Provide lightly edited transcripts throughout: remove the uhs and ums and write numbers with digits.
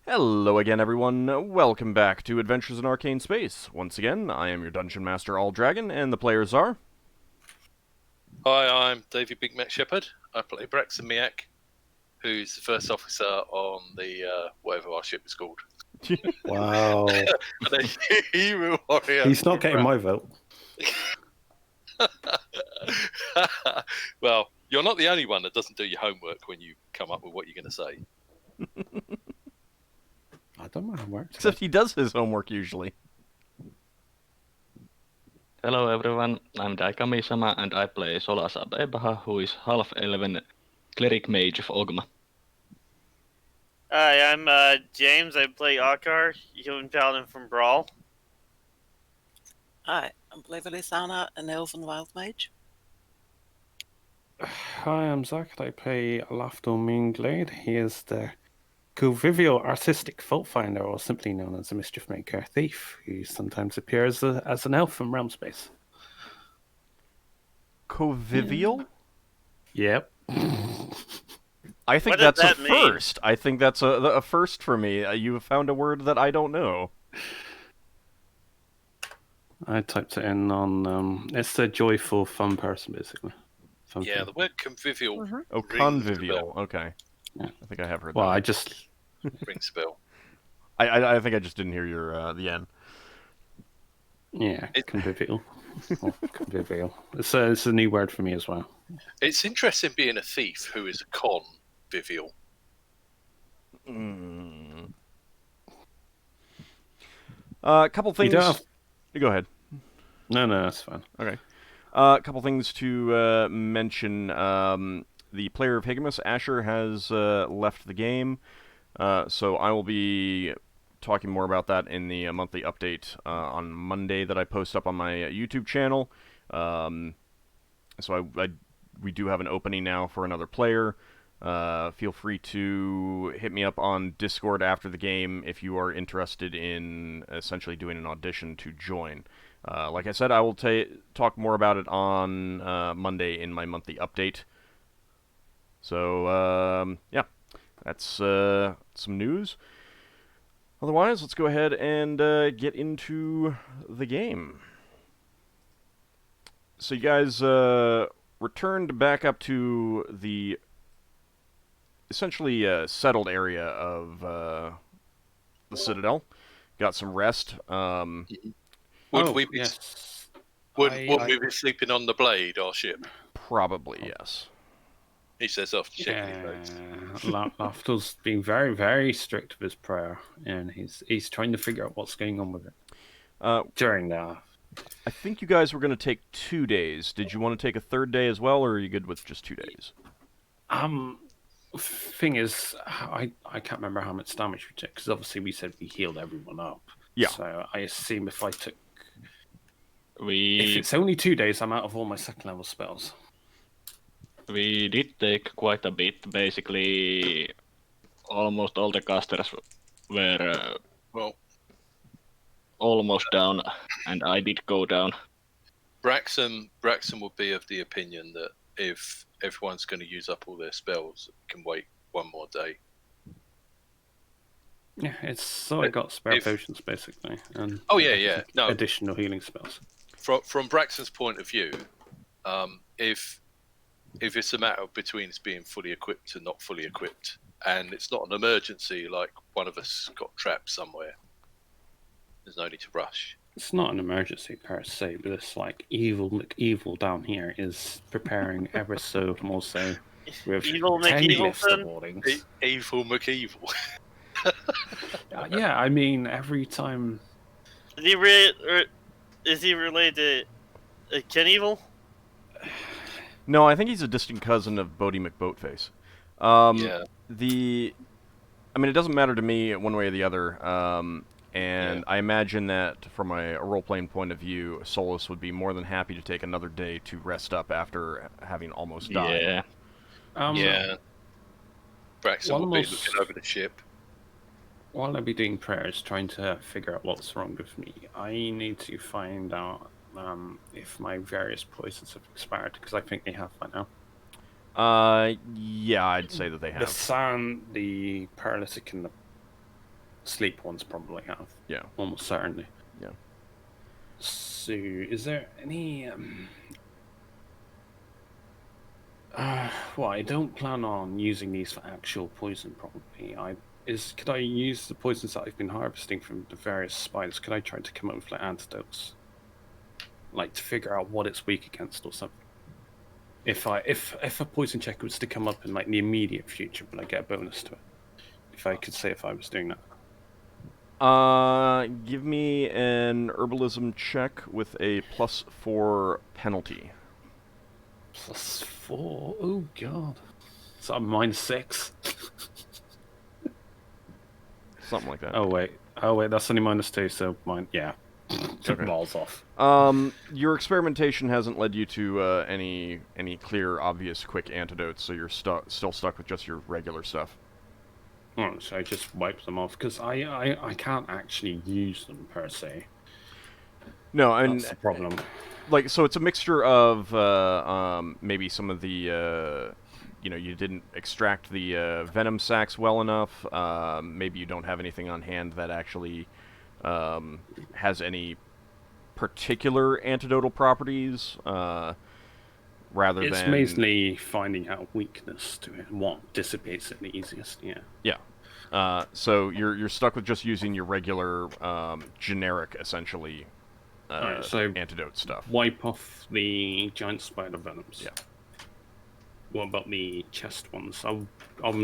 Hello again, everyone. Welcome back to Adventures in Arcane Space. Once again, I am your Dungeon Master, AuldDragon, and the players are... Hi, I'm Davey Big Mac Shepherd. I play Braxon, who's the first officer on the whatever our ship is called. Wow. And a hero warrior. He's not getting my vote. Well, you're not the only one that doesn't do your homework when you come up with what you're going to say. I don't know how it works. Except he does his homework usually. Hello everyone, I'm Daikami-sama and I play Solas, who is half-elven cleric mage of Ogma. Hi, I'm James. I play Ockar, human paladin from Brawl. Hi, I'm Levalithana, an elven wild mage. Hi, I'm Zach. I play Lafdul Moonglade. He is the convivial artistic fault finder, or simply known as a mischiefmaker thief, who sometimes appears as an elf from realm space. Convivial? Yep. I think What does that's a that mean? first. I think that's a first for me. You have found a word that I don't know. I typed it in on. It's a joyful, fun person, basically. Fun Yeah, thing. the word convivial Oh, rings a convivial. bell. Okay. Yeah. I think I have heard Well, that. I just. Rings a bell. I think I just didn't hear your the end. Yeah, It- convivial. Or convivial. It's a new word for me as well. It's interesting being a thief who is a convivial. A couple things. don't have- Go ahead. No, that's fine. Okay. A couple things to mention. The player of Higamus, Asher, has left the game, so I will be talking more about that in the monthly update on Monday that I post up on my YouTube channel. So we do have an opening now for another player. Feel free to hit me up on Discord after the game if you are interested in essentially doing an audition to join. Like I said, I will talk more about it on Monday in my monthly update. So, yeah, that's some news. Otherwise, let's go ahead and get into the game. So you guys returned back up to the essentially settled area of the Citadel. Got some rest. Would we be Yes. would I- we be sleeping on the blade, our ship? Probably, yes. He says after checking his Yeah, notes. Lafdul's being very, very strict with his prayer, and he's trying to figure out what's going on with it during that. I think you guys were going to take 2 days. Did you want to take a third day as well, or are you good with just 2 days? Thing is, I can't remember how much damage we took because obviously we said we healed everyone up. Yeah. So I assume if if We it's only 2 days, I'm out of all my second level spells. did take quite a bit. Basically, almost all the casters were Well, almost down, and I did go down. Braxon would be of the opinion that if everyone's going to use up all their spells, we can wait one more day. Yeah, it's so I got spare if- potions basically, and Oh yeah. No, additional healing spells. from Braxton's point of view, if it's a matter between us being fully equipped and not fully equipped, and it's not an emergency like one of us got trapped somewhere, there's no need to rush. It's not an emergency per se, but it's like evil down here is preparing ever so more so with Evil 10 lifts of McEvilton? warnings. Evil McEvil. Yeah, I mean every time. Is he related to Ken Evil? No, I think he's a distant cousin of Bodie McBoatface. Yeah. I mean, it doesn't matter to me one way or the other. And Yeah. I imagine that from a role-playing point of view, Solas would be more than happy to take another day to rest up after having almost died. Yeah, Yeah. Braxton will be almost- looking over the ship. While I be doing prayers, trying to figure out what's wrong with me, I need to find out if my various poisons have expired, because I think they have by now. Yeah, I'd say that they The have. sand, the paralytic, and the sleep ones probably have. Yeah. Almost certainly. Yeah. So, is there any... well, I don't plan on using these for actual poison, probably. Could I use the poisons that I've been harvesting from the various spiders? Could I try to come up with like antidotes? Like to figure out what it's weak against or something? If a poison check was to come up in like the immediate future, would I get a bonus to it? If I could say if I was doing that. Give me an herbalism check with a +4 penalty. +4? Oh god. Is that -6? Something like that. Oh wait, that's only -2, so mine, yeah. Okay. Balls off. Your experimentation hasn't led you to any clear, obvious, quick antidotes, so you're still stuck with just your regular stuff. Oh, so I just wipe them off, because I can't actually use them, per se. No, I mean, That's the problem. like, so it's a mixture of maybe some of the, you didn't extract the venom sacs well enough. Maybe you don't have anything on hand that actually has any particular antidotal properties, rather It's than... mainly finding out weakness to it, what dissipates it the easiest, yeah. Yeah. So you're stuck with just using your regular, generic, essentially, Alright, so antidote stuff. wipe off the giant spider venoms. Yeah. What about the chest ones? I'm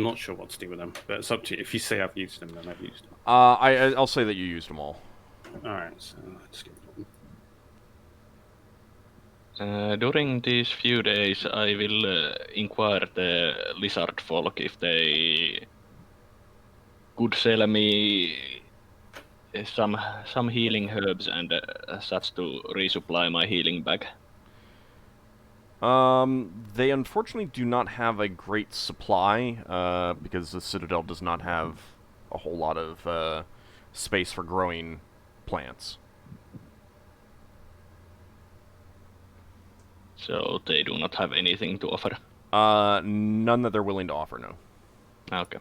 not sure what to do with them, but it's up to you. If you say I've used them, then I've used them. I'll say that you used them all. Alright, so let's get them. During these few days, I will inquire the lizard folk if they could sell me some healing herbs and such to resupply my healing bag. They unfortunately do not have a great supply, because the Citadel does not have a whole lot of space for growing plants. So they do not have anything to offer. None that they're willing to offer, no. Okay.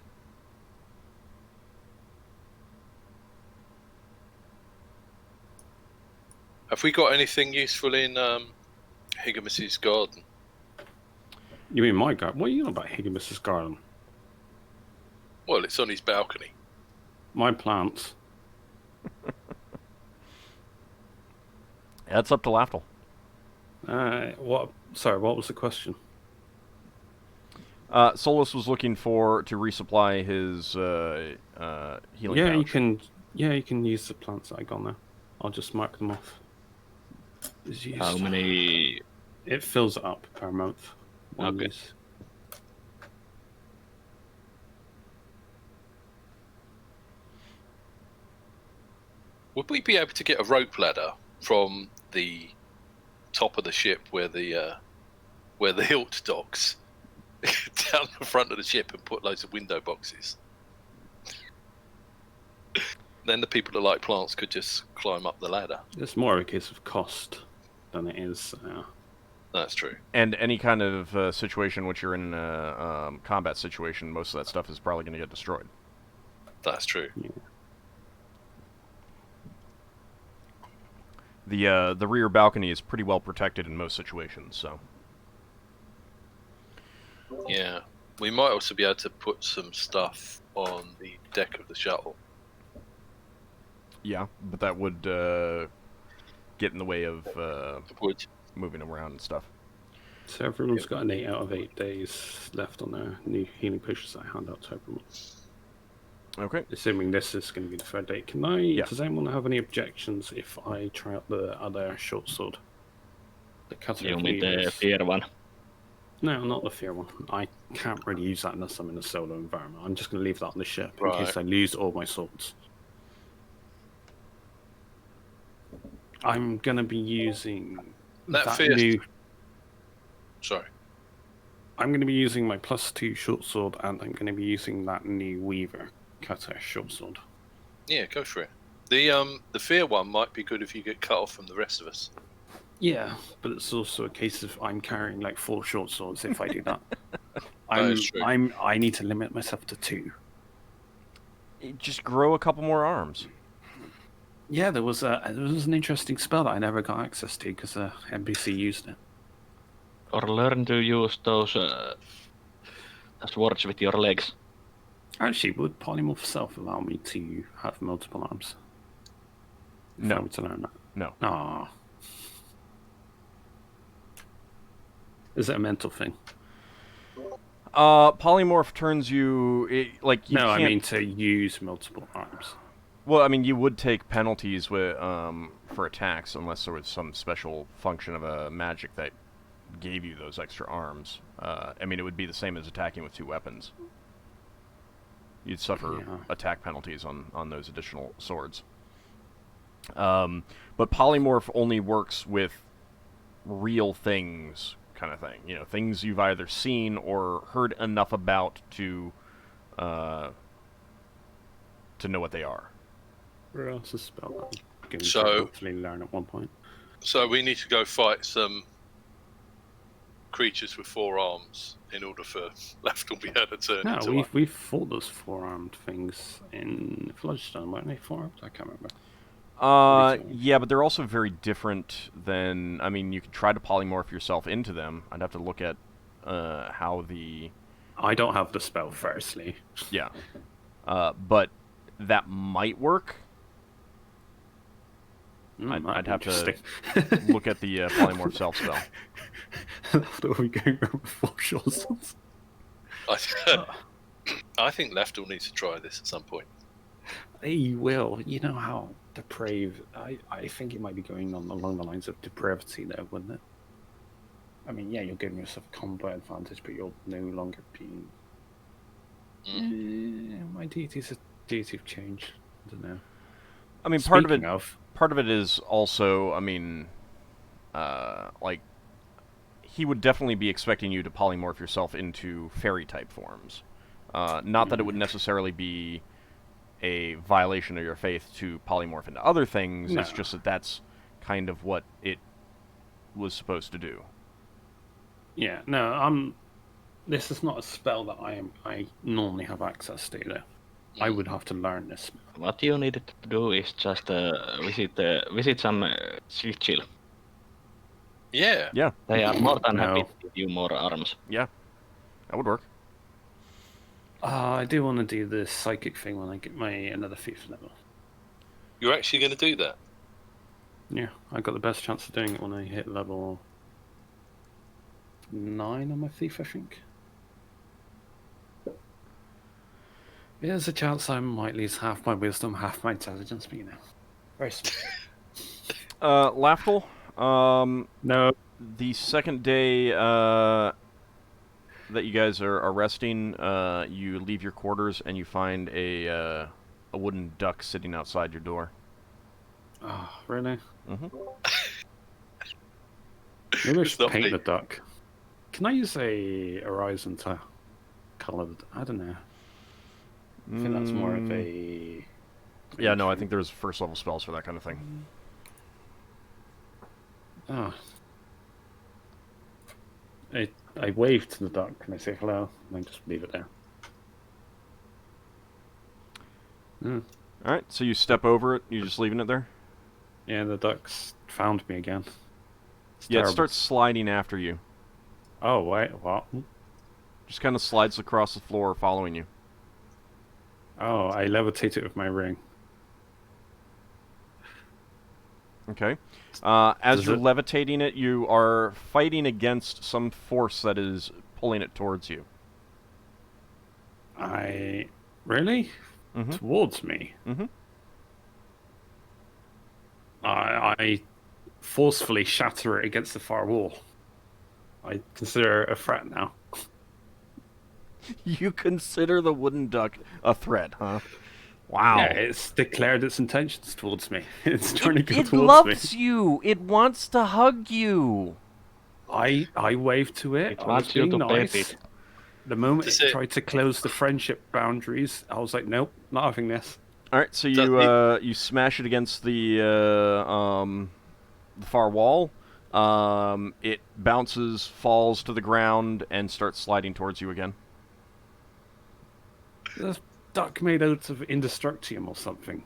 Have we got anything useful in Higamus's garden? You mean my garden? What are you on about, Higamus's garden? Well, it's on his balcony. My plants. That's up to Lafdul. What? Sorry, what was the question? Solas was looking to resupply his healing Yeah, pouch. you can. Yeah, you can use the plants that I got now. I'll just mark them off. How many? It fills it up per month. Okay. Use. Would we be able to get a rope ladder from the top of the ship where the hilt docks down the front of the ship and put loads of window boxes? Then the people that like plants could just climb up the ladder. It's more a case of cost than it is. That's true. And any kind of situation in which you're in a combat situation, most of that stuff is probably going to get destroyed. That's true. The rear balcony is pretty well protected in most situations, so... Yeah. We might also be able to put some stuff on the deck of the shuttle. Yeah, but that would get in the way of Would. moving around and stuff. So everyone's got an 8 out of 8 days left on their new healing potions that I hand out to everyone. Okay. Assuming this is going to be the third day, does anyone have any objections if I try out the other short sword? The cutter You of mean the weavers? fear one? No, not the fear one. I can't really use that unless I'm in a solo environment. I'm just going to leave that on the ship in case I lose all my swords. I'm going to be using that new... Sorry. I'm going to be using my +2 short sword, and I'm going to be using that new Weaver cutter short sword. Yeah, go for it. The fear one might be good if you get cut off from the rest of us. Yeah, but it's also a case of I'm carrying like 4 short swords if I do that. That is true. I need to limit myself to 2. Just grow a couple more arms. Yeah, there was an interesting spell that I never got access to because NPC used it. Or learn to use those swords with your legs. Actually, would polymorph self allow me to have multiple arms? If No. I were to learn that. No. Ah. Is it a mental thing? Polymorph turns you you No, I can't... mean to use multiple arms. Well, I mean, you would take penalties with for attacks unless there was some special function of a magic that gave you those extra arms. I mean, it would be the same as attacking with 2 weapons. You'd suffer attack penalties on those additional swords. But polymorph only works with real things, kind of thing. You know, things you've either seen or heard enough about to know what they are. Where else is spell that I'm going to So- hopefully learn at one point? So we need to go fight some creatures with 4 arms in order for Lafdul to be able to turn No, into one. we've fought those 4-armed things in Floodstone, weren't they? 4-armed? I can't remember. Yeah, but they're also very different than... I mean, you could try to polymorph yourself into them. I'd have to look at how the... I don't have the spell, firstly. Yeah. But that might work. I'd have to look at the polymorph self spell. After we go around with 4 shots. I think Lafdul needs to try this at some point. He will. You know how depraved... I think it might be going on along the lines of depravity there, wouldn't it? I mean, yeah, you're giving yourself a combat advantage, but you'll no longer be... my deity's a deity of change. I don't know. I mean, Speaking part of it is also, I mean, he would definitely be expecting you to polymorph yourself into fairy-type forms. Not that it would necessarily be a violation of your faith to polymorph into other things, No. it's just that that's kind of what it was supposed to do. Yeah, no, this is not a spell that I normally have access to, though. I would have to learn this. What you need to do is just visit some Chill. Yeah. Yeah, They are more than No. happy to give you more arms. yeah. That would work. I do want to do the psychic thing when I get my another 5th level. You're actually going to do that? Yeah, I got the best chance of doing it when I hit level 9 on my thief, I think. There's a chance I might lose half my wisdom, half my intelligence, but you know. Very small. Lafdul, No. the second day that you guys are resting, you leave your quarters and you find a wooden duck sitting outside your door. Oh, really? Mm-hmm. Maybe I It's should not paint me. the duck. Can I use a horizon to colour the... I don't know. I think that's more of a... Yeah, no, I think there's first level spells for that kind of thing. Oh. I wave to the duck and I say hello, and I just leave it there. Alright, so you step over it, you're just leaving it there? Yeah, the duck's found me again. It's Yeah, it terrible. starts sliding after you. Oh, wait, what? Just kind of slides across the floor following you. Oh, I levitate it with my ring. Okay. As Does you're it- levitating it, you are fighting against some force that is pulling it towards you. Really? Mm-hmm. Towards me? Mm-hmm. I forcefully shatter it against the far wall. I consider it a threat now. You consider the wooden duck a threat, huh? Wow. Yeah, it's declared its intentions towards me. It's trying to go It towards loves me. you. It wants to hug you. I waved to it. It I wants was you being to pet nice. it. The moment Does it it- tried to close the friendship boundaries, I was like, nope, not having this. All right, so Does you smash it against the far wall. It bounces, falls to the ground, and starts sliding towards you again. duck made out of indestructium or something?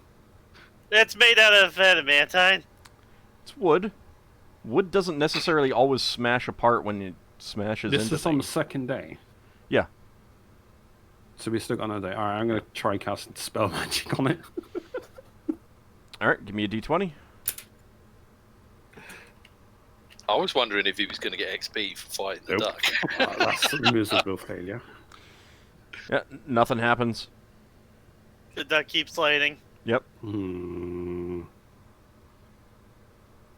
It's made out of adamantine. It's wood. Wood doesn't necessarily always smash apart when it smashes This into is on the things. second day. Yeah. So we still got another day. Alright, I'm going to try casting spell magic on it. Alright, give me a d20. I was wondering if he was going to get XP for fighting the Nope. duck. That's a miserable failure. Yeah, nothing happens. The duck keeps lighting. Yep.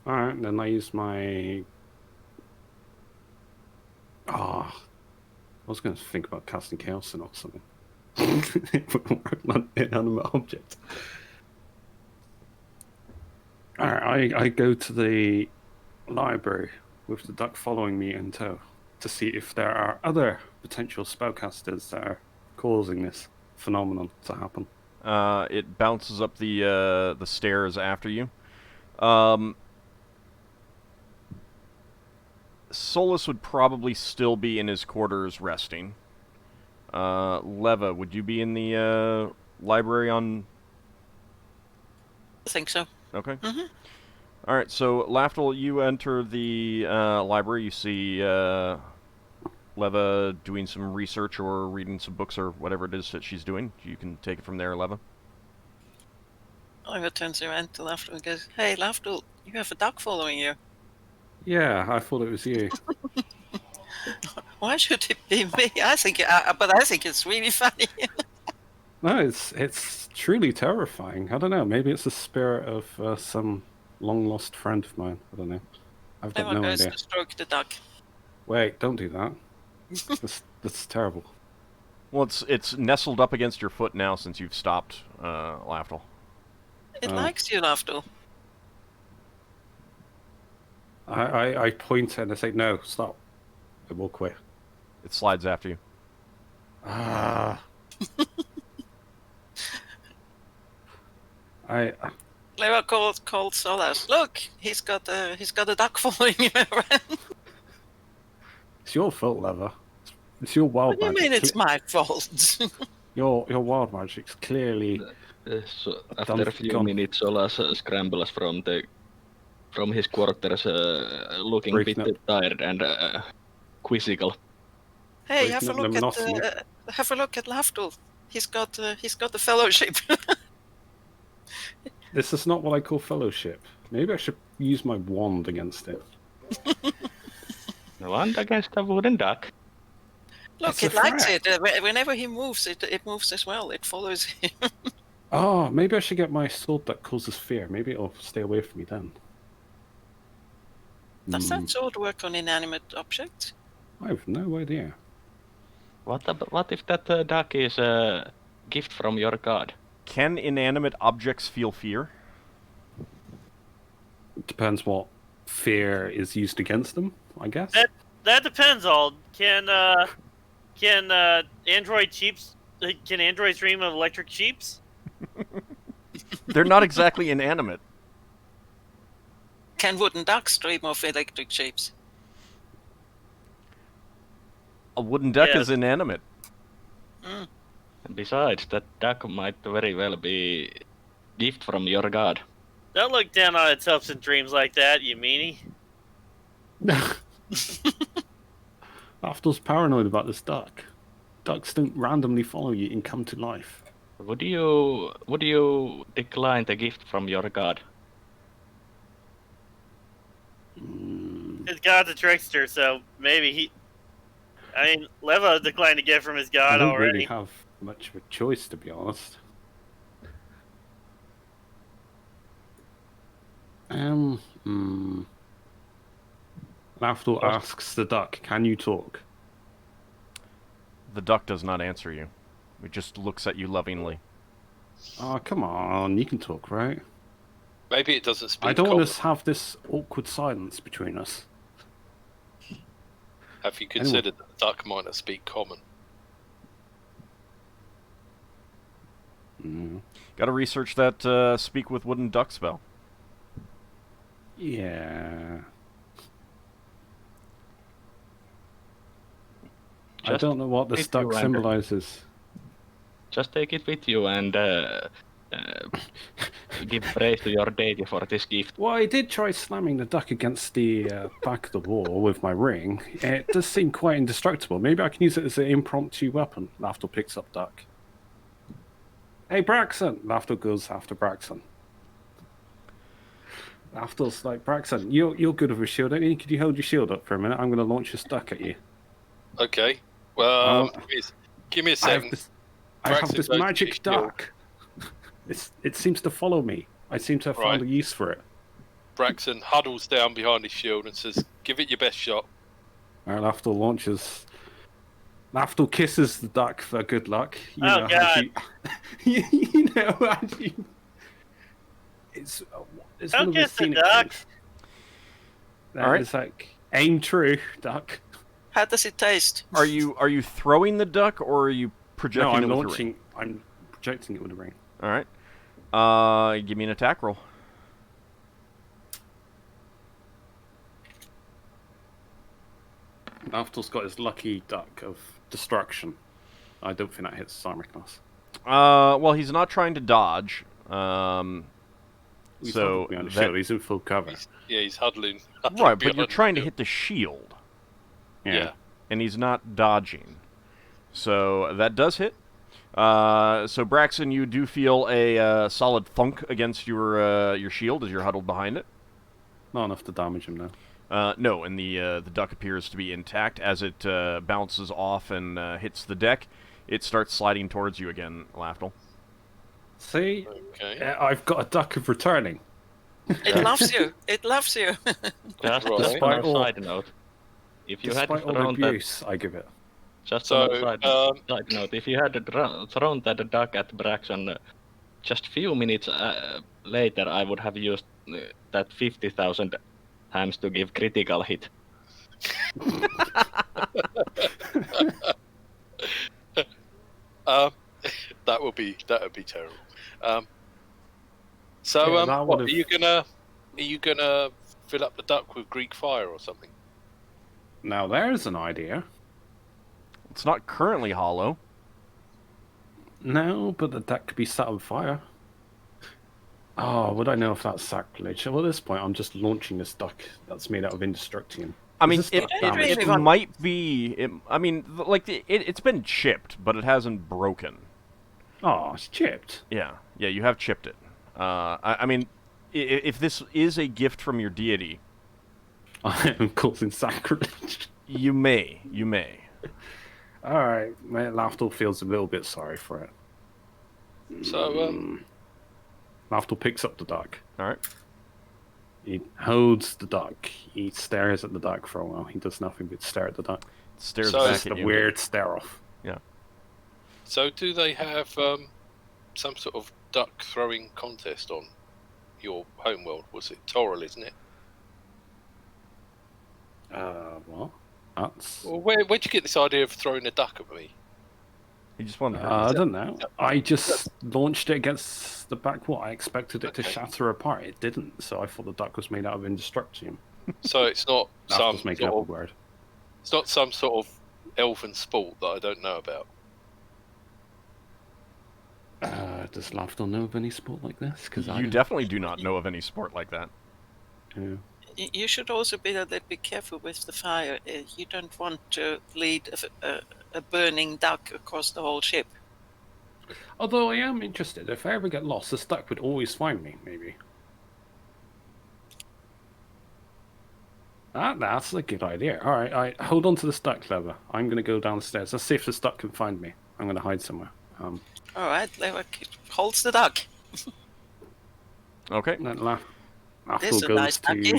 Alright, then I use my... I was going to think about casting Chaos or something. It wouldn't work on an inanimate object. Alright, I go to the library with the duck following me in tow to see if there are other potential spellcasters that are causing this phenomenon to happen. It bounces up the stairs after you. Solas would probably still be in his quarters resting. Leva, would you be in the library on... I think so. Okay. Mhm. Alright, so Lafdul, you enter the library. You see Leva doing some research or reading some books or whatever it is that she's doing. You can take it from there, Leva. Oliver turns around to Lafdul and goes, "Hey, Lafdul, you have a duck following you. Yeah, I thought it was you. Why should it be me? I think it's really funny." No, it's truly terrifying. I don't know. Maybe it's the spirit of some long lost friend of mine. I don't know. I've got Everyone no goes idea. to stroke the duck. Wait, don't do that. That's terrible. Well, it's nestled up against your foot now since you've stopped Lafdul. It likes you, Lafdul. I point and I say, no, stop. I walk away. It slides after you. Ah. Leva called Solas. Look, he's got a duck following him around. It's your fault, Lever. It's your wild What do you magic. mean it's my fault? Your wild magic's clearly... So after a few minutes, Solas scrambles from his quarters, looking a Breaking bit tired and quizzical. Hey, Breaking up the monotony. have a look at Lafdul. He's got the fellowship. This is not what I call fellowship. Maybe I should use my wand against it. No one against a wooden duck. Look, It's a it likes threat. it. Whenever he moves, it moves as well. It follows him. Oh, maybe I should get my sword that causes fear. Maybe it'll stay away from me then. Does that sword work on inanimate objects? I have no idea. What if that duck is a gift from your god? Can inanimate objects feel fear? It depends what fear is used against them, I guess. That depends, Ald. Can androids dream of electric sheeps? They're not exactly inanimate. Can wooden ducks dream of electric shapes? A wooden duck Yes. is inanimate. Besides, that duck might very well be gift from your god. Don't look down on its hopes and dreams like that, you meanie. Aftel's paranoid about this duck. Ducks don't randomly follow you and come to life. Would you decline the gift from your god? His god's a trickster, so maybe he... I mean, Leva declined to get from his I god don't already. really have much of a choice, to be honest. Lafdul asks the duck, "Can you talk?" The duck does not answer you. It just looks at you lovingly. Oh, come on, you can talk, right? Maybe it doesn't speak I don't common. want to have this awkward silence between us. Have you considered that the duck might not speak common? Gotta research that speak with wooden duck spell. Yeah. I Just don't know what this if you duck wonder. symbolizes. just take it with you and give praise to your deity for this gift. Well, I did try slamming the duck against the back of the wall with my ring. It does seem quite indestructible. Maybe I can use it as an impromptu weapon. Lafdul picks up duck. Hey, Braxon! Lafdul goes after Braxon. Lafdul's like, Braxon, you're good with a shield, aren't you? Could you hold your shield up for a minute? I'm going to launch this duck at you. Okay. Well, give me a second. I have Braxon this goes to magic his shield. duck. It seems to follow me. I seem to have found a use for it. Braxon huddles down behind his shield and says, "Give it your best shot." Alright, Lafdul launches. Lafdul kisses the duck for good luck. You Oh, know, God. you know, how you, it's Don't one of the kiss the scenic duck. things. That Alright. is like, aim true, duck. How does it taste? Are you throwing the duck, or are you No, projecting I'm it with launching. I'm projecting it with a ring. the ring? All right. Give me an attack roll. Lafdul's got his lucky duck of destruction. I don't think that hits his armor class. Well, he's not trying to dodge. He's So huddled behind the that- shield. He's in full cover. He's huddling. Right, but you're behind trying to the hit the shield, Yeah. and he's not dodging. So that does hit. So Braxon, you do feel a solid thunk against your shield as you're huddled behind it. Not enough to damage him now. No, and the duck appears to be intact as it bounces off and hits the deck. It starts sliding towards you again, Lafdul. See, Okay. I've got a duck of returning. It loves you. It loves you. Just Right. just on a side note, if you had Despite all the thrown that, abuse I give it. just So, on a side note, if you had thrown that duck at Braxon, just few minutes later, I would have used that 50,000 times to give critical hit. That would be terrible. So, Yeah, that what, would've- are you gonna fill up the duck with Greek fire or something? Now there's an idea. It's not currently hollow. No, but the duck could be set on fire. Oh, would I know if that's sacrilege? Well, at this point, I'm just launching this duck that's made out of indestructium. I Is mean, this it, duck it damaged? really it want- might be. It's been chipped, but it hasn't broken. Oh, it's chipped. Yeah, you have chipped it. I mean, if this is a gift from your deity, I am causing sacrilege. you may. All right, Lafdul feels a little bit sorry for it. So, Lafdul picks up the duck. All right. He holds the duck. He stares at the duck for a while. He does nothing but stare at the duck. It stares So- back It's at a you. weird stare off. Yeah. so do they have some sort of duck throwing contest on your homeworld? Was it Toril, isn't it? What? That's. Well, where'd you get this idea of throwing a duck at me? He just wanted to. I don't know. I just launched it against the back wall. I expected it to Okay. shatter apart. It didn't, so I thought the duck was made out of indestructium. So it's not some Lafdul's making up a sort of, word. it's not some sort of elven sport that I don't know about. Does Lafdul know of any sport like this? Because You definitely do not know of any sport like that. Yeah. You should also be a little bit careful with the fire. You don't want to lead a burning duck across the whole ship. Although I am interested. If I ever get lost, this duck would always find me. Maybe. That's a good idea. All right, hold on to this duck, Clever. I'm going to go downstairs. Let's see if this duck can find me. I'm going to hide somewhere. All right, Leva holds the duck. Okay. Then Lafdul This is a goes nice ducky.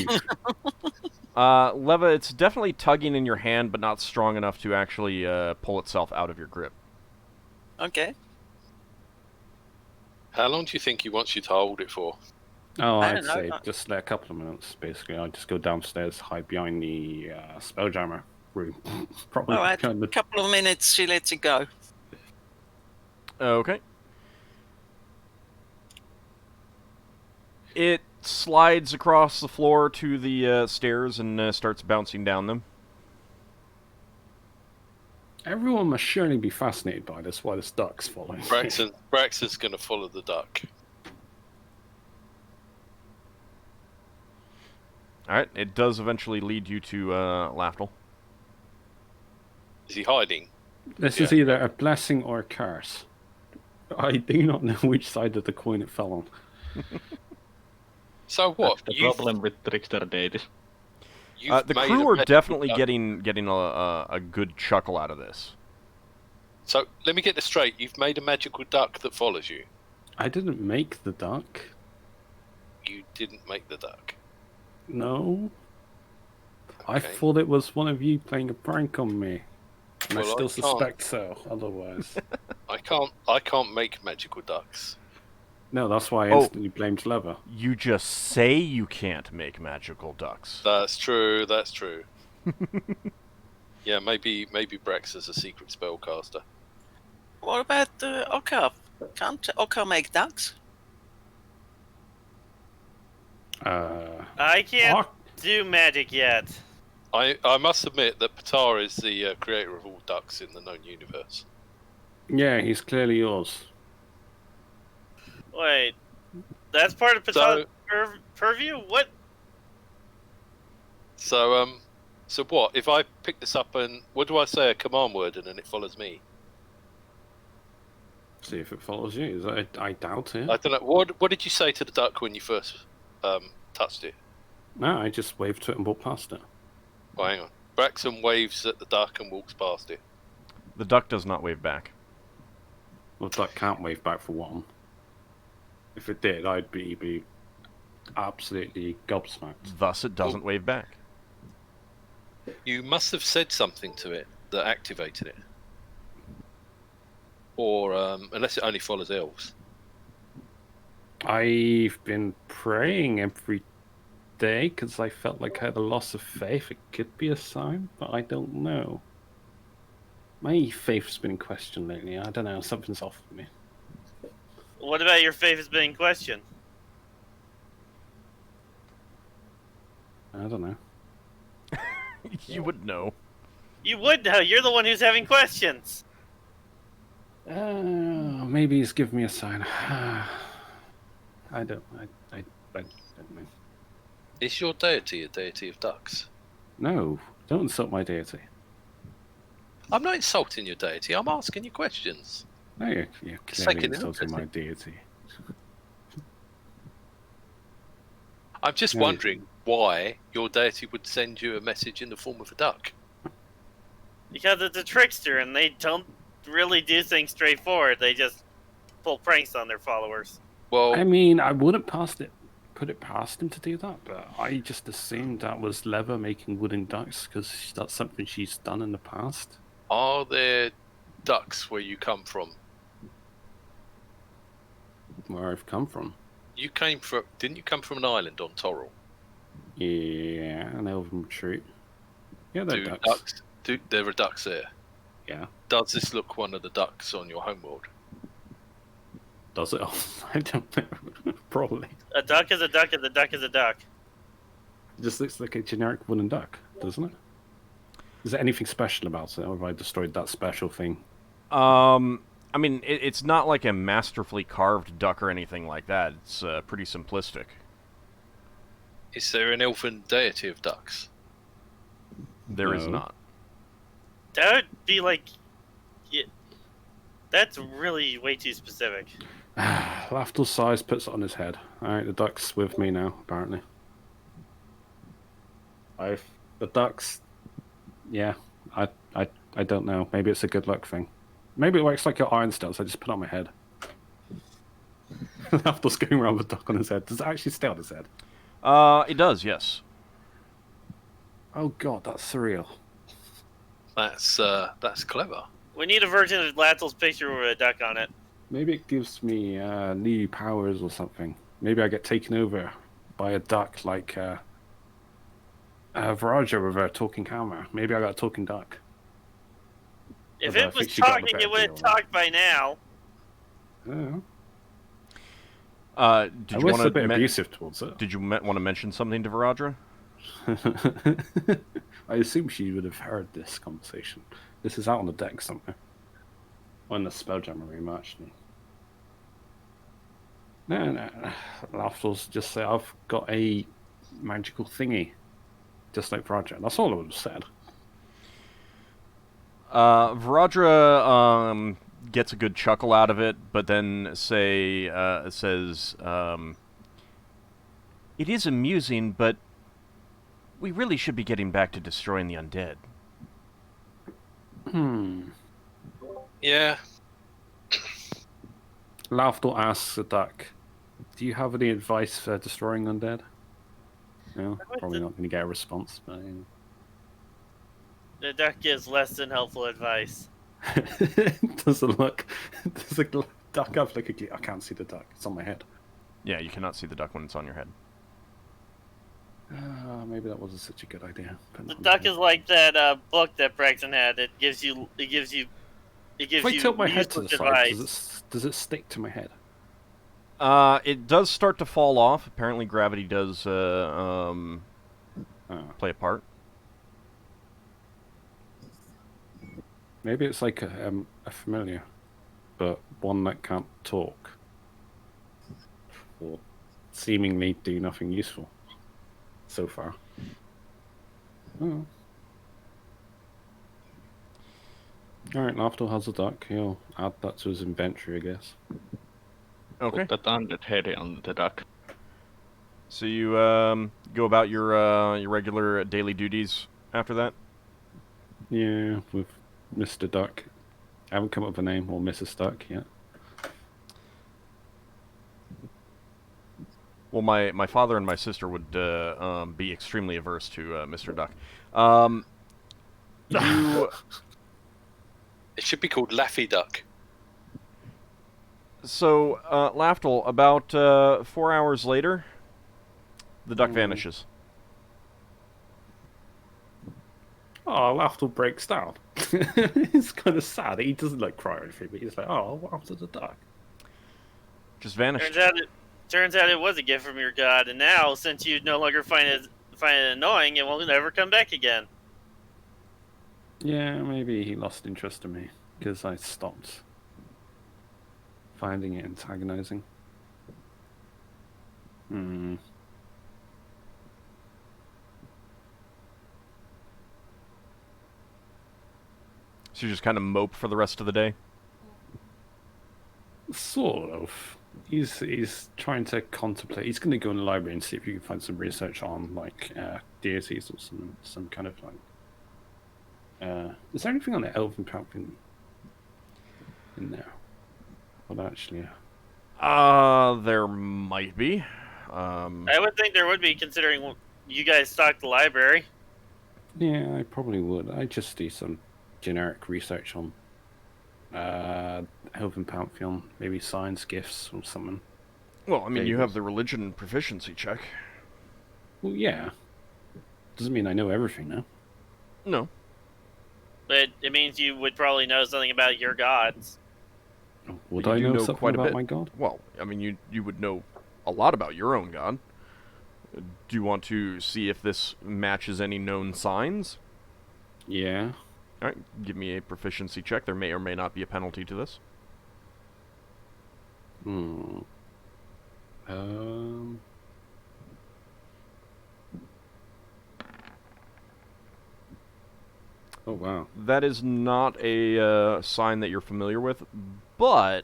to. Leva, it's definitely tugging in your hand, but not strong enough to actually pull itself out of your grip. Okay. How long do you think he wants you to hold it for? Oh, I I'd don't know. say just a couple of minutes, basically. I'd just go downstairs, hide behind the Spelljammer room. Probably All right. kind A of... couple of minutes, she lets you go. Okay. It slides across the floor to the stairs and starts bouncing down them. Everyone must surely be fascinated by this. Why this duck's following? Braxon's going to follow the duck. Alright, it does eventually lead you to Lafdul. Is he hiding? This is either a blessing or a curse. I do not know which side of the coin it fell on. So what? That's the problem with trickster deities. The crew are definitely getting a good chuckle out of this. So let me get this straight. You've made a magical duck that follows you. I didn't make the duck. You didn't make the duck. No. Okay. I thought it was one of you playing a prank on me. And Well, I still I suspect so, otherwise. I can't make magical ducks. No, that's why I instantly blamed Lever. You just say you can't make magical ducks. That's true. Yeah, maybe Brax is a secret spellcaster. What about Ockar? Can't Ockar make ducks? I can't do magic yet. I must admit that Patar is the creator of all ducks in the known universe. Yeah, he's clearly yours. Wait, that's part of Patar's purview? What? So what? If I pick this up and what do I say? A command word and then it follows me. See if it follows you. I doubt it. I don't know. What did you say to the duck when you first touched it? No, I just waved to it and walked past it. Well, hang on. Braxon waves at the duck and walks past it. The duck does not wave back. Well, the duck can't wave back for one. If it did, I'd be absolutely gobsmacked. Thus, it doesn't wave back. You must have said something to it that activated it. Or, unless it only follows elves. I've been praying every day because I felt like I had a loss of faith. It could be a sign, but I don't know. My faith's been in question lately. I don't know. Something's off with me. What about your faith has been in question? I don't know. You would know. You would know. You're the one who's having questions. Maybe he's giving me a sign. I don't know. Is your deity a deity of ducks? No, don't insult my deity. I'm not insulting your deity. I'm asking you questions. No, you're clearly insulting my deity. I'm just wondering why your deity would send you a message in the form of a duck. Because it's a trickster, and they don't really do things straightforward. They just pull pranks on their followers. Well, I mean, I wouldn't put it past him to do that, but I just assumed that was Lever making wooden ducks because that's something she's done in the past. are there ducks where you come from? Where I've come from. You came from... Didn't you come from an island on Toril? Yeah, an elven retreat. Yeah, they're ducks. There are ducks there? Yeah. Does this look one of the ducks on your homeworld? Does it? I don't know. Probably. A duck is a duck is a duck is a duck. It just looks like a generic wooden duck, doesn't it? Is there anything special about it, or have I destroyed that special thing? I mean, it's not like a masterfully carved duck or anything like that. It's pretty simplistic. Is there an elfin deity of ducks? There is not. That would be like... Yeah, that's really way too specific. Lafdul sighs, puts it on his head. Alright, the duck's with me now, apparently. The ducks... Yeah, I don't know. Maybe it's a good luck thing. Maybe it works like your iron stones. I just put it on my head. Lafdul's going around with a duck on his head. Does it actually stay on his head? It does, yes. Oh god, that's surreal. That's clever. We need a version of Lathel's picture with a duck on it. Maybe it gives me new powers or something. Maybe I get taken over by a duck like Viraja with a talking hammer. Maybe I got a talking duck. If Although it was talking, it would have talked by now. Yeah. Did you want a bit abusive towards it. Did you want to mention something to Viraja? I assume she would have heard this conversation. This is out on the deck somewhere. Or in the Spelljammer room, actually. No. Lafdul's just say, I've got a magical thingy. Just like Project. That's all I would have said. Varadra gets a good chuckle out of it, but then says, "It is amusing, but we really should be getting back to destroying the undead." Yeah. Lafdul asks the duck, do you have any advice for destroying undead? No, probably not going to get a response. But, The duck gives less than helpful advice. Does the duck have like a... I can't see the duck. It's on my head. Yeah, you cannot see the duck when it's on your head. Maybe that wasn't such a good idea. The duck is like that book that Braxon had. It gives you If I tilt my head to the useless side, advice. does it stick to my head? It does start to fall off. Apparently, gravity does play a part. Maybe it's like a familiar, but one that can't talk. Or seemingly do nothing useful so far. Oh. Alright, Lafdul has a duck. He'll add that to his inventory, I guess. Okay. Put that undead head on the duck. So you go about your regular daily duties after that? Yeah, with Mr. Duck. I haven't come up with a name, or Mrs. Duck yet. Well, my father and my sister would be extremely averse to Mr. Duck. You... It should be called Laffy Duck. So, Lafdul, about 4 hours later, the duck vanishes. Oh, Lafdul breaks down. It's kind of sad. He doesn't like cry or anything, but he's like, "Oh, what happened to the duck?" Just vanished. Turns out it was a gift from your god, and now since you no longer find it annoying, it will never come back again. Yeah, maybe he lost interest in me because I stopped finding it antagonizing. So you just kind of mope for the rest of the day? Sort of. He's trying to contemplate. He's going to go in the library and see if he can find some research on like deities or some kind of like. Is there anything on the elven pantheon in there? Well, actually, There might be. I would think there would be, considering you guys stocked the library. yeah, I probably would. I just do some generic research on elven pantheon, maybe science gifts or something. Well, I mean, you have the religion proficiency check. Well, yeah. Doesn't mean I know everything now. No. But it means you would probably know something about your gods. Would You I do know know something quite a about bit. my god? Well, I mean, you would know a lot about your own god. Do you want to see if this matches any known signs? Yeah. All right, give me a proficiency check. There may or may not be a penalty to this. Oh, wow. That is not a sign that you're familiar with, but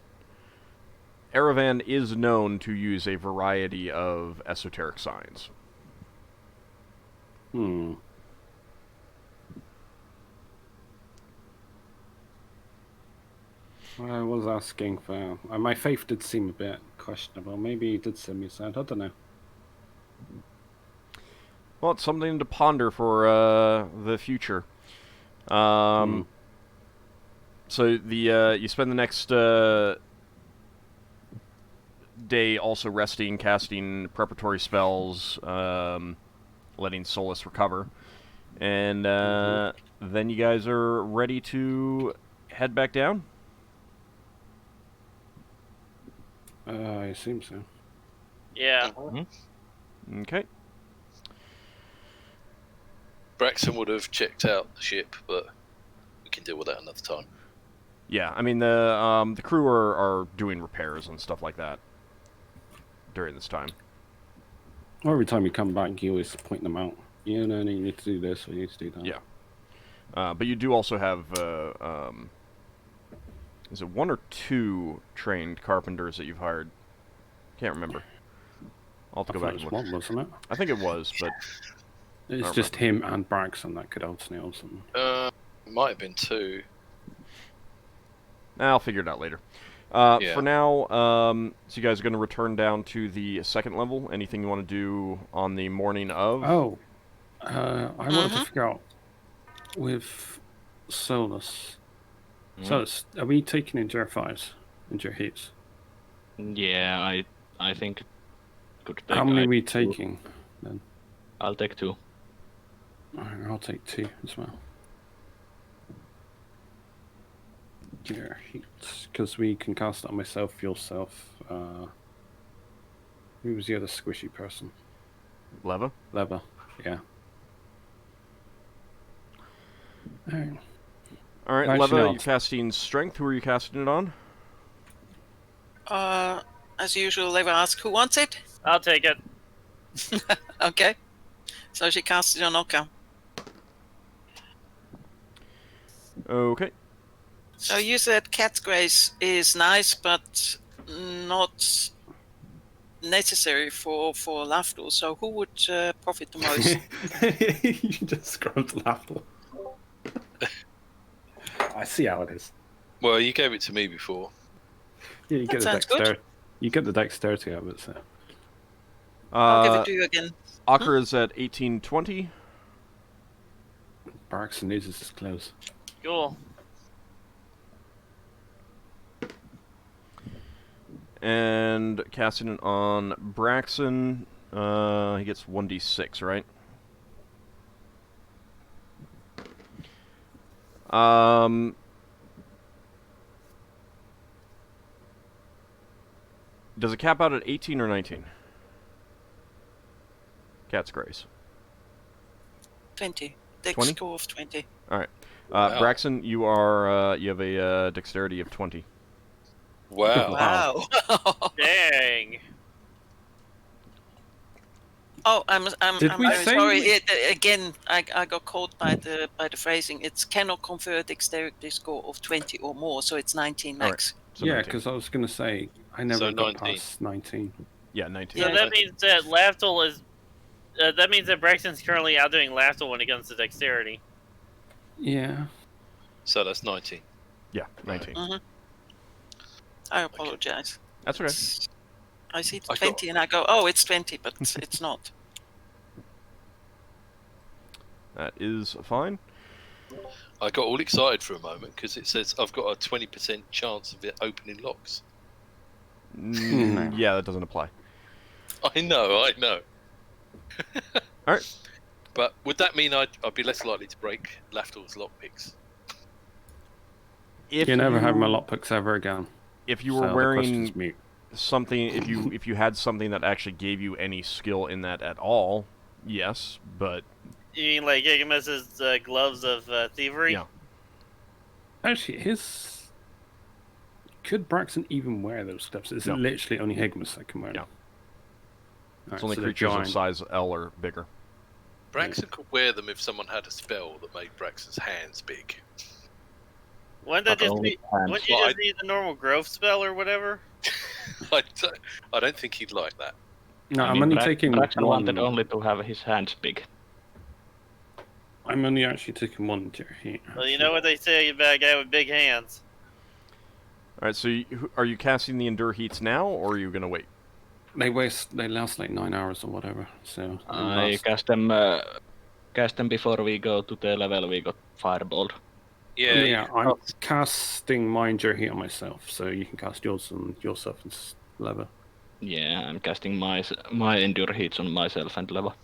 Erevan is known to use a variety of esoteric signs. I was asking for... my faith did seem a bit questionable. Maybe he did send me a sign. I don't know. Well, it's something to ponder for the future. So you spend the next day also resting, casting preparatory spells, letting Solas recover, and then you guys are ready to head back down. I assume so. Yeah. Okay. Braxon would have checked out the ship, but we can deal with that another time. Yeah, I mean the crew are doing repairs and stuff like that during this time. Every time you come back, you always point them out. You know, you need to do this, or you need to do that. Yeah. But you do also have, is it 1 or 2 trained carpenters that you've hired? Can't remember. I'll have to go back and look. One, wasn't it? I think it was, but It's just him and Braxon that could alternate or something. Might have been 2. I'll figure it out later. Yeah. For now, so you guys are going to return down to the 2nd level. Anything you want to do on the morning of? Oh, I wanted to figure out with Solas. Solas, are we taking endure 5s, endure heats? Yeah, I think it could take. How many are we taking then? I'll take 2. Alright, I'll take 2 as well. Endure heats, because we can cast it on myself, yourself. Who was the other squishy person? Leva? Leva, yeah. Alright. Alright, Actually, Leva, no. you're casting Strength. Who are you casting it on? As usual, they will ask who wants it. I'll take it. Okay. So she casts it on Ockar. Okay. So you said Cat's Grace is nice, but not necessary for Lafdul. So who would profit the most? You just scrubbed Lafdul. I see how it is. Well, you gave it to me before. Yeah, you That get the sounds good. dexterity. You get the dexterity of it. So. I'll give it to you again. Ockar is at 1820. Braxon uses his clothes. Cool. And casting it on Braxon, he gets 1d6, right? Does it cap out at 18 or 19? Cat's Grace. 20. Dex 20? score of 20. Alright. Wow. Braxon, you are you have a dexterity of 20. Wow. Wow. Dang. Oh, I'm Did we very say- sorry. Again, I got caught by the phrasing. It's cannot confer dexterity score of 20 or more, so it's 19 All right. max. So Yeah, 19. because I was going to say, I never So got 19. past 19. Yeah, 19. So Yeah. that means that Lafdul is. That means that Braxton's currently outdoing Lafdul when it comes to dexterity. Yeah. So that's 19. Yeah, 19. I apologize. That's okay. I see I got- 20 and I go, oh, it's 20, but it's not. That is fine. I got all excited for a moment because it says I've got a 20% chance of it opening locks. No. Yeah, that doesn't apply. I know. Alright. But would that mean I'd be less likely to break Lafdul's lockpicks? If You never have my lockpicks ever again. If you So were the wearing question's mute. something, if you had something that actually gave you any skill in that at all, yes, but You mean like Gigamus's gloves of thievery? Yeah. Actually, his... Could Braxon even wear those stuffs? Is No. it literally only Higmus that can wear them? it's Alright, only so they're creatures of giant. size L or bigger. Braxon could wear them if someone had a spell that made Braxon's hands big. Wouldn't that But just only be? hands. Wouldn't you Well, just need the normal growth spell or whatever? I don't think he'd like that. No, I I'm mean, only taking Braxon one. wanted only to have his hands big. I'm only actually taking one tier here. Well, you know what they say about a guy with big hands. Alright, so are you casting the Endure Heats now, or are you going to wait? They last like 9 hours or whatever. So I cast them before we go to the level we got fireballed. Yeah. I'm casting my endure heat on myself, so you can cast yours on yourself and lever. Yeah, I'm casting my endure hits on myself and level.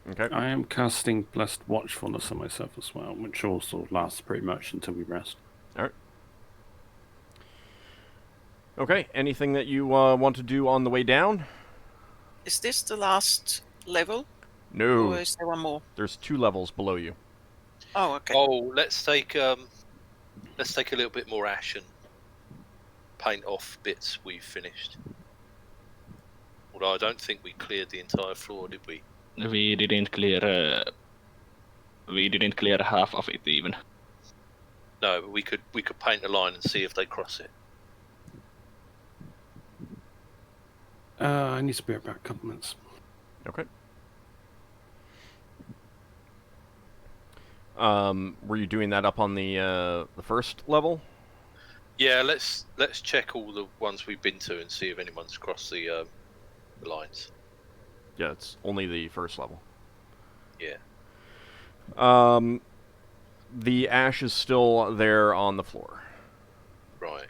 Okay. I am casting blessed watchfulness on myself as well, which also lasts pretty much until we rest. Alright. Okay, anything that you want to do on the way down? Is this the last level, No. or is there one more? There's 2 levels below you. Oh, okay. Oh, let's take Let's take a little bit more ash and paint off bits we've finished. Although I don't think we cleared the entire floor, did we? We didn't clear. We didn't clear half of it even. No, but we could paint a line and see if they cross it. I need to be back a couple minutes. Okay. Were you doing that up on the first level? Yeah, let's check all the ones we've been to and see if anyone's crossed the lines. Yeah, it's only the first level. Yeah. The ash is still there on the floor. Right.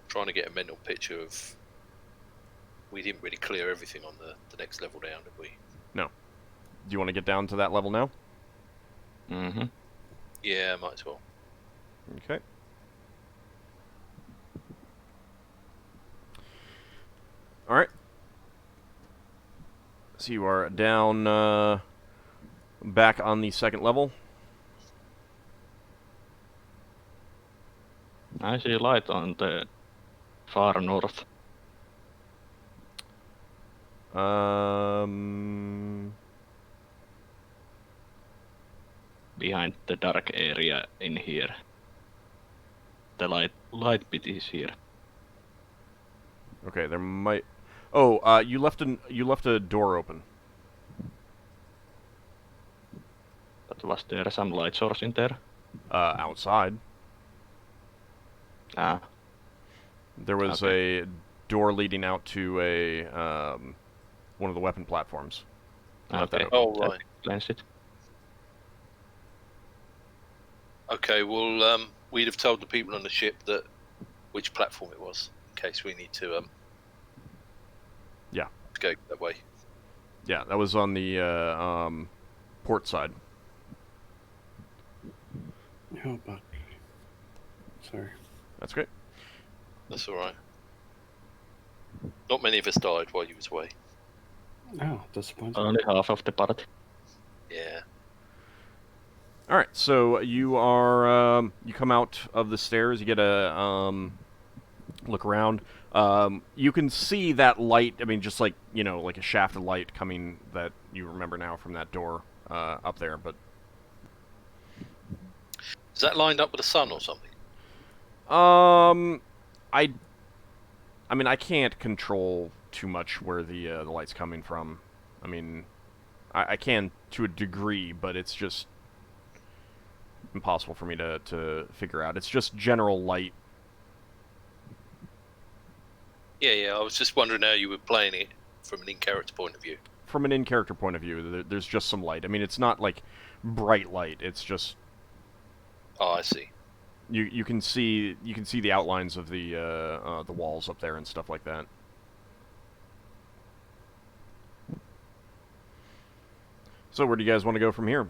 Trying to get a mental picture of. We didn't really clear everything on the next level down, did we? No. Do you want to get down to that level now? Mm-hmm. Yeah, might as well. Okay. Alright. So you are down back on the second level. I see light on the far north. Behind the dark area in here. The light bit is here. Okay, there might. Oh, you left a door open. But was there some light source in there? Outside. Ah, There was Okay. a door leading out to a one of the weapon platforms. You left that okay. open. Oh, That right. explains it. Okay, well, we'd have told the people on the ship that which platform it was, in case we need to Yeah. go that way. Yeah, that was on the port side. Oh, but sorry. That's great. That's all right. Not many of us died while you was away. Oh, disappointing. Only half of the party. Yeah. All right, so you are you come out of the stairs. You get a look around. You can see that light. I mean, just like like a shaft of light coming that you remember now from that door up there. But Is that lined up with the sun or something? I mean, I can't control too much where the light's coming from. I mean, I can to a degree, but it's just impossible for me to figure out. It's just general light. Yeah. I was just wondering how you were playing it from an in-character point of view. From an in-character point of view, there's just some light. I mean, it's not like bright light. It's just Oh, I see. you can see the outlines of the walls up there and stuff like that. So where do you guys want to go from here?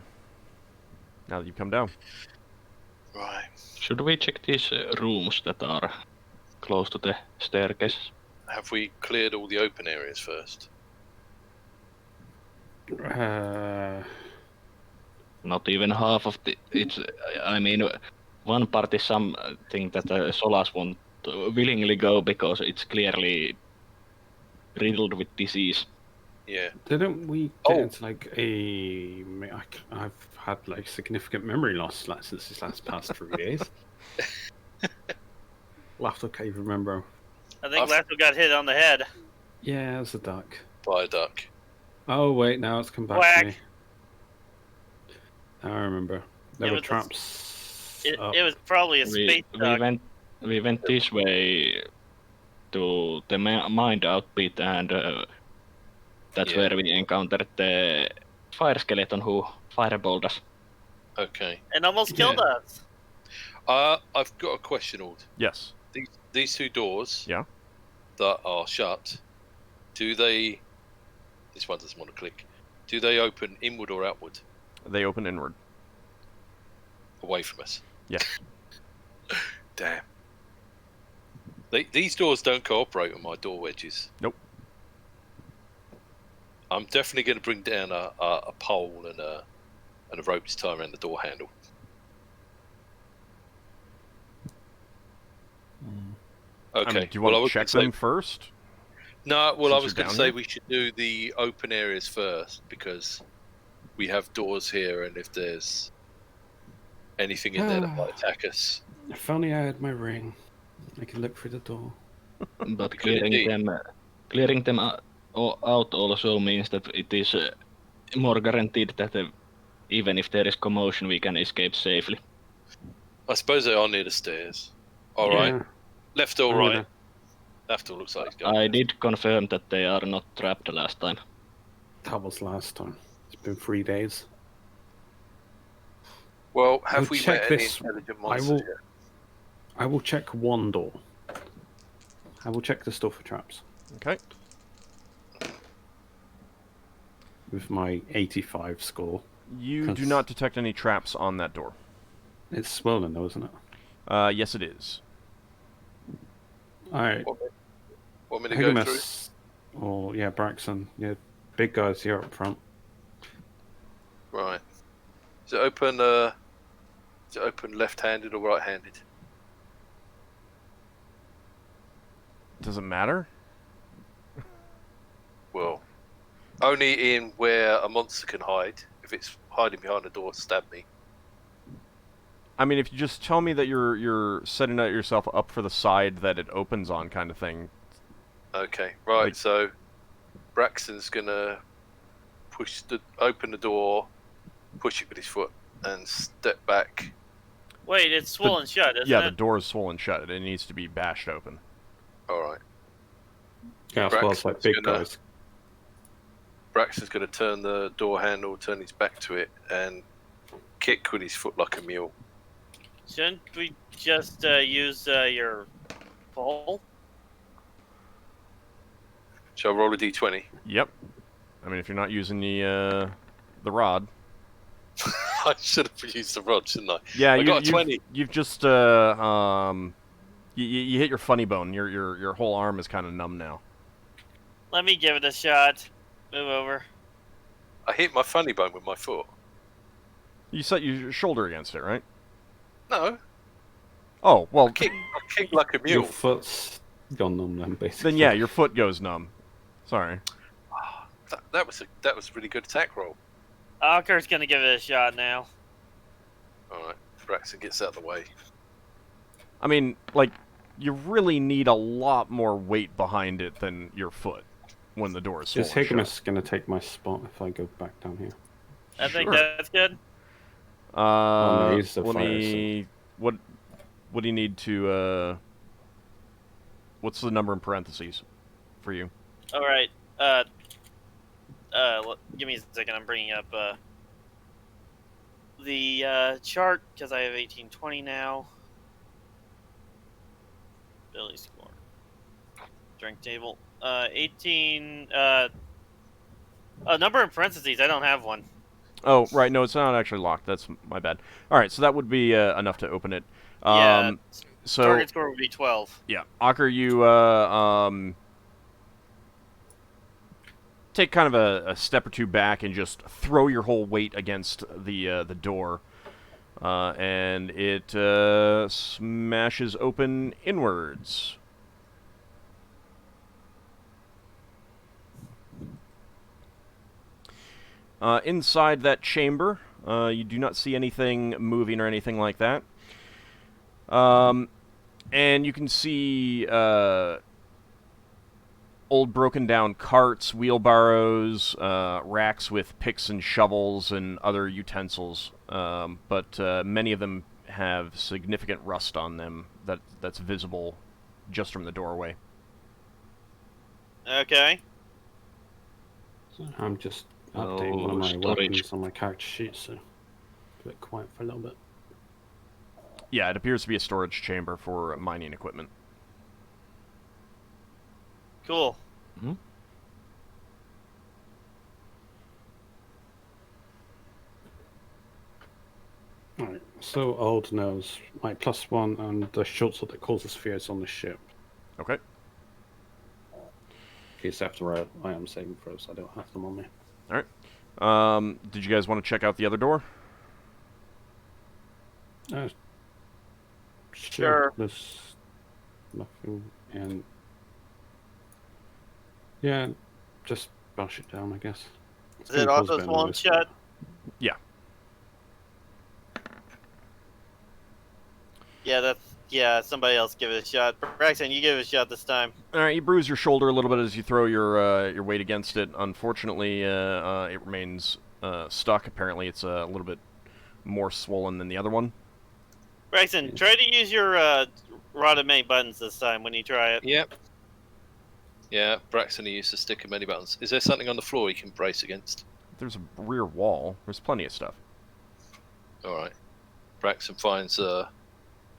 Now that you've come down. Right. Should we check these rooms that are close to the staircase? Have we cleared all the open areas first? Not even half of the. It's. I mean, one part is something that Solas won't willingly go because it's clearly riddled with disease. Yeah. Didn't we get Oh. into like I've had like significant memory loss since this last past 3 days. Lafdul can't even remember. I think I've- Lafdul got hit on the head. Yeah, it was a duck. By a duck. Oh wait, now it's come back Quack. to me. I remember. There It were was a- traps. It up. was probably a space duck. We went this way to the mind out bit, and that's Yeah. where we encountered the fire skeleton who fireballed us. Okay. And almost killed Yeah. us. I've got a question, Ald. Yes. These two doors Yeah. that are shut, do they... This one doesn't want to click. Do they open inward or outward? They open inward. Away from us? Yeah. Damn. These doors don't cooperate with my door wedges. Nope. I'm definitely going to bring down a pole and a rope to tie around the door handle. Okay. I mean, do you want I to was check gonna them say, first? no, well, I since was you're going to down say here? we should do the open areas first because we have doors here, and if there's anything in there that might attack us, If only I had my ring. I could look through the door. But You could indeed. clearing them out also means that it is more guaranteed that even if there is commotion, we can escape safely. I suppose they are near the stairs. All Yeah. right, left or I'm right? gonna- Left or looks like he's going. I left. did confirm that they are not trapped last time. That was last time. It's been 3 days. Well, have I'll we check met any this. intelligent I monsters will. yet? I will check one door. I will check the store for traps Okay. with my 85 score. You do not detect any traps on that door. It's swollen though, isn't it? Yes, it is. All right. Want me to go through? Higamus, or yeah, Braxon. Yeah, big guys here up front. Right. Is it open? Left-handed or right-handed? Does it matter? Well, only in where a monster can hide. If it's hiding behind a door, stab me. I mean, if you just tell me that you're setting yourself up for the side that it opens on, kind of thing. Okay, right. Like- So, Braxton's gonna open the door, push it with his foot, and step back. Wait, it's swollen shut, isn't Yeah, it? the door is swollen shut. It needs to be bashed open. All right. Yeah, well, it's like big guys. Braxton's gonna turn the door handle, turn his back to it, and kick with his foot like a mule. Shouldn't we just use your pole? Shall I roll a d20? Yep. I mean, if you're not using the rod. I should have used the rod, shouldn't I? Yeah, I got a 20. You've just you hit your funny bone. Your whole arm is kind of numb now. Let me give it a shot. Move over. I hit my funny bone with my foot. You set your shoulder against it, right? No, Oh, well, I kicked like a Your mule. foot's gone numb then, basically. then yeah, your foot goes numb. Sorry. That was a really good attack roll. Ockar's gonna give it a shot now. All right, Braxton gets out of the way. I mean, like, you really need a lot more weight behind it than your foot when the door is swollen Is shut. Higamus going to take my spot if I go back down here? I think Sure. that's good. no, he's the let fire, me... What do you need to, What's the number in parentheses for you? All right. Give me a second. I'm bringing up the chart because I have 1820 now. Ability score. Drink table. 18. Number in parentheses. I don't have one. Oh, right, no, it's not actually locked. That's my bad. All right, so that would be enough to open it. Yeah. So, Target score would be 12. yeah, Ockar, you take kind of a step or two back and just throw your whole weight against the door, and it smashes open inwards. Inside that chamber, you do not see anything moving or anything like that. And you can see old broken down carts, wheelbarrows, racks with picks and shovels and other utensils, but many of them have significant rust on them that's visible just from the doorway. Okay. I'm just updating one of my storage. weapons on my character sheet, so a bit quiet for a little bit. Yeah, it appears to be a storage chamber for mining equipment. Cool. Alright, so Old knows my +1 and the short sword that causes fears on the ship. Okay. case after I am saving throws. I don't have them on me. All right. Did you guys want to check out the other door? Sure. There's nothing, and yeah, just bash it down, I guess. It's Is it gonna cause a also bit of swollen noise. shut? Yeah, somebody else give it a shot. Braxon, you give it a shot this time. All right. You bruise your shoulder a little bit as you throw your weight against it. Unfortunately, it remains stuck. Apparently, it's a little bit more swollen than the other one. Braxon, try to use your rod of many buttons this time when you try it. Yep. Yeah, Braxton used to stick of many buttons. Is there something on the floor he can brace against? There's a rear wall. There's plenty of stuff. All right. Braxton finds.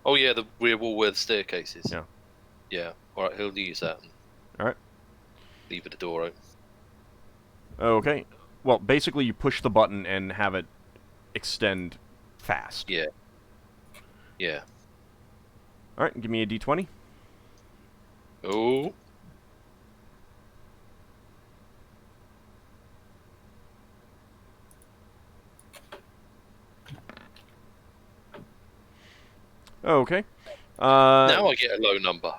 Oh yeah, the rear wall where the staircase is. Yeah. Yeah. All right, he'll use that. And All right. leave the door open. Okay. Well, basically, you push the button and have it extend fast. Yeah. Yeah. All right. Give me a d20. Oh. Okay. Now I get a low number.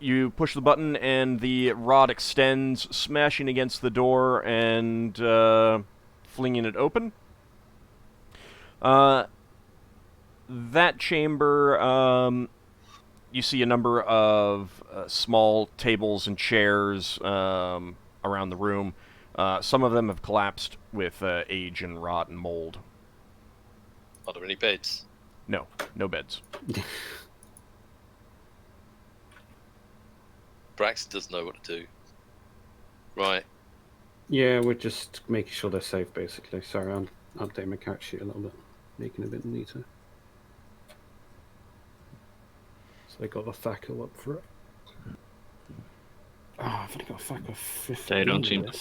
You push the button and the rod extends, smashing against the door and flinging it open. That chamber, you see a number of small tables and chairs around the room. Some of them have collapsed with age and rot and mold. Are there any beds? No beds. Braxton doesn't know what to do. Right. Yeah, we're just making sure they're safe, basically. Sorry, I'll update my character sheet a little bit, making it a bit neater. So they got the thackle up for it. Oh, I've only got a thackle of 15. They don't seem to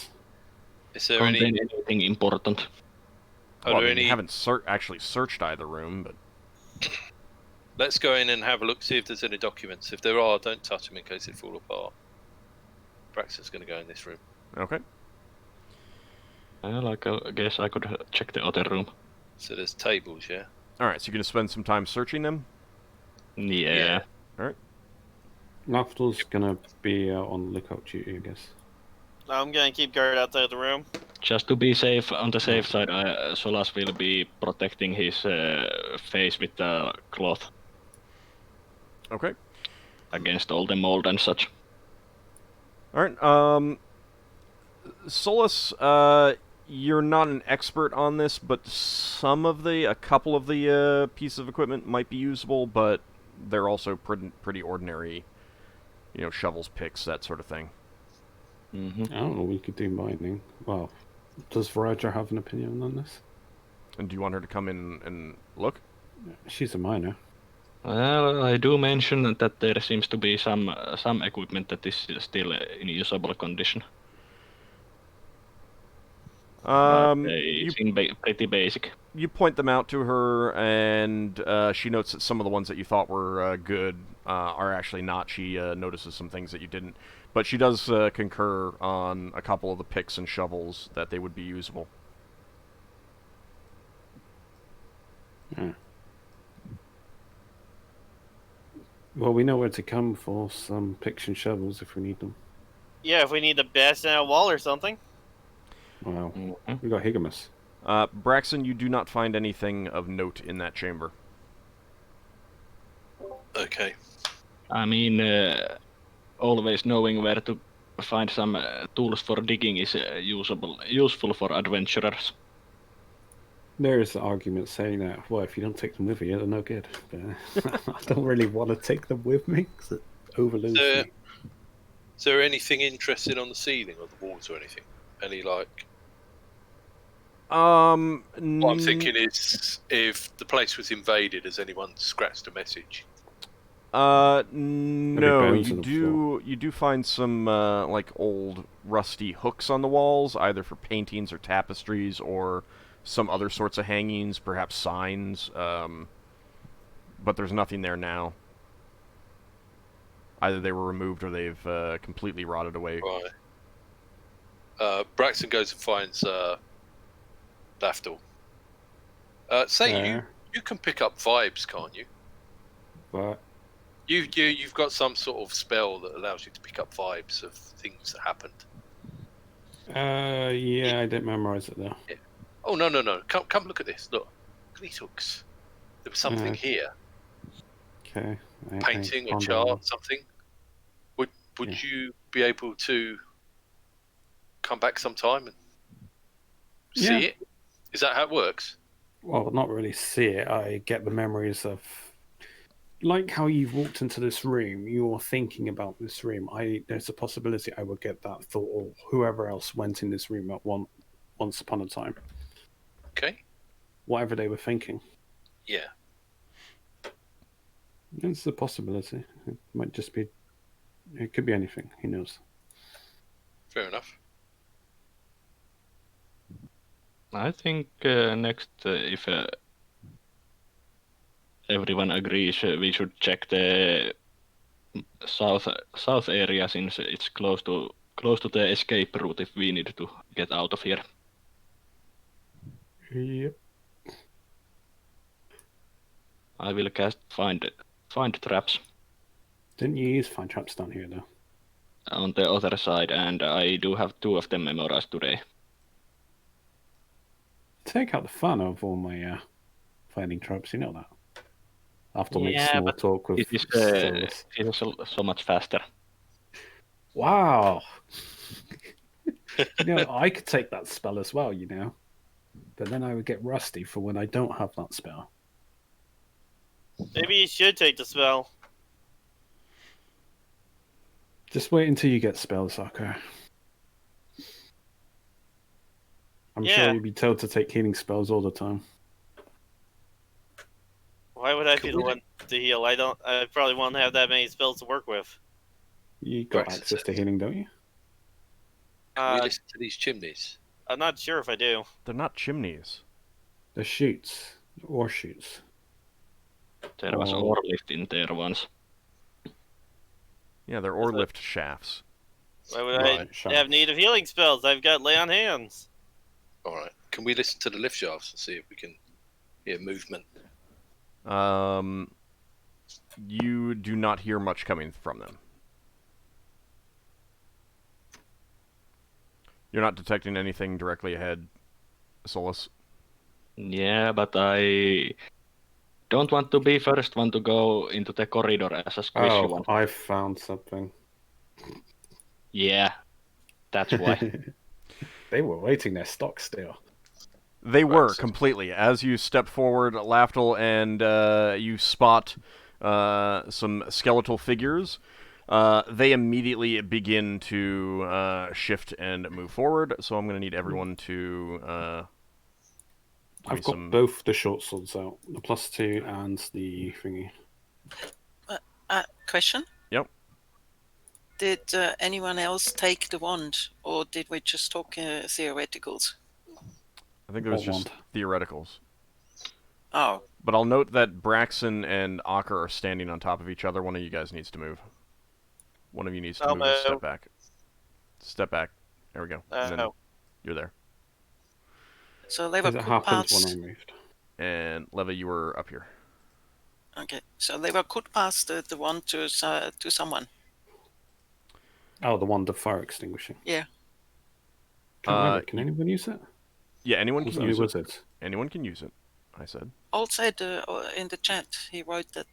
Is there contain any? anything important. Are Well, there I mean, any? you haven't actually searched either room, but Let's go in and have a look, see if there's any documents. If there are, don't touch them in case they fall apart. Braxton's going to go in this room. okay. Well, I guess I could check the other room. So there's tables, yeah? All right, so you're gonna spend some time searching them. Yeah. Lafdul's gonna be on lookout duty, I guess. I'm gonna keep guard outside the room. Just to be safe, on the safe side, Solas will be protecting his face with the cloth Okay. against all the mold and such. All right. Solas, you're not an expert on this, but a couple of the pieces of equipment might be usable, but they're also pretty ordinary. You know, shovels, picks, that sort of thing. Mm-hmm. I don't know, we could do mining. Well, does Viraja have an opinion on this? And do you want her to come in and look? She's a miner. Well, I do mention that there seems to be some equipment that is still in usable condition. They seem pretty basic. You point them out to her, and she notes that some of the ones that you thought were good are actually not. She notices some things that you didn't. But she does concur on a couple of the picks and shovels that they would be usable. Yeah. Well, we know where to come for some picks and shovels if we need them. Yeah, if we need to bash down a wall or something. Wow. Mm-hmm. We got Higamus. Braxon, you do not find anything of note in that chamber. Okay. I mean, always knowing where to find some tools for digging is useful for adventurers. There is an argument saying that, well, if you don't take them with you, they're no good. But I don't really want to take them with me because it overloads me. Is there anything interesting on the ceiling or the walls or anything? Any, like... What I'm thinking is, if the place was invaded, has anyone scratched a message? No. bones on the You do find some like old rusty hooks on the walls, either for paintings or tapestries or some other sorts of hangings, perhaps signs. But there's nothing there now. Either they were removed or they've completely rotted away. Right. Braxon goes and finds Lafdul. You can pick up vibes, can't you? But You've got some sort of spell that allows you to pick up vibes of things that happened. yeah, I didn't memorize it though. Yeah. Oh no! Come look at this. Look these hooks. There was something here. Okay. Painting, a chart, something. Would you be able to come back sometime and see it? Is that how it works? Well, not really see it. I get the memories of, like how you've walked into this room. You're thinking about this room. There's a possibility I would get that thought, or whoever else went in this room at once upon a time. Okay. Whatever they were thinking. Yeah. It's a possibility. It might just be. It could be anything. Who knows? Fair enough. I think next, if everyone agrees, we should check the south area, since it's close to the escape route if we need to get out of here. Yep. I will cast find traps Didn't you use find traps down here though? on the other side, and I do have 2 of them memorized today. Take out the fun of all my finding traps. You know that. After make Yeah, small but talk with It is so much faster. Wow. I could take that spell as well, but then I would get rusty for when I don't have that spell. Maybe you should take the spell. Just wait until you get spells, Ockar. I'm sure you'd be told to take healing spells all the time. Why would I be the one to heal? I probably won't have that many spells to work with. You got access to healing, don't you? Can we listen to these chimneys? I'm not sure if I do. They're not chimneys. They're shoots. Or shoots. There was ore lift in there once. Yeah, they're ore lift shafts. Why would I have need of healing spells? I've got lay on hands. Alright. Can we listen to the lift shafts and see if we can hear movement? You do not hear much coming from them. You're not detecting anything directly ahead, Solas? Yeah, but I don't want to be first one to go into the corridor as a squishy one. I found something. Yeah, that's why. They were waiting their stock still. They were, completely. As you step forward, Lafdul, and you spot some skeletal figures, they immediately begin to shift and move forward, so I'm going to need everyone to... I've got both the short swords out, the +2 and the thingy. Question? Yep. Did anyone else take the wand, or did we just talk theoreticals? I think it was just theoreticals. Oh. But I'll note that Braxon and Ockar are standing on top of each other. One of you guys needs to move. One of you needs to move and step back. Step back. There we go. And then you're there. So Leva could pass. When I moved. And Leva, you were up here. Okay, so Leva could pass the wand to someone. Oh, the wand of fire extinguishing. Yeah. Can anyone use it? Yeah, anyone can use it. Anyone can use it, I said. Alt said in the chat, he wrote that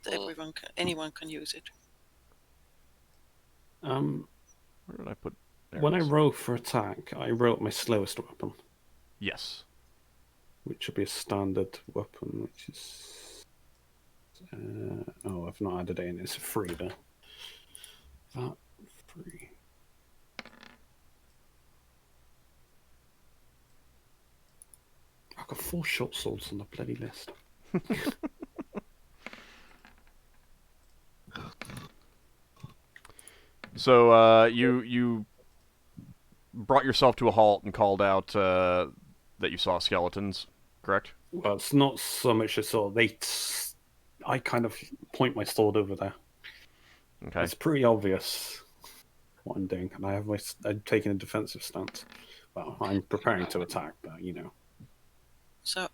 anyone can use it. Where did I put... When I roll for attack, I roll my slowest weapon. Yes. Which will be a standard weapon, which is... I've not added it in. It's a 3 though. That 3. I've got 4 short swords on the bloody list. So you brought yourself to a halt and called out that you saw skeletons, correct? Well, it's not so much a sword. I kind of point my sword over there. Okay. It's pretty obvious what I'm doing, and I'm taking a defensive stance. Well, I'm preparing to attack, but you know. So,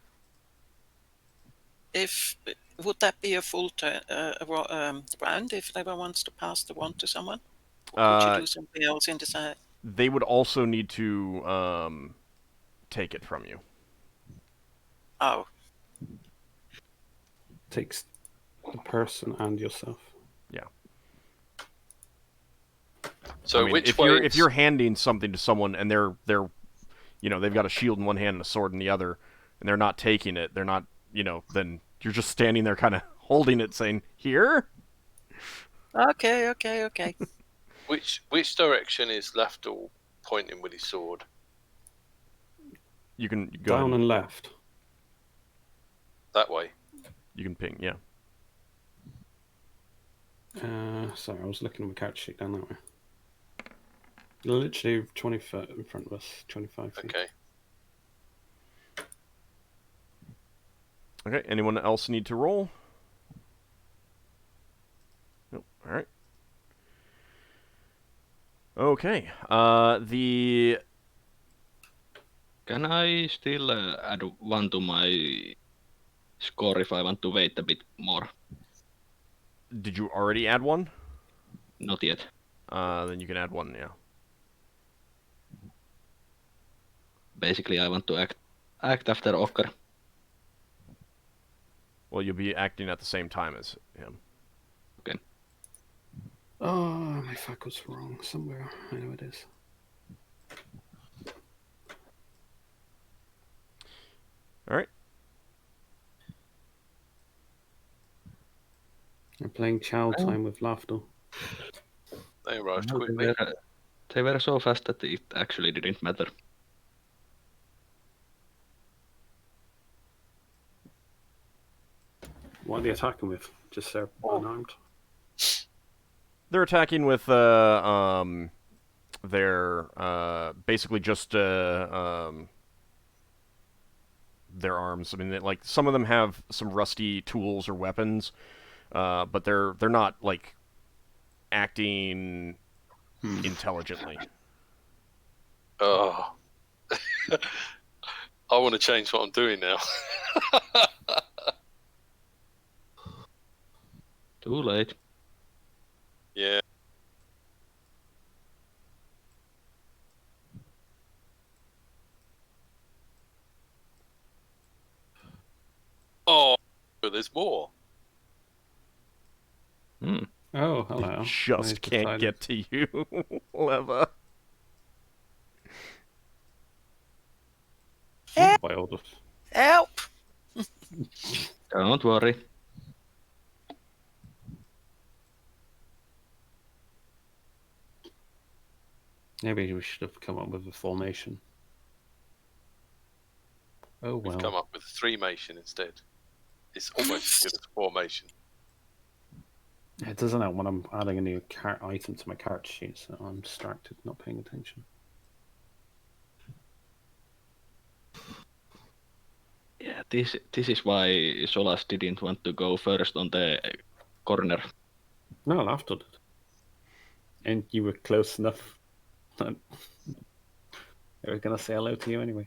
would that be a full round if Lever wants to pass the wand to someone? Or could you do something else in the side? They would also need to take it from you. Oh, Takes the person and yourself. Yeah. So I mean, which if way? you're handing something to someone and they're they've got a shield in one hand and a sword in the other, and they're not taking it, they're not then you're just standing there kind of holding it, saying, "Here." okay. Which direction is Lafdul pointing with his sword? You can go Down ahead and left. That way. you can ping, yeah. Sorry, I was looking at my character sheet down that way. Literally 20 foot in front of us, 25 feet. Okay. Okay, anyone else need to roll? Nope. All right. Okay. Can I still add 1 to my score if I want to wait a bit more? Did you already add one? Not yet. Then you can add one, yeah. Basically, I want to act after Ockar. Well, you'll be acting at the same time as him. Okay. Oh, my fuck was wrong somewhere. I know it is. All right. I'm playing Chow Time with Lafdul. They arrived No, quickly. They were so fast that it actually didn't matter. What are they attacking with? Just their unarmed? They're attacking with their basically just their arms. I mean, like some of them have some rusty tools or weapons, but they're not like acting intelligently. Oh. I want to change what I'm doing now. Too late. Yeah. Oh, but there's more. Oh, hello. Just I can't decided- get to you, Leva. Oh, by all the... help! Don't worry. Maybe we should have come up with a formation. Oh, We've well. come up with a 3-mation instead. It's almost as good as a 4-mation. It doesn't help when I'm adding a new item to my character sheet, so I'm distracted, not paying attention. Yeah, this is why Solas didn't want to go first on the corner. No, Lafdul did. And you were close enough. They were going to say hello to you anyway.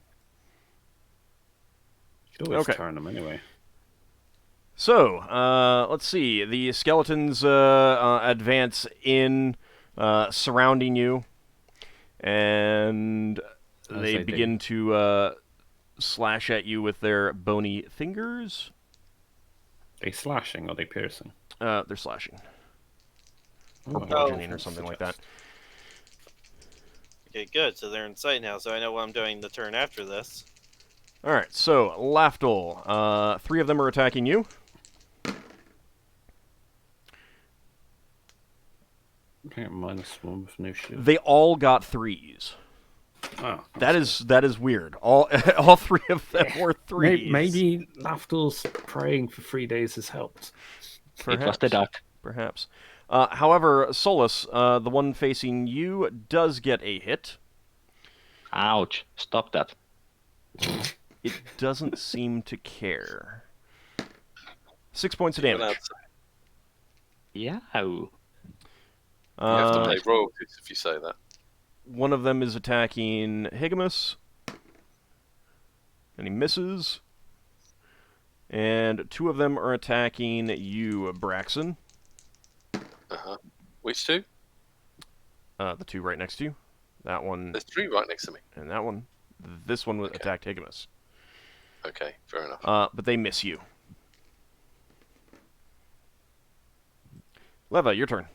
You could always Okay. turn them anyway. So, let's see. The skeletons advance in, surrounding you, and As they they begin to slash at you with their bony fingers. Are they slashing or are they piercing? They're slashing. Or Oh, bludgeoning or something like that. Okay, good. So they're in sight now, so I know what I'm doing the turn after this. Alright, so, Lafdul. 3 of them are attacking you. Okay, -1 with no shield. They all got 3s. Oh, That is weird. All 3 of them were 3s. Maybe Lafdul's praying for 3 days has helped. Perhaps. It was the duck. Perhaps. However, Solas, the one facing you, does get a hit. Ouch. Stop that. It doesn't seem to care. 6 points of You're allowed damage. to- Yeah. You have to pay royalties if you say that. One of them is attacking Higamus, and he misses. And 2 of them are attacking you, Braxon. Which 2? The 2 right next to you. That one. There's 3 right next to me. And that one. This one attacked Higamus. Okay, fair enough. But they miss you. Leva, your turn.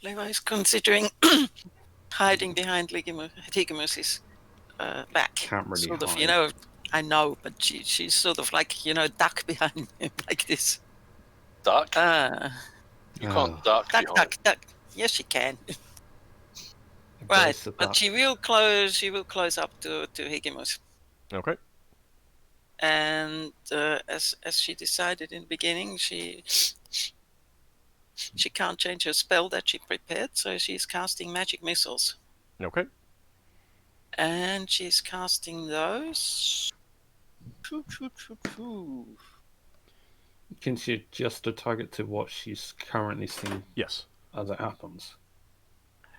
Leva is considering hiding behind Higamus's back. Can't really sort of, hide. I know, but she's sort of like, duck behind him like this. Duck? You can't duck behind. Duck. Yes, she can. Right, but she will close up to Higamus. Okay. And as she decided in the beginning, she can't change her spell that she prepared, so she's casting magic missiles. Okay. And she's casting those. Can she adjust the target to what she's currently seeing? Yes. As it happens.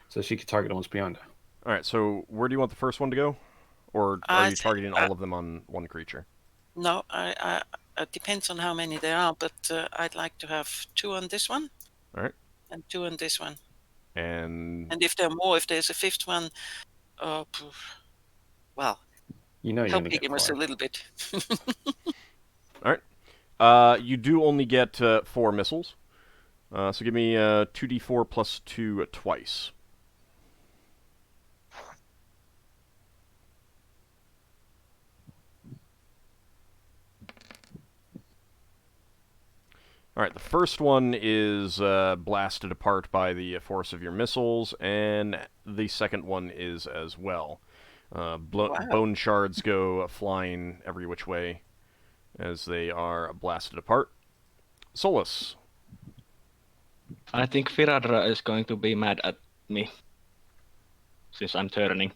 So she could target the ones behind her. All right. So where do you want the first one to go, or are you targeting all of them on one creature? No, it depends on how many there are, but I'd like to have 2 on this one. All right. And 2 on this one. And if there are more, if there's a 5th one, well, you're help Higamus a little bit. All right. You do only get 4 missiles. So give me 2d4 plus 2 twice. All right, the first one is blasted apart by the force of your missiles, and the second one is as well. Bone shards go flying every which way as they are blasted apart. Solas. I think Firadra is going to be mad at me, since I'm turning.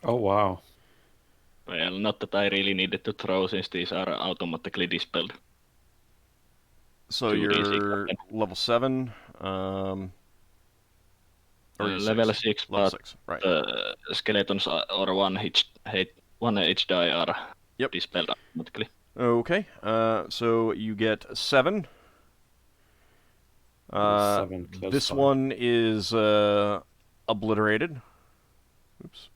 Oh, wow. Well, not that I really needed to throw, since these are automatically dispelled. So you're level 7, or level 6, level but 6, right. skeletons or one each die are dispelled automatically. Okay, so you get 7. 7 this 5. one is obliterated. Oops.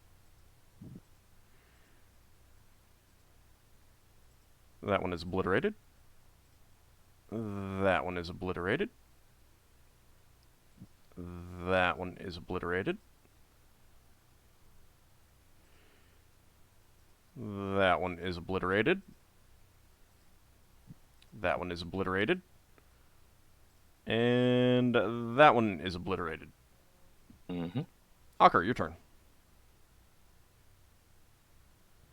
That one is obliterated. That one is obliterated. That one is obliterated. That one is obliterated. That one is obliterated. And that one is obliterated. Mm-hmm. Ockar, your turn.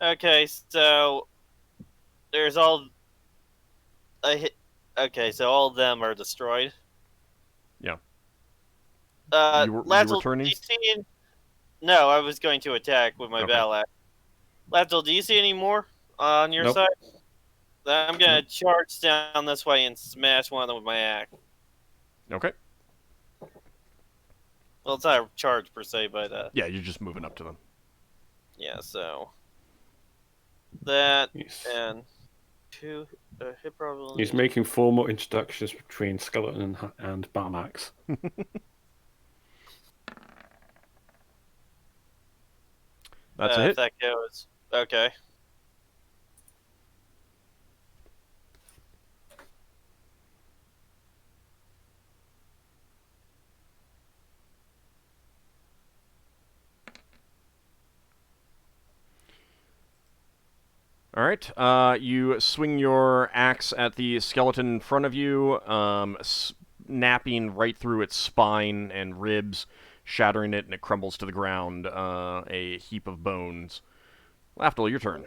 Okay, so there's all okay, so all of them are destroyed. Yeah. You were turning? No, I was going to attack with my battle axe. Lafdul, do you see any more on your side? I'm gonna charge down this way and smash one of them with my axe. Okay. Well, it's not a charge per se, but yeah, you're just moving up to them. Yeah, so that and 2 hit probability. He's making formal introductions between skeleton and Barmax. That's a hit. If that goes. Okay. Alright, you swing your axe at the skeleton in front of you, snapping right through its spine and ribs, shattering it, and it crumbles to the ground, a heap of bones. Lafdul, your turn.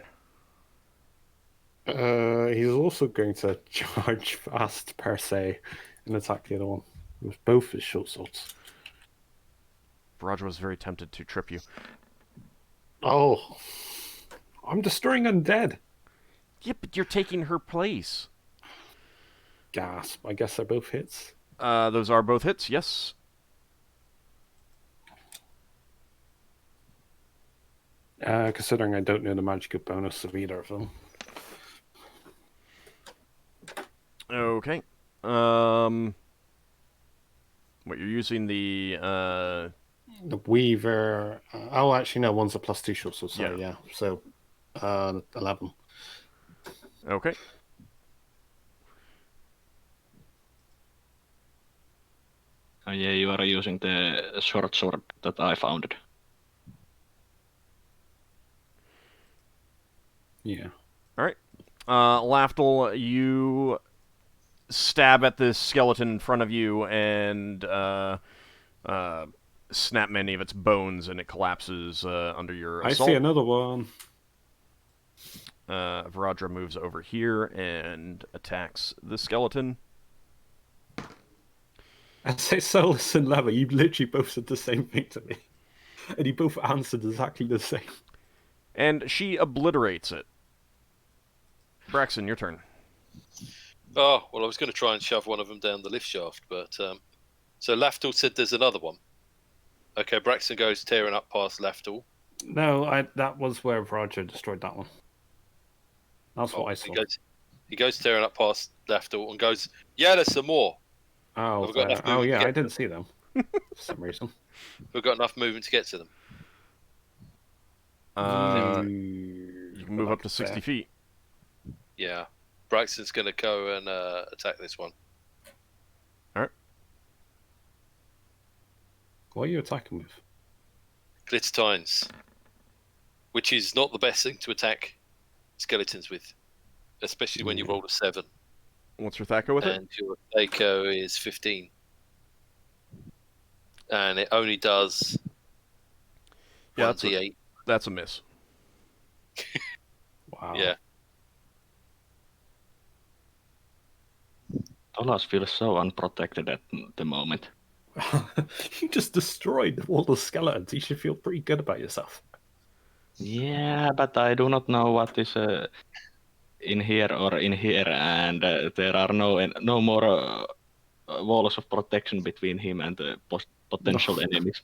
He's also going to charge fast, per se, and attack the other one with both his short swords. Viraj was very tempted to trip you. Oh, I'm destroying undead. Yeah, but you're taking her place. Gasp. I guess they're both hits. Those are both hits, yes. Considering I don't know the magical bonus of either of them. Okay. What, you're using the... The Weaver... oh, actually, no, one's a +2 short, so sorry, Yeah. yeah. So, 11. Okay. Oh, yeah, you are using the short sword that I found. Yeah. All right. Lafdul, you stab at this skeleton in front of you and snap many of its bones, and it collapses under your I assault. see another one. Varadra moves over here and attacks the skeleton. I say, Solas and Leva, you literally both said the same thing to me. And you both answered exactly the same. And she obliterates it. Braxon, your turn. Oh, well, I was going to try and shove one of them down the lift shaft, but... so Lafdul said there's another one. Okay, Braxon goes tearing up past Lafdul. No, that was where Roger destroyed that one. That's what I saw. He goes tearing up past Lafdul and goes, yeah, there's some more. Oh, I've got enough movement to I get didn't see them for some reason. We've got enough movement to get to them. You can move up to 60 feet. Yeah. Braxton's going to go and attack this one. Alright. What are you attacking with? Glittertines. Which is not the best thing to attack skeletons with. Especially when you roll a 7. What's your Thaco with it? And your Thaco is 15. And it only does 1d8. That's a miss. Wow. Yeah. Solas feels so unprotected at the moment. You just destroyed all the skeletons. You should feel pretty good about yourself. Yeah, but I do not know what is in here or in here, and there are no more walls of protection between him and the potential enemies.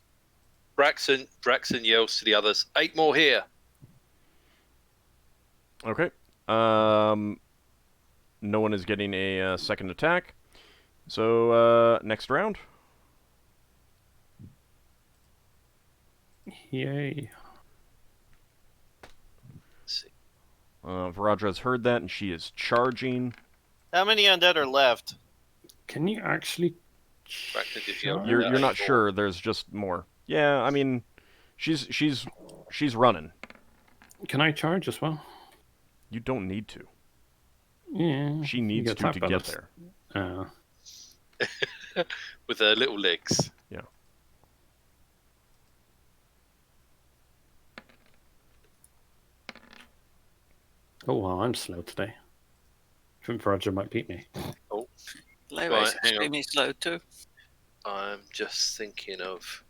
Braxon yells to the others, 8 more here. Okay. No one is getting a second attack. So, next round. Yay. Let's see. Varadra's heard that, and she is charging. How many undead are left? Can you actually... Braxton, did you yell? You're not sure. There's just more. Yeah, I mean, she's running. Can I charge as well? You don't need to. Yeah. She needs to get bonus. there. With her little legs. Yeah. Oh, well, I'm slow today. I think Roger might beat me. Oh. Leva is extremely slow too. I'm just thinking of...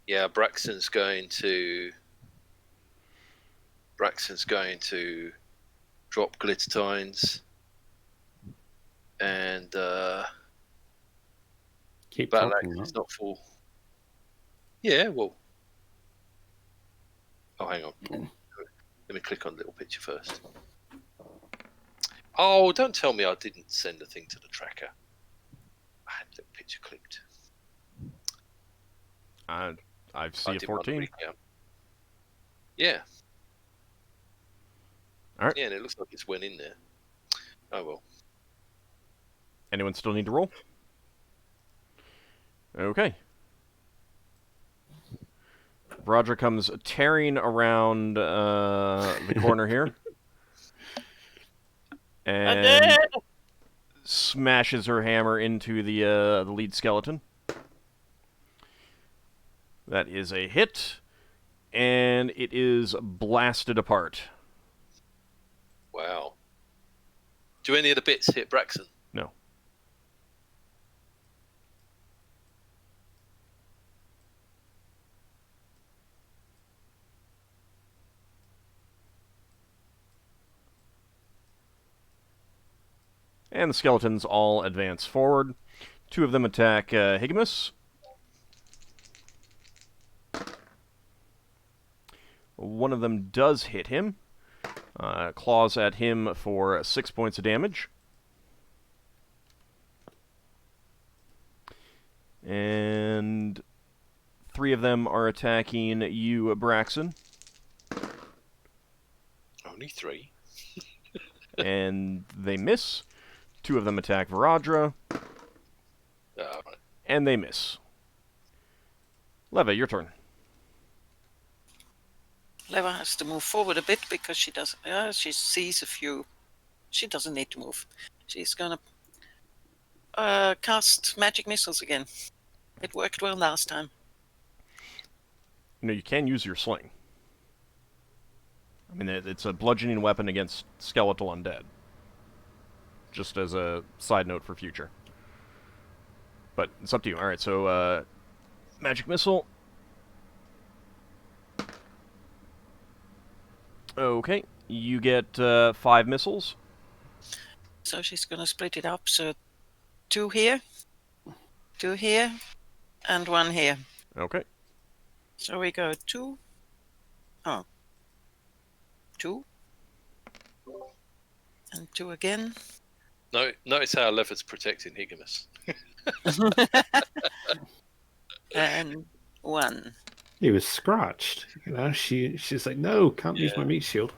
Yeah, Braxton's going to drop Glittertines and Keep Battle talking, Axe huh? is not full. Yeah, well. Oh, hang on. Let me click on the little picture first. Oh, don't tell me I didn't send a thing to the tracker. I had the picture clicked. I've seen a did one 14. recount. Yeah. All right. Yeah, and it looks like it's went in there. Oh well. Anyone still need to roll? Okay. Roger comes tearing around the corner here. And smashes her hammer into the lead skeleton. That is a hit. And it is blasted apart. Wow. Do any of the bits hit Braxon? No. And the skeletons all advance forward. 2 of them attack Higimus. One of them does hit him. Claws at him for 6 points of damage. And 3 of them are attacking you, Braxon. Only 3. And they miss. 2 of them attack Viradra. Right. And they miss. Leva, your turn. Leva has to move forward a bit because she does. She sees a few. She doesn't need to move. She's gonna cast magic missiles again. It worked well last time. You can use your sling. I mean, it's a bludgeoning weapon against skeletal undead. Just as a side note for future. But it's up to you. Alright, so, magic missile. Okay, you get 5 missiles. So she's gonna split it up. So 2 here, 2 here, and 1 here. Okay. So we go 2. Oh. 2. And 2 again. No, notice how Lever's protecting Higimus. And 1. He was scratched. She's like, no, can't use my meat shield.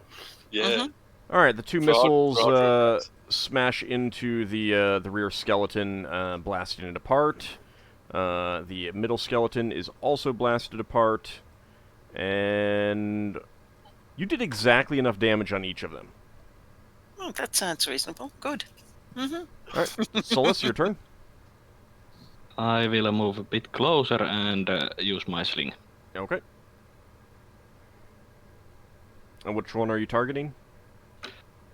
Yeah. Alright, the 2 Rod- missiles Roderick. smash into the rear skeleton, blasting it apart. The middle skeleton is also blasted apart. And you did exactly enough damage on each of them. Oh, that sounds reasonable. Good. Alright, Solas, your turn. I will move a bit closer and use my sling. Okay. And which one are you targeting?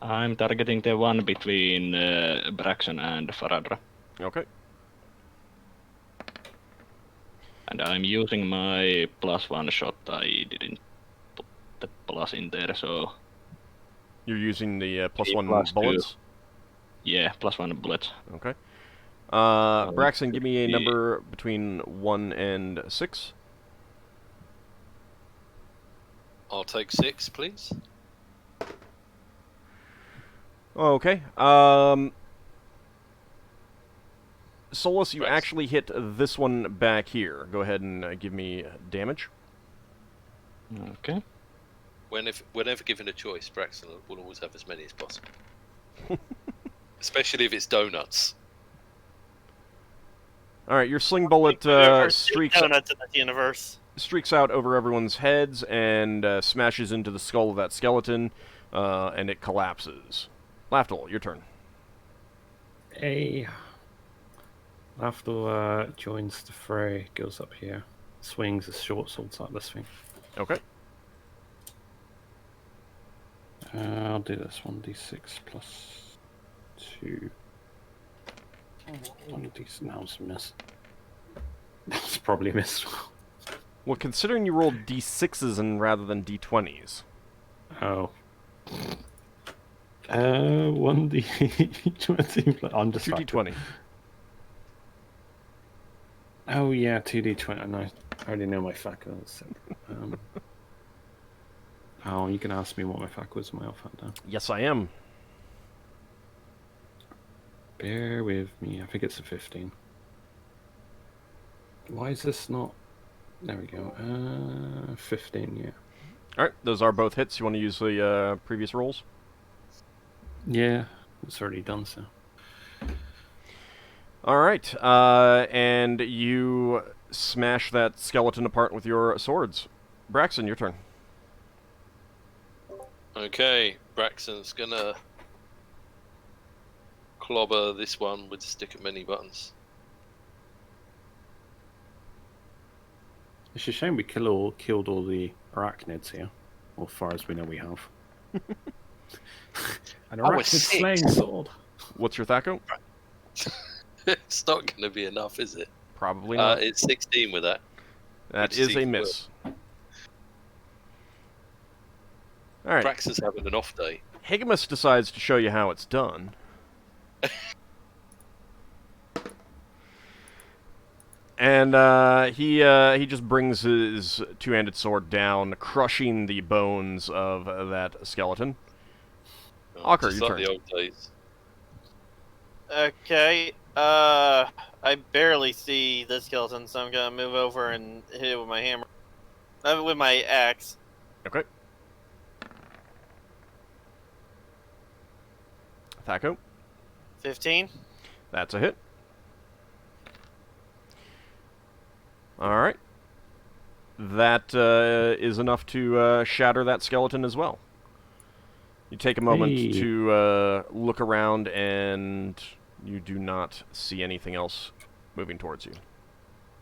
I'm targeting the one between Braxon and Faradra. Okay. And I'm using my +1 shot. I didn't put the plus in there, so You're using the +1 +2. bullets? yeah, +1 bullet. Okay. Braxon, give me a number between 1 and 6. I'll take 6, please. Okay. Solas, you Braxon. actually hit this one back here. Go ahead and give me damage. Okay. Whenever given a choice, Braxton will always have as many as possible. Especially if it's donuts. Alright, your sling bullet streaks donuts in the universe. out over everyone's heads and smashes into the skull of that skeleton, and it collapses. Lafdul, your turn. Lafdul joins the fray, goes up here, swings his short swords at this thing. Okay. I'll do this 1d6 plus 2. 1d6. Now it's a miss. That's probably a miss. Well, considering you rolled d6s and rather than d20s. Oh. 1d20. I'm just 2d20. Oh yeah, 2d20. And I already know my factors. Oh, you can ask me what my fact was. My alpha now. Yes, I am. Bear with me. I think it's a 15. Why is this not? There we go. 15. Yeah. Alright, those are both hits. You want to use the previous rolls? Yeah, it's already done so. Alright, and you smash that skeleton apart with your swords. Braxon, your turn. Okay, Braxton's gonna clobber this one with a stick of many buttons. It's a shame we killed all the arachnids here. Well, as far as we know, we have. An I was arachnid 6. slaying sword. What's your Thaco? It's not gonna be enough, is it? Probably not. It's 16 with that. That which is is a equal. miss. Alright, Braxton's having an off day. Higimus decides to show you how it's done. And he just brings his two-handed sword down, crushing the bones of that skeleton. Ockar, Just your like turn. the old days. Okay. I barely see the skeleton, so I'm gonna move over and hit it with my hammer. With my axe. Okay. Thaco, 15. that's a hit. All right. That is enough to shatter that skeleton as well. You take a moment Hey. to look around, and you do not see anything else moving towards you.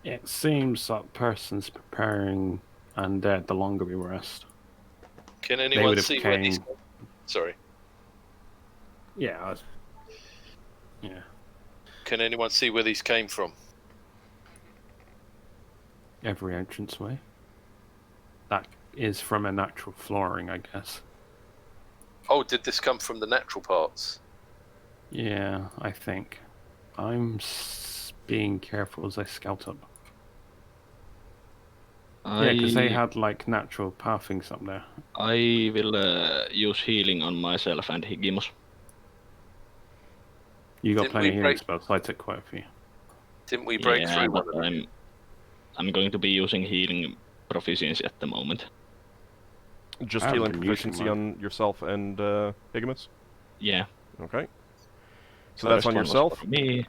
It seems that person's preparing undead the longer we rest. Can They anyone would have see where these? came. Sorry. Yeah. Yeah. Can anyone see where these came from? Every entranceway. That is from a natural flooring, I guess. Oh, did this come from the natural parts? Yeah, I think. I'm being careful as I scout up. Yeah, because they had like natural pathings up there. I will use healing on myself and Higimus. You got Didn't plenty we of break- healing spells. I took quite a few. Didn't we break Yeah, through but one of them? I'm going to be using healing proficiency at the moment. Just I haven't healing been using proficiency mine. on yourself and Higimus? Yeah. Okay. So that's First on one was yourself? for me,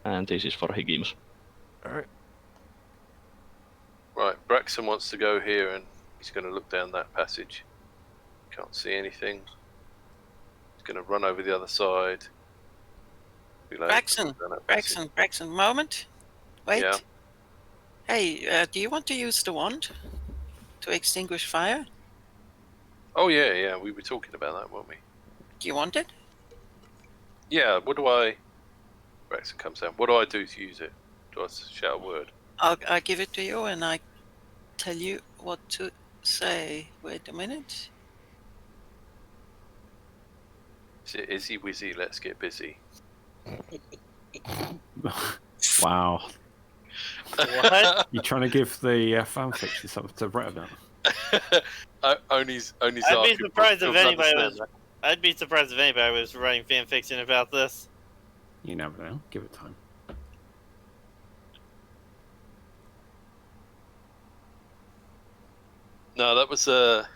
and this is for Higimus. Alright. Right, Braxon wants to go here and he's going to look down that passage. Can't see anything. He's going to run over the other side. Be like, Braxon, down that passage. Braxon, moment. Wait. Yeah. Hey, do you want to use the wand to extinguish fire? Oh, yeah, we were talking about that, weren't we? Do you want it? Yeah, what do I... Braxon comes down. What do I do to use it? Do I shout a word? I'll give it to you and I tell you what to say. Wait a minute. Is it Izzy Wizzy, let's get busy? Wow. What? You trying to give the fanfiction something to write about? Only's I'd be Zark surprised will if anybody understand was. that. I'd be surprised if anybody was writing fan fiction about this. You never know. Give it time. No, that was a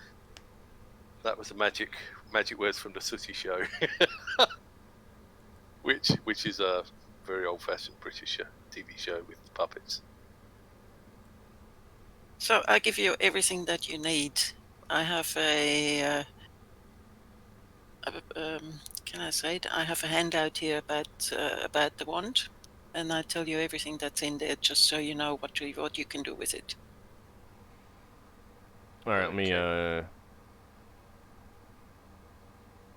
magic words from the Sooty Show, which is a very old-fashioned British TV show with puppets. So I give you everything that you need. I have can I say it? I have a handout here about the wand, and I tell you everything that's in there, just so you know what you can do with it. Alright, let me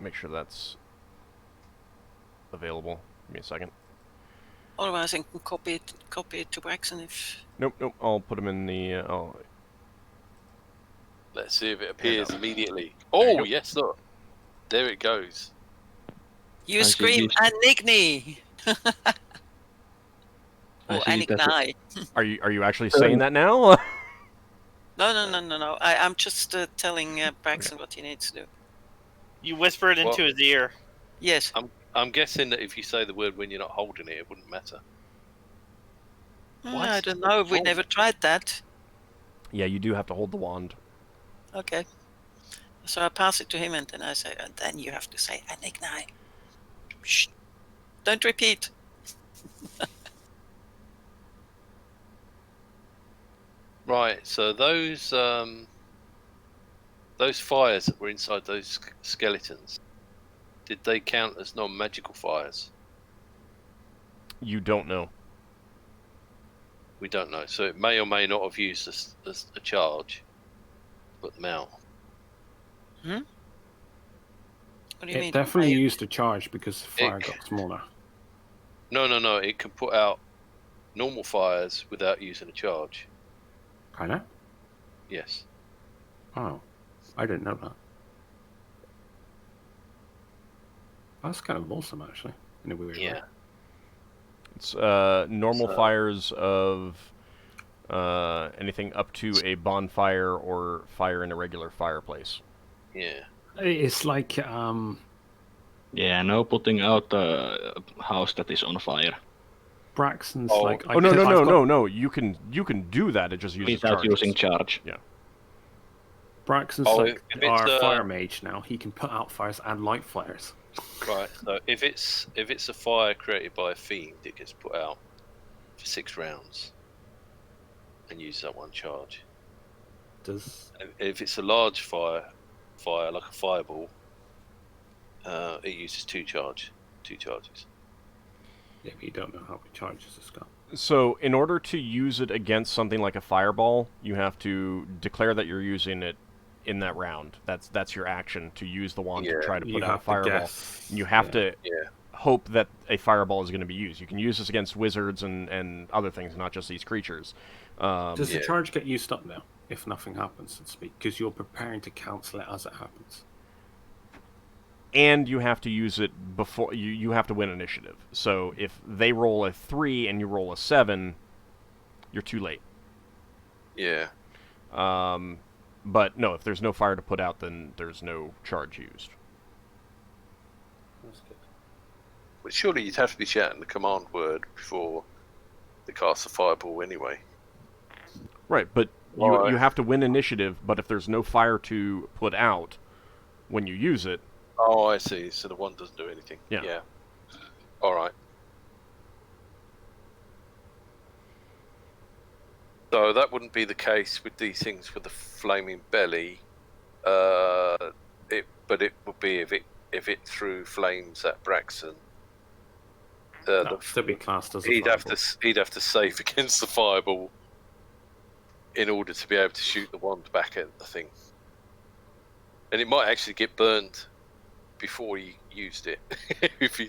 make sure that's available. Give me a second. Otherwise, I can copy it to Braxon if. Nope, I'll put them in the... Let's see if it appears go. immediately. There you Oh, go. yes, look. There it goes. You I see scream this. Anigni! I Or see that- Anigni. Are you actually saying that now? No. I'm just telling Braxon what he needs to do. You whisper it into his ear. Yes. I'm guessing that if you say the word when you're not holding it, it wouldn't matter. What? I don't know. We Oh. never tried that. Yeah, you do have to hold the wand. Okay. So I pass it to him, and then I say, and then you have to say Anigni. Shh. Don't repeat. Right, so those fires that were inside those skeletons, did they count as non-magical fires? You don't know. We don't know. So it may or may not have used as a charge to put them out. What do you mean? It definitely used a charge because the fire got smaller. No. It can put out normal fires without using a charge. Can it? Yes. Oh, I didn't know that. That's kind of awesome, actually, in a weird way. It's normal fires of anything up to a bonfire or fire in a regular fireplace. Yeah. It's like Yeah, no putting out a house that is on fire Braxon's Oh. like. Oh no! You can do that. It just uses without charges. using charge. Yeah. Braxon's Oh, like if it's, our fire mage now. He can put out fires and light flares. Right. So if it's a fire created by a fiend, it gets put out for 6 rounds and uses up 1 charge. Does If it's a large fire like a fireball, it uses 2 charges. yeah, but you don't know how many charges it's got. So, in order to use it against something like a fireball, you have to declare that you're using it in that round. That's your action to use the wand to try to put out a fireball. You have to hope that a fireball is going to be used. You can use this against wizards and other things, not just these creatures. Does the charge get used up now if nothing happens, so to speak? Because you're preparing to cancel it as it happens. And you have to use it before you have to win initiative. So if they roll a 3 and you roll a 7, you're too late. Yeah. But no, if there's no fire to put out, then there's no charge used. That's good. But surely you'd have to be shouting the command word before they cast a fireball anyway. Right, but you have to win initiative, but if there's no fire to put out when you use it... Oh, I see. So the one doesn't do anything. Yeah. All right. So that wouldn't be the case with these things with the flaming belly. But it would be if it threw flames at Braxon. That'd still be classed as a He'd fireball. have to save against the fireball in order to be able to shoot the wand back at the thing. And it might actually get burned before he used it if he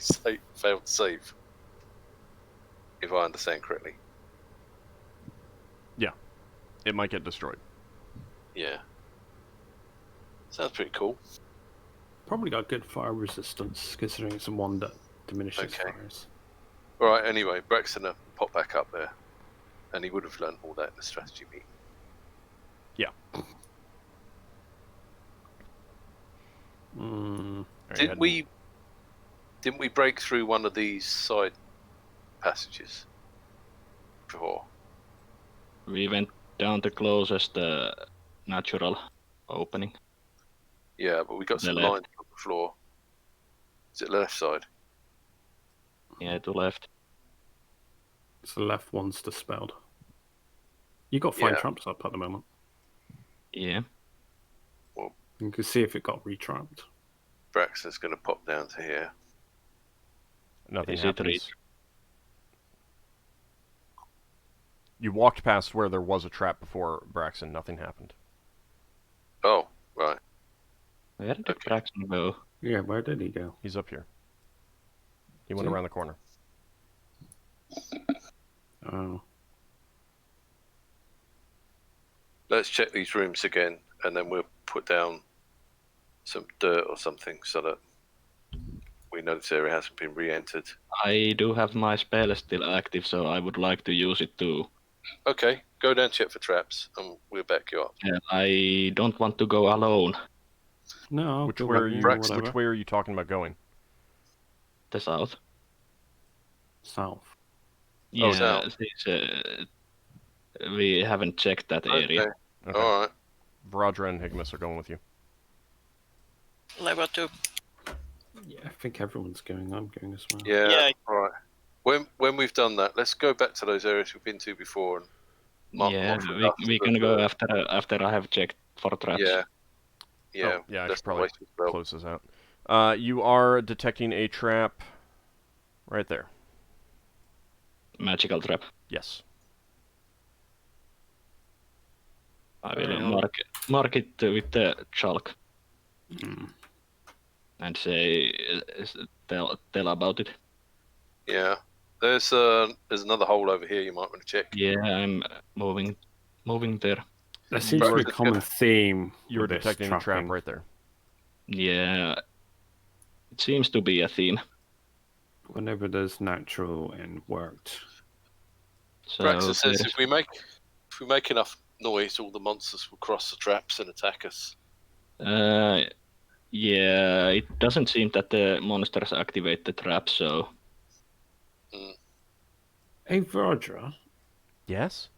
failed to save. If I understand correctly. Yeah. It might get destroyed. Yeah. Sounds pretty cool. Probably got good fire resistance, considering it's a wand that diminishes fires. Alright, anyway, Braxton pop back up there. And he would have learned all that in the strategy meeting. Yeah. Didn't we break through one of these side passages before? We went down the closest natural opening. Yeah, but we got some left. lines on the floor. Is it the left side? Yeah, to left. It's the left one's dispelled. You got 5 traps up at the moment. Yeah. You can see if it got retrapped. Braxton's going to pop down to here. Nothing Is it happens. You walked past where there was a trap before, Braxton. Nothing happened. Oh, right. Where did Braxon go? Yeah, where did he go? He's up here. He went around the corner. Oh. Let's check these rooms again, and then we'll put down some dirt or something so that we know this area hasn't been re-entered. I do have my spell still active, so I would like to use it too. Okay, go down, check for traps, and we'll back you up. Yeah, I don't want to go alone. No, Which way are you talking about going? The south. South. Yeah, south. We haven't checked that area. Okay. Alright. Varadra and Higmus are going with you. Level 2. Yeah, I think everyone's going. I'm going as well. Yeah. Alright. When we've done that, let's go back to those areas we've been to before and mark them off with we can go after I have checked for traps. Yeah. I That's should probably the way to close this out. You are detecting a trap right there. Magical trap. Yes. I will mark it with the chalk. And say tell about it. Yeah. There's another hole over here you might want to check. Yeah, I'm moving there. There seems to be a common theme. You were with this detecting a trap trapping. right there. Yeah, it seems to be a theme. whenever there's natural and worked. So Braxon says there's- if we make enough noise, all the monsters will cross the traps and attack us. yeah, it doesn't seem that the monsters activate the trap, so Hey, Verdra, Yes?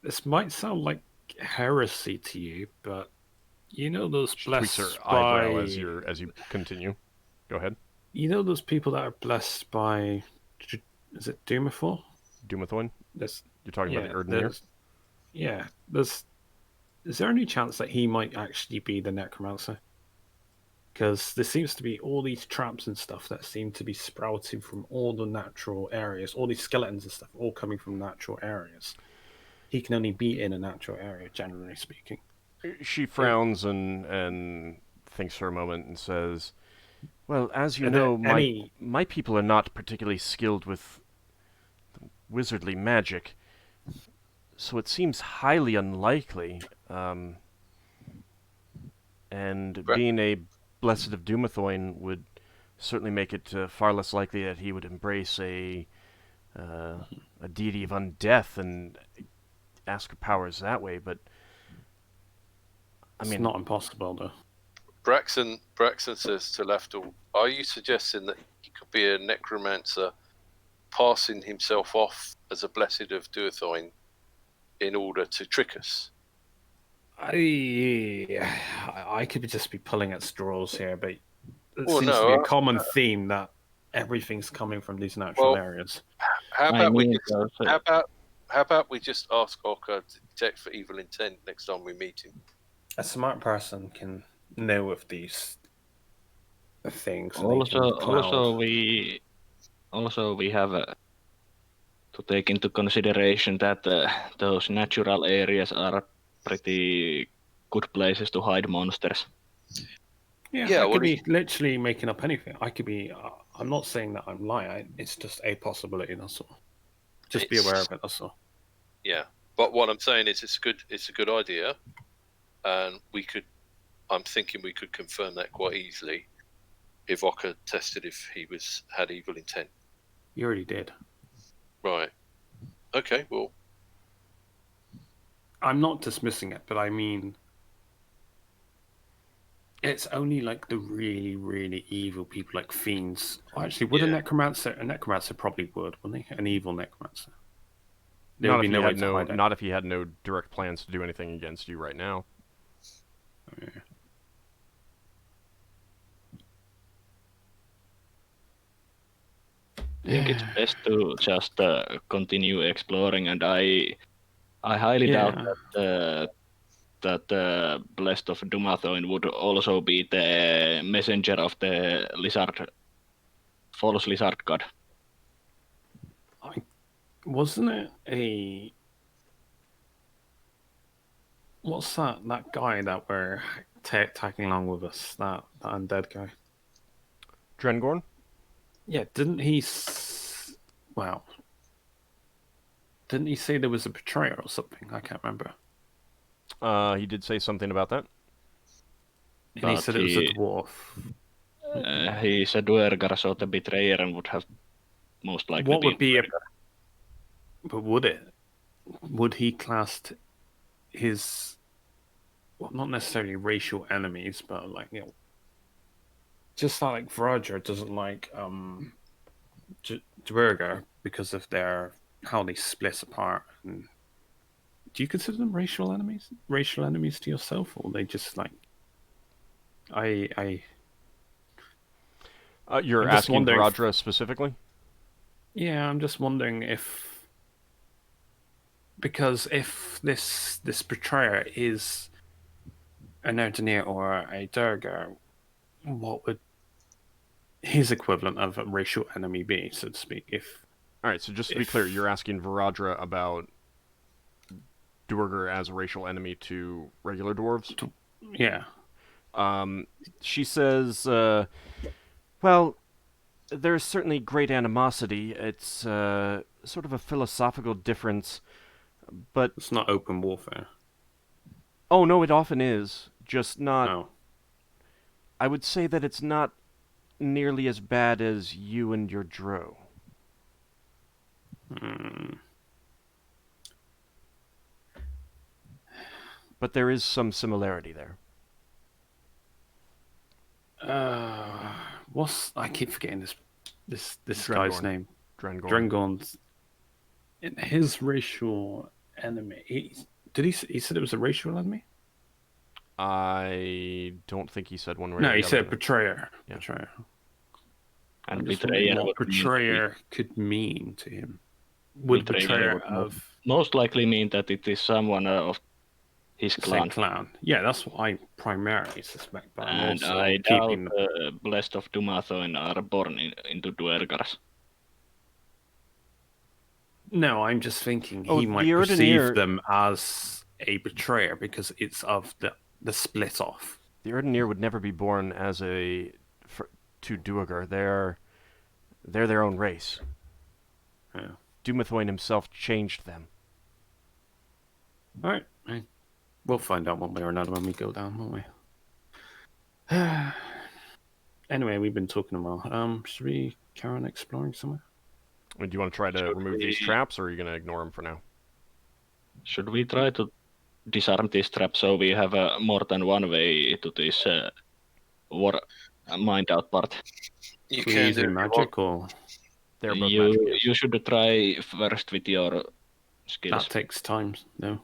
this might sound like heresy to you, but you know those She tweaks blessed her eyebrow by... as you continue. Go ahead. You know those people that are blessed by... Is it Dumafor? Dumathoin? There's, You're talking yeah, about the Erdnir? Is there any chance that he might actually be the necromancer? Because there seems to be all these traps and stuff that seem to be sprouting from all the natural areas. All these skeletons and stuff all coming from natural areas. He can only be in a natural area, generally speaking. She frowns and thinks for a moment and says, "Well, as you And know, any- my people are not particularly skilled with wizardly magic, so it seems highly unlikely. And Right. being a blessed of Dumathoin would certainly make it far less likely that he would embrace a deity of undeath and ask for powers that way. But I It's mean, not impossible, though. Braxon says to Lafdul, "Are you suggesting that he could be a necromancer, passing himself off as a blessed of Duathoin in order to trick us?" I could just be pulling at straws here, but it Well, seems to no, be a common theme that everything's coming from these natural Well, areas. How I about we mean, just, how about we just ask Ockar to detect for evil intent next time we meet him? A smart person can know of these things. And also we have to take into consideration that those natural areas are pretty good places to hide monsters. Yeah, I well, could be literally making up anything. I could be. I'm not saying that I'm lying. It's just a possibility. That's all. Just be aware of it. That's all. Yeah, but what I'm saying is it's a good idea, and I'm thinking we could confirm that quite easily if Ockar tested if he had evil intent. You already did. Right. Okay. Well, I'm not dismissing it, but I mean, it's only like the really, really evil people, like fiends. Well, actually, would Yeah. a necromancer probably would, wouldn't he? An evil necromancer. There not would if be he no way had to hide it. not if he had no direct plans to do anything against you right now. Yeah. I think it's best to just continue exploring, and I highly doubt that Blessed of Dumathoin would also be the messenger of the false lizard god. Wasn't it a... What's that guy that we're tagging along with us? That undead guy. Drengorn? Yeah, didn't he... Well... Didn't he say there was a betrayer or something? I can't remember. He did say something about that. And he But said it was a dwarf. He's a Duergar, so the betrayer and would have most likely What would been be a... Duergar. But would it? Would he class his... Well, not necessarily racial enemies, but like, you know... Just like Vraja doesn't like Duergar because of how they split apart. And do you consider them racial enemies? Racial enemies to yourself, or they just like... You're I'm just asking wondering Varadra specifically? Yeah, I'm just wondering because if this betrayer is an Erdnir or a Durgar, what would his equivalent of a racial enemy be, so to speak? All right, so just to be clear, you're asking Varadra about Duergar as a racial enemy to regular dwarves? Yeah. She says, well, there's certainly great animosity. It's sort of a philosophical difference, but... It's not open warfare. Oh, no, it often is. Just not... No. I would say that it's not nearly as bad as you and your drow. But there is some similarity there. I keep forgetting this Drengorn. guy's name. Drengorn. Drengorn's in his racial enemy. He said it was a racial enemy? I don't think he said one way or No, the he other. said betrayer. Yeah. Betrayer. And I'm just betrayer wondering what would mean betrayer could mean to him. Would betrayer would of most likely mean that it is someone of his same clan. clan? Yeah, that's what I primarily suspect. But I'm And also I doubt keeping Blessed of Dumathoin are born into Duergars. No, I'm just thinking Oh, he might the perceive Erdineer- them as a betrayer because it's of the split off. The Erdineer would never be born as to Duergar. They're their own race. Yeah. Dumathoin himself changed them. All right. We'll find out one way or another when we go down, won't we? Anyway, we've been talking a while. Should we carry on exploring somewhere? I mean, do you want to try to Should remove these we- traps, or are you going to ignore them for now? Should we try to disarm this trap so we have more than one way to this mind out part? You Are we can do using it if you want. magic or They're both magic, yes. You should try first with your skills. that takes time? No.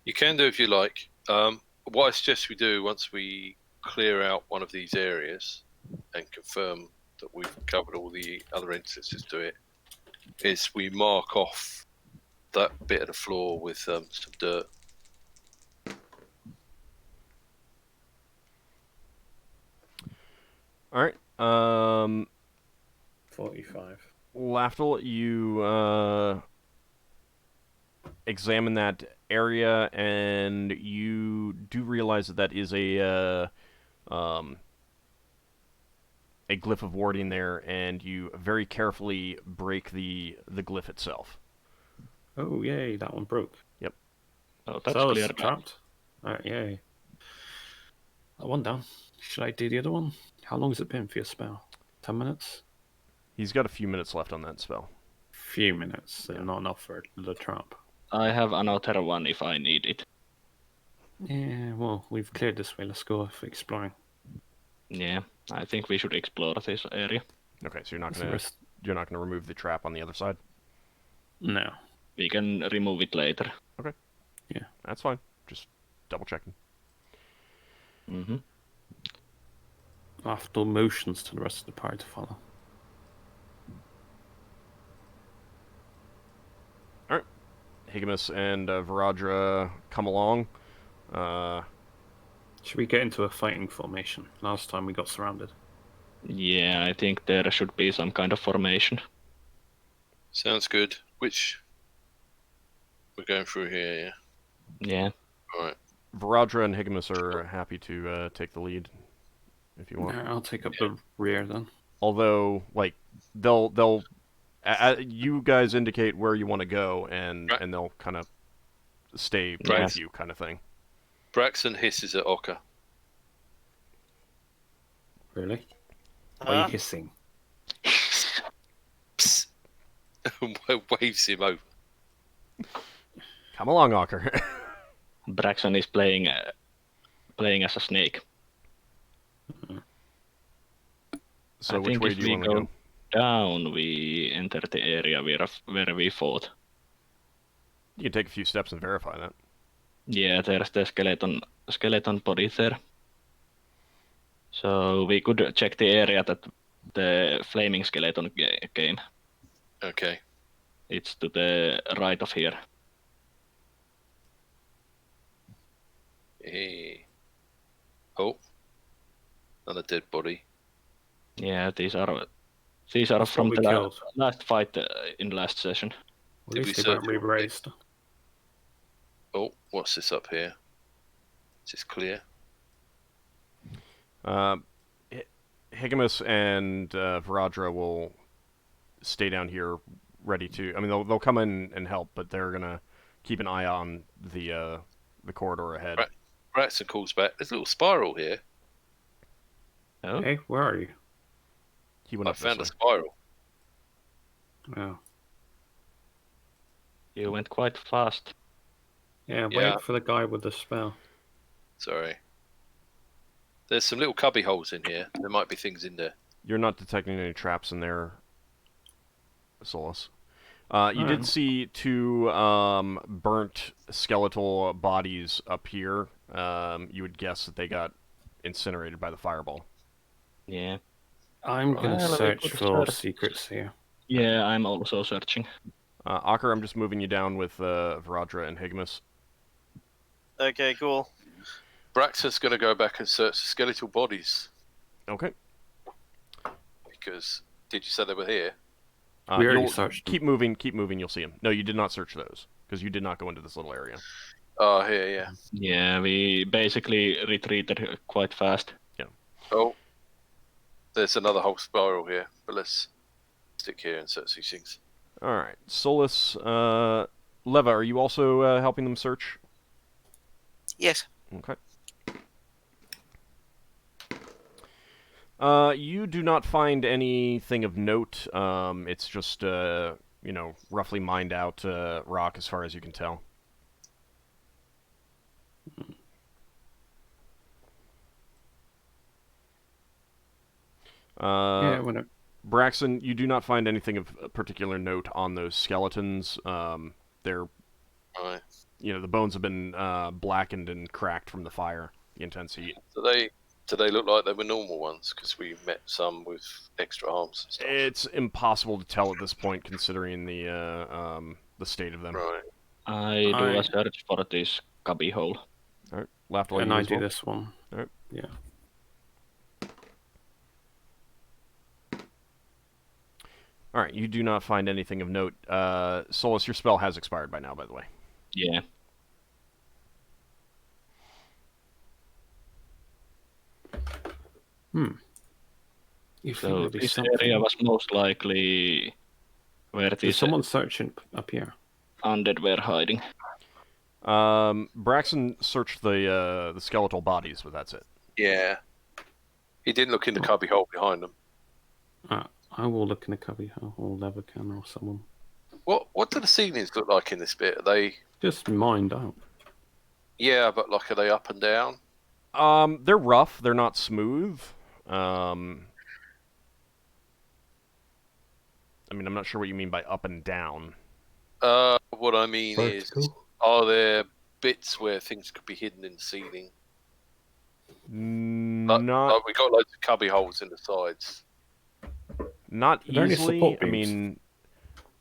You can do if you like. What I suggest we do once we clear out one of these areas and confirm that we've covered all the other entrances to it, is we mark off that bit of the floor with some dirt. All right. 45. Lafdul, you examine that area, and you do realize that is a glyph of warding there, and you very carefully break the glyph itself. Oh, yay, that one broke. Oh, that's So clear. it's trapped. Alright, yay. That one down. Should I do the other one? How long has it been for your spell? 10 minutes? He's got a few minutes left on that spell. Few minutes, so not enough for the trap. I have another one if I need it. Yeah, well, we've cleared this way. Let's go for exploring. Yeah, I think we should explore this area. Okay, so you're not What's the gonna rest? remove the trap on the other side. No. We can remove it later. That's fine. Just double checking. Mm-hmm. After motions to the rest of the party to follow. Higamus and Varadra come along. Should we get into a fighting formation? Last time we got surrounded. Yeah, I think there should be some kind of formation. Sounds good. Which we're going through here, yeah. Yeah. All right. Varadra and Higamus are happy to take the lead, if you want. Yeah, I'll take up the rear then. Although, like, they'll you guys indicate where you want to go, and Right. and they'll kind of stay Right. with you, kind of thing. Braxon hisses at Ockar. Really? Why are Huh? you hissing? Psst. Waves him over. Come along, Ockar. Braxon is playing as a snake. So I which think way if do you we want to go? down, we enter the area where we fought. You can take a few steps and verify that. Yeah, there's the skeleton body there. So we could check the area that the flaming skeleton came. Okay. It's to the right of here. Hey. Oh. Another dead body. Yeah, these are That's from what we the killed. last fight in last session. At Did least we they weren't search all the- re-raised. Oh, what's this up here? Is this clear? Higamus and Varadra will stay down here, ready to. I mean, they'll come in and help, but they're gonna keep an eye on the corridor ahead. Right. Braxton calls back. There's a little spiral here. Oh, Hey, where are you? He went I up this found way. a spiral. Oh. You went quite fast. Yeah, Yeah. wait for the guy with the spell. Sorry. There's some little cubby holes in here. There might be things in there. You're not detecting any traps in there, Solas. You did Alright. see two burnt skeletal bodies up here. You would guess that they got incinerated by the fireball. Yeah. I'm gonna Well, we search could for search. secrets here. Yeah, I'm also searching. Ockar, I'm just moving you down with Varadra and Higmus. Okay, cool. Braxon's going to go back and search the skeletal bodies. Okay. Because, did you say they were here? We already You'll searched them. keep moving, you'll see them. No, you did not search those, because you did not go into this little area. Oh, here, yeah. Yeah, we basically retreated quite fast. Oh, there's another whole spiral here, but let's stick here and search these things. Alright, Solas, Leva, are you also helping them search? Yes. Okay. You do not find anything of note. It's just, roughly mined out rock as far as you can tell. Yeah, when Braxon, you do not find anything of particular note on those skeletons. They're, Right. the bones have been blackened and cracked from the fire, the intense heat. Do they look like they were normal ones? Because we met some with extra arms and stuff. It's impossible to tell at this point, considering the state of them. Right. I do a search for this cubby hole. All right, Lafdul, and you I as do well? this one. Alright. Yeah. All right, you do not find anything of note. Solas, your spell has expired by now, by the way. Yeah. You think So there'll be this something? area was most likely where There's these someone searching up here. undead were hiding. Braxon searched the skeletal bodies, but that's it. Yeah. He didn't look in the cubby hole behind them. I will look in the cubby hole or Levercan or someone. What do the ceilings look like in this bit? Are they... Just mined out. Yeah, but like, are they up and down? They're rough. They're not smooth. I mean, I'm not sure what you mean by up and down. What I mean is, are there bits where things could be hidden in the ceiling? Like we got loads of cubby holes in the sides. Not Are there any easily. support I beams? mean,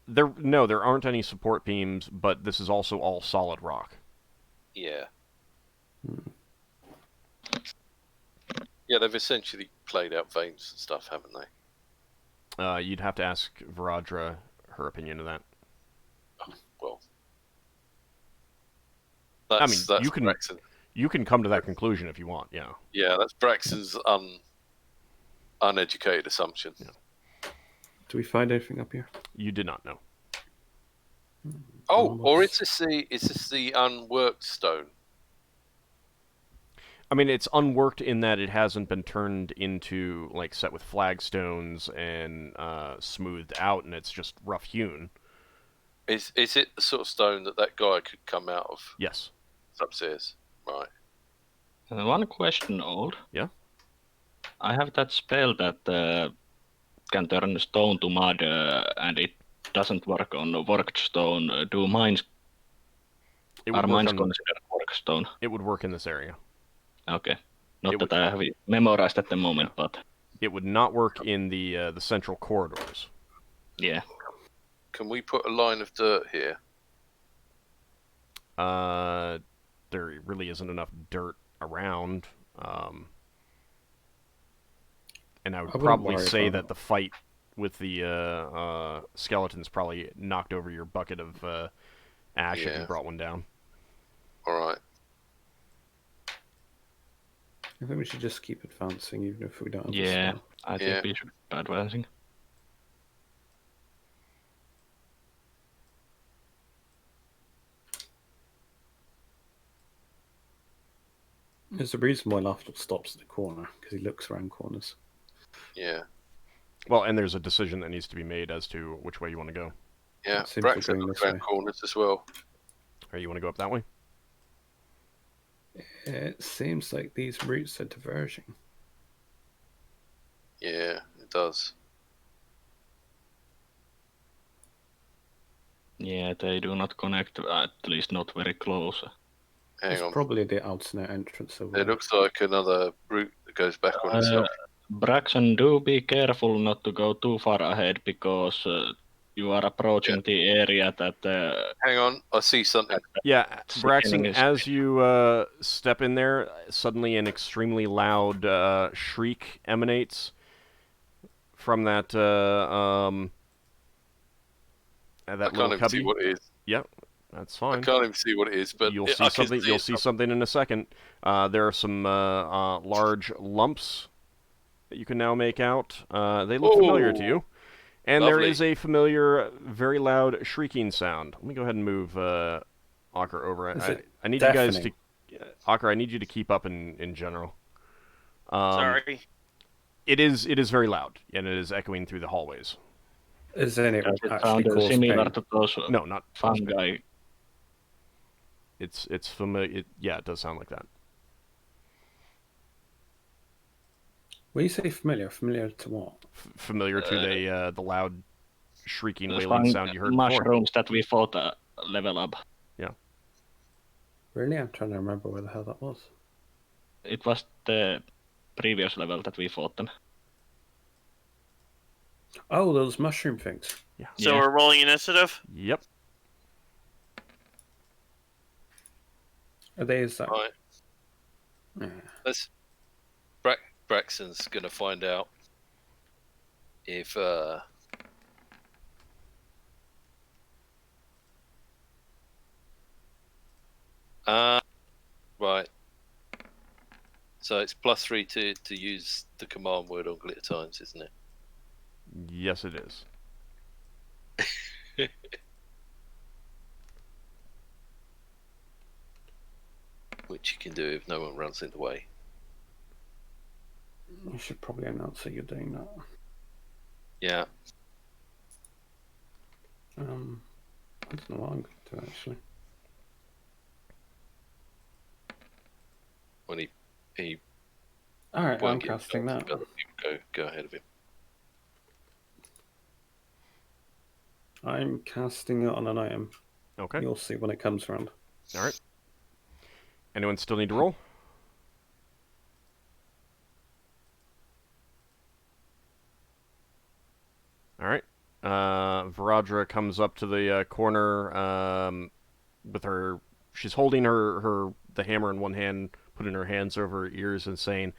there aren't any support beams, but this is also all solid rock. Yeah. Yeah, they've essentially played out veins and stuff, haven't they? You'd have to ask Varadra her opinion of that. Well, that's Braxon. You can come to that conclusion if you want. Yeah. Yeah, that's Braxon's uneducated assumption. Yeah. Do we find anything up here? You did not know. Oh, or is this the unworked stone? I mean, it's unworked in that it hasn't been turned into, like, set with flagstones and smoothed out, and it's just rough hewn. Is it the sort of stone that guy could come out of? Yes. It's upstairs, right? One question, Old. Yeah? I have that spell that can turn stone to mud, and it doesn't work on worked stone. Do mines are mines considered worked stone? It would work in this area. Okay. Not that I have it memorized at the moment, but it would not work in the central corridors. Yeah. Can we put a line of dirt here? There really isn't enough dirt around. And I would probably say that the fight with the skeletons probably knocked over your bucket of ash if you brought one down. All right. I think we should just keep advancing, even if we don't have Yeah, the spell. I think we should be advancing. There's a reason why Lafdul stops at the corner, because he looks around corners. Yeah. Well, and there's a decision that needs to be made as to which way you want to go. Yeah, Seems we're Braxon going looks this around way. corners as well. Or you want to go up that way? It seems like these routes are diverging. Yeah, it does. Yeah, they do not connect, at least not very close. Hang It's on. probably the alternate entrance over It there. looks like another route that goes back on itself. Braxon, do be careful not to go too far ahead because you are approaching the area that. Hang on, I see something. Yeah, Sickening Braxon, is- as you step in there, suddenly an extremely loud shriek emanates from that I that can't little even see cubby. what it is. Yep, that's I fine. can't even see what it is, but You'll I see can something. You'll it. see something in a second. There are some large lumps that you can now make out. They look familiar to Oh, you, and there lovely. is a familiar, very loud shrieking sound. Let me go ahead and move Ockar over. Is it I need you guys to, deafening? Ockar, I need you to keep up in general. Sorry. It is very loud, and it is echoing through the hallways. Is any Does it actually sound cause similar pain? to those No, not cause pain. fungi? It's familiar. Yeah, it does sound like that. When you say familiar, familiar to what? Familiar to the loud shrieking, Those wailing sound you heard before. mushrooms that we fought level up. Really? I'm trying to remember where the hell that was. It was the previous level that we fought them. Oh, those mushroom things. So Yeah. we're rolling initiative? Yep. Are they is that? Right. Yeah. Let's. Braxton's gonna find out if right. So it's +3 to use the command word on glitter times, isn't it? Yes, it is. Which you can do if no one runs in the way. You should probably announce that you're doing that. Yeah. I don't know what I'm going to do actually. When he Alright, I'm won't get casting involved, that. other people go ahead of him. I'm casting it on an item. Okay. You'll see when it comes around. All right. Anyone still need to roll? All right. Varadra comes up to the corner with her. She's holding the hammer in one hand, putting her hands over her ears, and saying,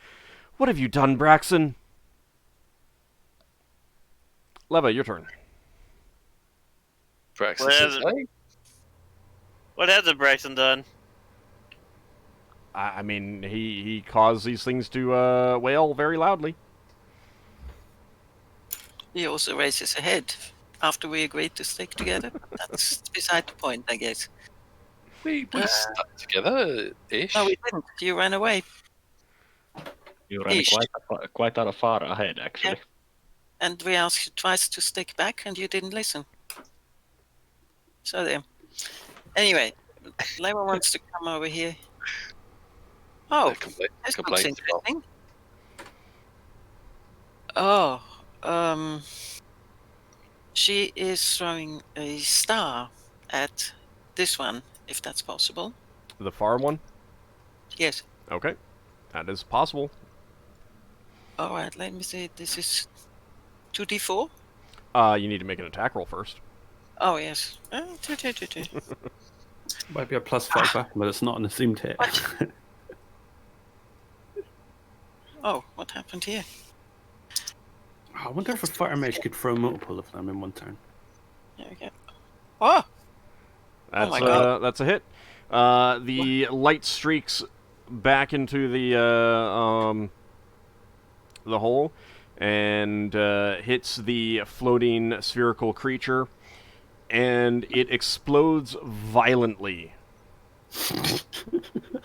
"What have you done, Braxon?" Leva, your turn. Braxton What says, has, "Hey, what has the Braxton done? I mean, he caused these things to wail very loudly. He also raises a head after we agreed to stick together. That's beside the point, I guess. we stuck together ish." No, we didn't. You ran away. You ran Ish. quite a far ahead, actually. Yeah. And we asked you twice to stick back, and you didn't listen. So there. Anyway, Leva wants to come over here. Oh, this looks Complaints about interesting. Oh, she is throwing a star at this one, if that's possible. The far one? Yes. Okay. That is possible. All right, let me see. This is 2d4? You need to make an attack roll first. Oh, yes. Two. Might be a +5 back, but it's not an assumed hit. Oh, what happened here? I wonder if a fire mage could throw multiple of them in one turn. There we go. Oh! That's my God. that's a hit. The light streaks back into the hole and hits the floating spherical creature, and it explodes violently.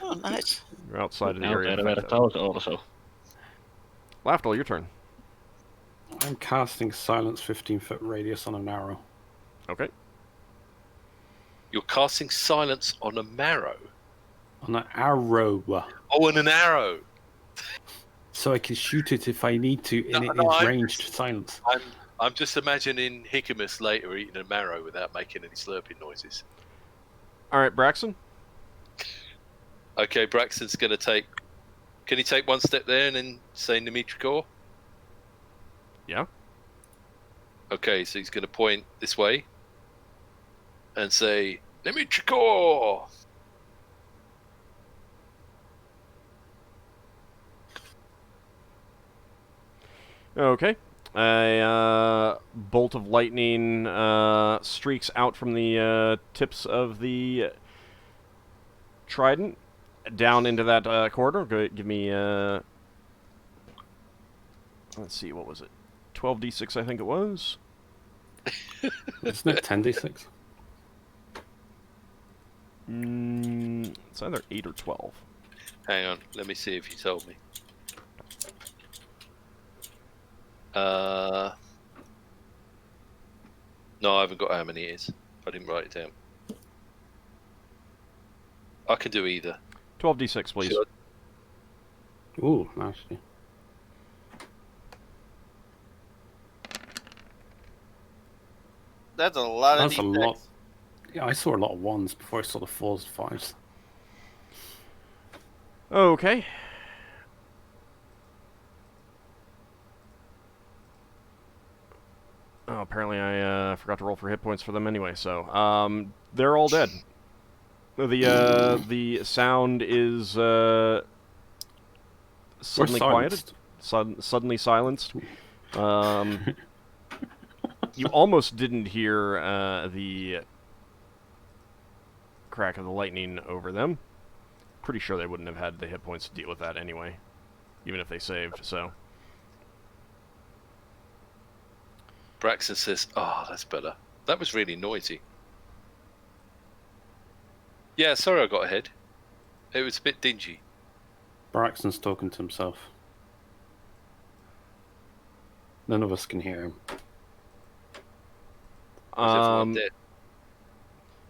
Oh, nice. You're outside of the Now area. there were those also. Lafdul, your turn. I'm casting silence 15-foot radius on an arrow. Okay. You're casting silence on a marrow. On an arrow. Oh, and an arrow. So I can shoot it if I need to, and it No, is ranged silence. I'm just imagining Hickamus later eating a marrow without making any slurping noises. All right, Braxon. Okay, Braxton's going to take... Can he take one step there and then say Nimitrikor? Yeah. Okay, so he's going to point this way and say, Nimitrikor! Okay. A bolt of lightning streaks out from the tips of the trident down into that corridor. Give me... let's see, what was it? 12d6, I think it was. Isn't it 10d6? It's either 8 or 12. Hang on, let me see if he told me. No, I haven't got how many it is. I didn't write it down. I can do either. 12d6, please. Should Ooh, nice. That's a lot of That's a D6. lot. Yeah, I saw a lot of ones before I saw the 4s and 5s. Okay. Oh, apparently I forgot to roll for hit points for them anyway, so they're all dead. The sound is suddenly quieted, suddenly silenced. You almost didn't hear the crack of the lightning over them. Pretty sure they wouldn't have had the hit points to deal with that anyway, even if they saved, so... Braxton says, oh, that's better. That was really noisy. Yeah, sorry I got ahead. It was a bit dingy. Braxton's talking to himself. None of us can hear him. Is everyone dead?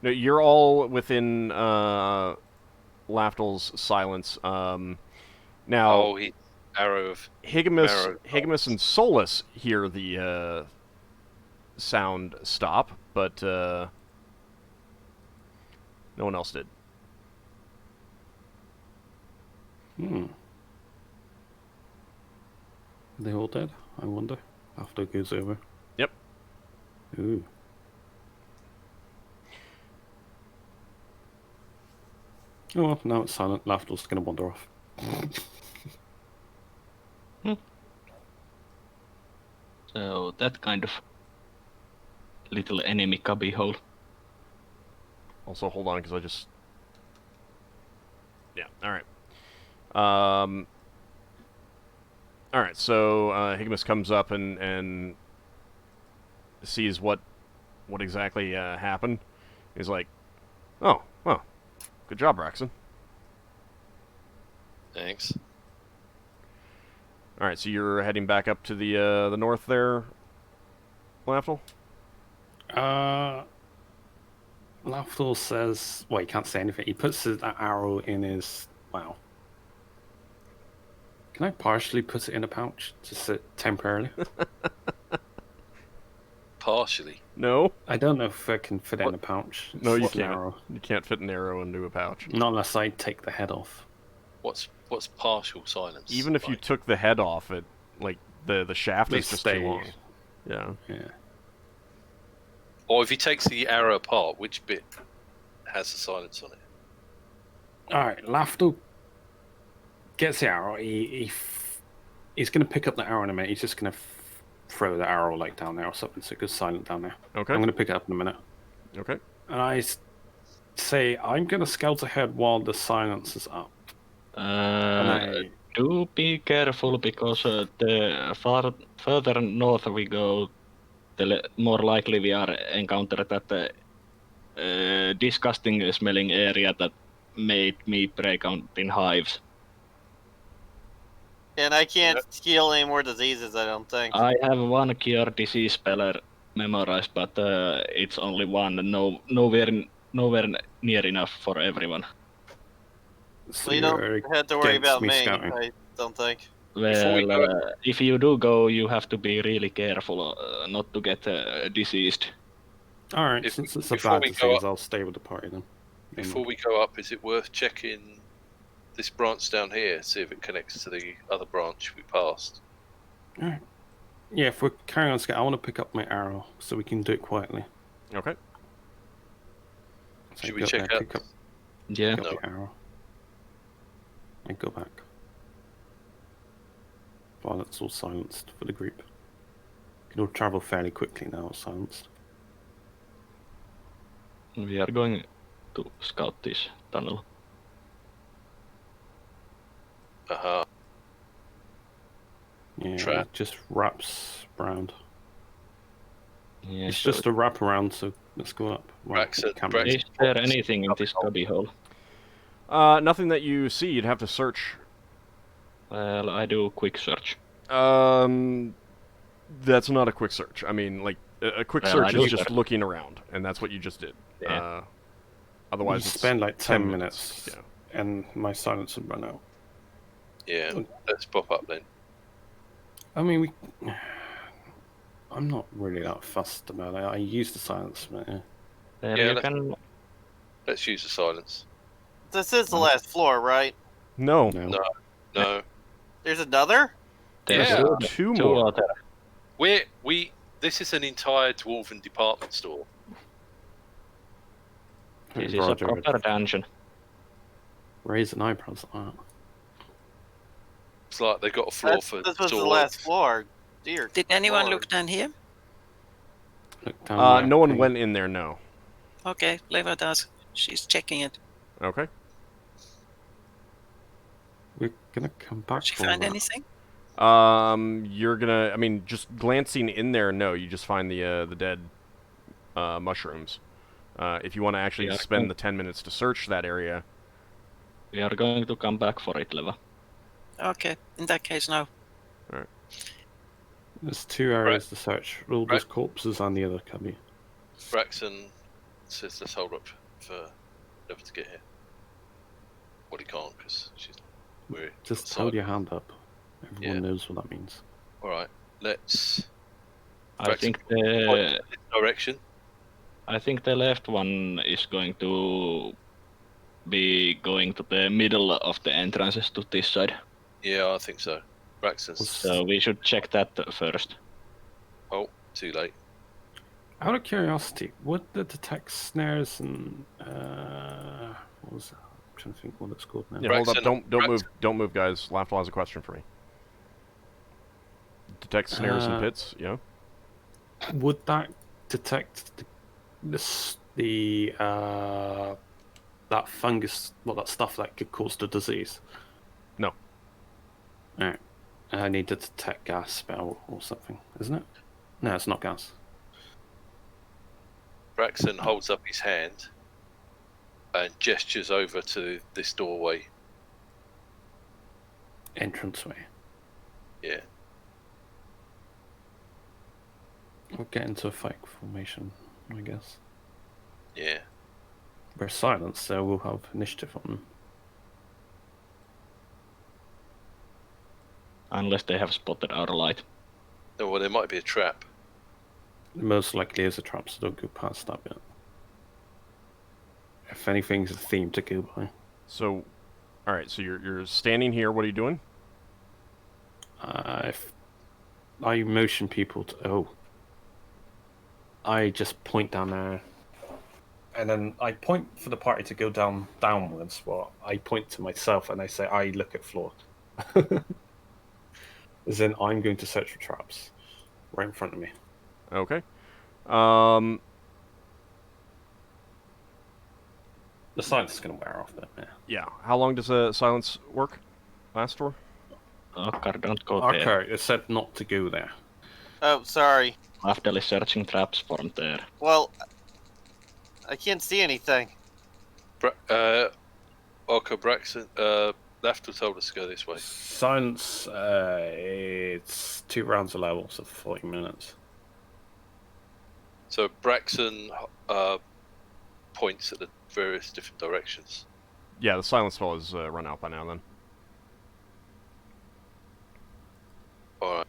No, you're all within Lafdul's silence. Now, Oh, he arrow of Higamus and Solas hear the sound stop, but no one else did. Are they all dead? I wonder. After it goes over. Yep. Ooh. Oh well, now it's silent. Lafdul's gonna wander off. So that kind of little enemy cubbyhole. Also, hold on, because I just... Yeah, alright. Alright, so Higamus comes up and sees what exactly happened. He's like, oh, well, good job, Braxon. Thanks. Alright, so you're heading back up to the north there, Lafdul? Lafdul says, well, he can't say anything. He puts that arrow in his... Wow. Can I partially put it in a pouch? Just temporarily? Partially. No? I don't know if I can fit it in a pouch. No, you It's an can't. arrow. You can't fit an arrow into a pouch. Not unless I take the head off. What's partial silence? Even if you like? took the head off, it like the shaft They is just stay. too long. Yeah. Yeah. Or if he takes the arrow apart, which bit has the silence on it? Alright, Lafdul gets the arrow. He's going to pick up the arrow in a minute. He's just going to throw the arrow like down there or something so it goes silent down there. Okay. I'm going to pick it up in a minute. Okay. And I say, I'm going to scout ahead while the silence is up. Do be careful, because the further north we go, the more likely we are encounter that disgusting smelling area that made me break out in hives. And I can't heal any more diseases, I don't think. I have one cure disease spell memorized, but it's only one. Nowhere near enough for everyone. So Well, you you're don't have to worry against about me me, scouting. I don't think. Before we Well, go- if you do go, you have to be really careful not to get diseased. All right, If- since it's a before bad we go disease, up- I'll stay with the party then. Before we go up, is it worth checking this branch down here, see if it connects to the other branch we passed? All right. Yeah, if we're carrying on scout, I want to pick up my arrow so we can do it quietly. Okay. So Should I we go check there, out? pick up Yeah. the arrow, and go back. While it's all silenced for the group. Can all travel fairly quickly now it's silenced. We are going to scout this tunnel. Aha. Yeah, Trap. it just wraps around. Yeah, It's so just a wrap around, so let's go up. Well, Braxon- it can't Braxon- be. is there anything in this cubby hole? Nothing that you see. You'd have to search. Well, I do quick search. That's not a quick search. I mean, like a quick Well, search I is do just search. looking around, and that's what you just did. Yeah. We Otherwise, it's spend like 10 minutes. minutes, and my silence would run out. Yeah, let's pop up then. I mean, I'm not really that fussed about it. I use the silence, but yeah. There Yeah, you let's- can. Let's use the silence. This is the last floor, right? No, No. No, There's another? There's Yeah. two two more. other. this is an entire dwarven department store. This is a Roger would proper dungeon. raise an eyebrows at that. It's like they've got a floor for This was the swords. last floor. Dear. Did anyone Lord. look down here? Look down there, No one thing. went in there. No. Okay, Leva does. She's checking it. Okay. We're gonna come back Did she for find that. anything? You're gonna. I mean, just glancing in there. No, you just find the dead mushrooms. If you want to actually Yeah. spend the 10 minutes to search that area, We are going to come back for it, Leva. Okay, in that case, no. There's 2 areas to search. All those corpses and the other cubby. Braxon says let's hold up for Never to get here. Well, he can't because we're Just outside. hold your hand up. Everyone Yeah. knows what that means. All right, let's I Braxon, think point the in this direction. left one is going to be going to the middle of the entrances to this side. Yeah, I think so. Braxton's. So we should check that first. Oh, too late. Out of curiosity, would the detect snares and what was that? I'm trying to think what it's called now. yeah, hold up. Braxton- Don't move, guys. Lafdul has a question for me. Detect snares and pits. Yeah. Would that detect that fungus, that stuff that could cause the disease? No. Alright. I need to detect gas spell or something, isn't it? No, it's not gas. Braxton holds up his hand and gestures over to this doorway. Entranceway. Yeah. We'll get into a fight formation, I guess. Yeah. We're silenced, so we'll have initiative on them. Unless they have spotted our light. No, well, there might be a trap. Most likely is a trap, so don't go past that bit. If anything's a theme to go by. So, all right. So you're standing here. What are you doing? If I motion people to I just point down there, and then I point for the party to go downwards. Well, I point to myself and I say, I look at floor. As in, I'm going to search for traps right in front of me. Okay. The silence is going to wear off, but yeah. Yeah. How long does silence work? Last for? Ockar, don't go there. Ockar, it said not to go there. Oh, sorry. Lafdul is searching traps from there. Well, I can't see anything. Ockar, Braxton, Lafdul told us to go this way. Silence, it's 2 rounds of levels of 40 minutes. So Braxon points at the various different directions. Yeah, the silence spell is run out by now. Then. All right.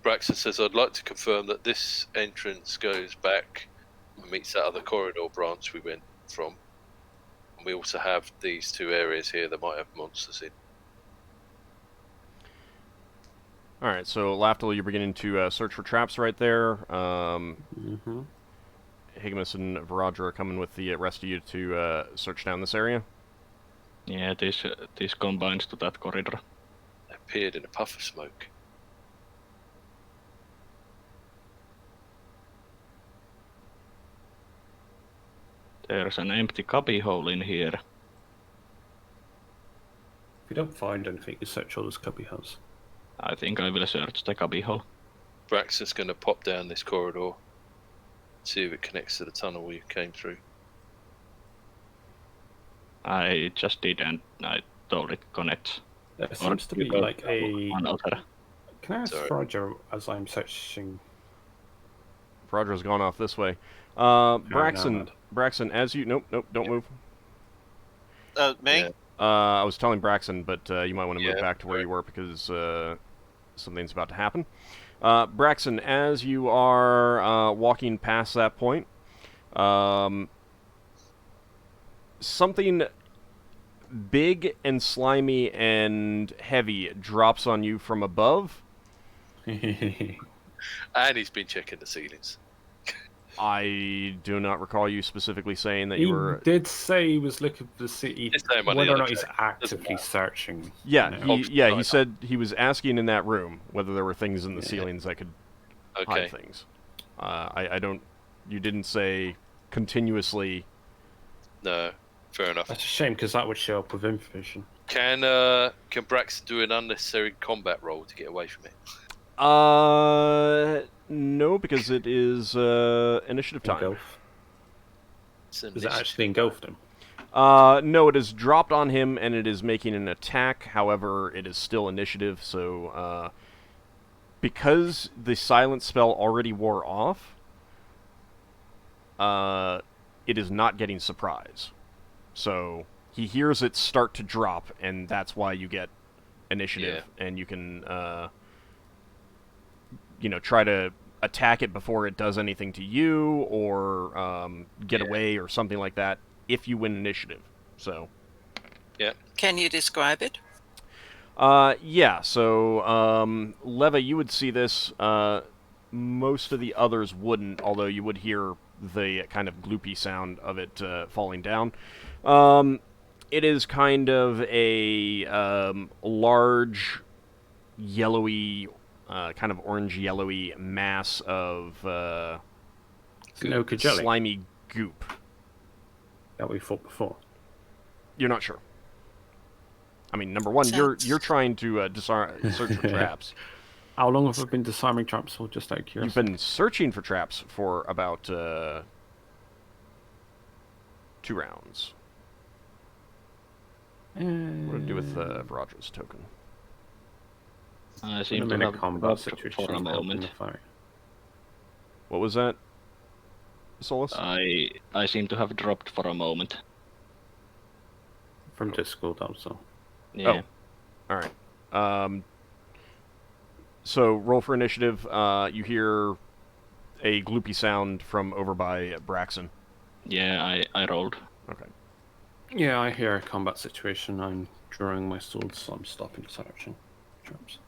Braxon says, "I'd like to confirm that this entrance goes back and meets that other corridor branch we went from. And we also have these 2 areas here that might have monsters in." All right, so Lafdul, you're beginning to search for traps right there. Higimus and Varadra are coming with the rest of you to search down this area. Yeah, this combines to that corridor. They appeared in a puff of smoke. There's an empty cubbyhole in here. If you don't find anything, you search all those cubbyholes. I think I will search the cubbyhole. Braxon's going to pop down this corridor, see if it connects to the tunnel we came through. I just did, and I told it connects. There seems to be like a... One other. Can I ask Roger as I'm searching? Varadra's gone off this way. Braxon, as you... Nope, don't move. Me? Yeah. I was telling Braxon, but you might want to move Yeah, back to where you were because something's about to happen. Braxon, as you are walking past that point, something big and slimy and heavy drops on you from above. And he's been checking the ceilings. I do not recall you specifically saying that He you were... did say he was looking for the city, It's saying on the whether or other not he's side. actively searching. Yeah, you know. he said he was asking in that room whether there were things in the Yeah. ceilings that could Okay. hide things. I don't... You didn't say continuously... No, fair enough. That's a shame because that would show up with information. Can Braxton do an unnecessary combat roll to get away from it? No, because it is initiative time. Engulf. It's an Is it initiative. actually engulfed him? No, it is dropped on him and it is making an attack. However, it is still initiative, so because the silence spell already wore off, it is not getting surprise. So he hears it start to drop, and that's why you get initiative, and you can try to attack it before it does anything to you, or get away, or something like that, if you win initiative. So. Yeah. Can you describe it? Yeah, so, Leva, you would see this, most of the others wouldn't, although you would hear the kind of gloopy sound of it falling down. It is kind of a large, yellowy, kind of orange-yellowy mass of jelly slimy goop. that we fought before. You're not sure. I mean, number one, you're trying to search for traps. How long have I been disarming traps for? Just out of curiosity. You've been searching for traps for about 2 rounds. What do I do with Varadra's token? I in seem a to minute have combat dropped situation for a help in moment. the fight. What was that, Solas? I seem to have dropped for a moment. From Discord also. Yeah. All right. So roll for initiative. You hear a gloopy sound from over by Braxon. Yeah, I rolled. Okay. Yeah, I hear a combat situation. I'm drawing my sword, so I'm stopping searching traps.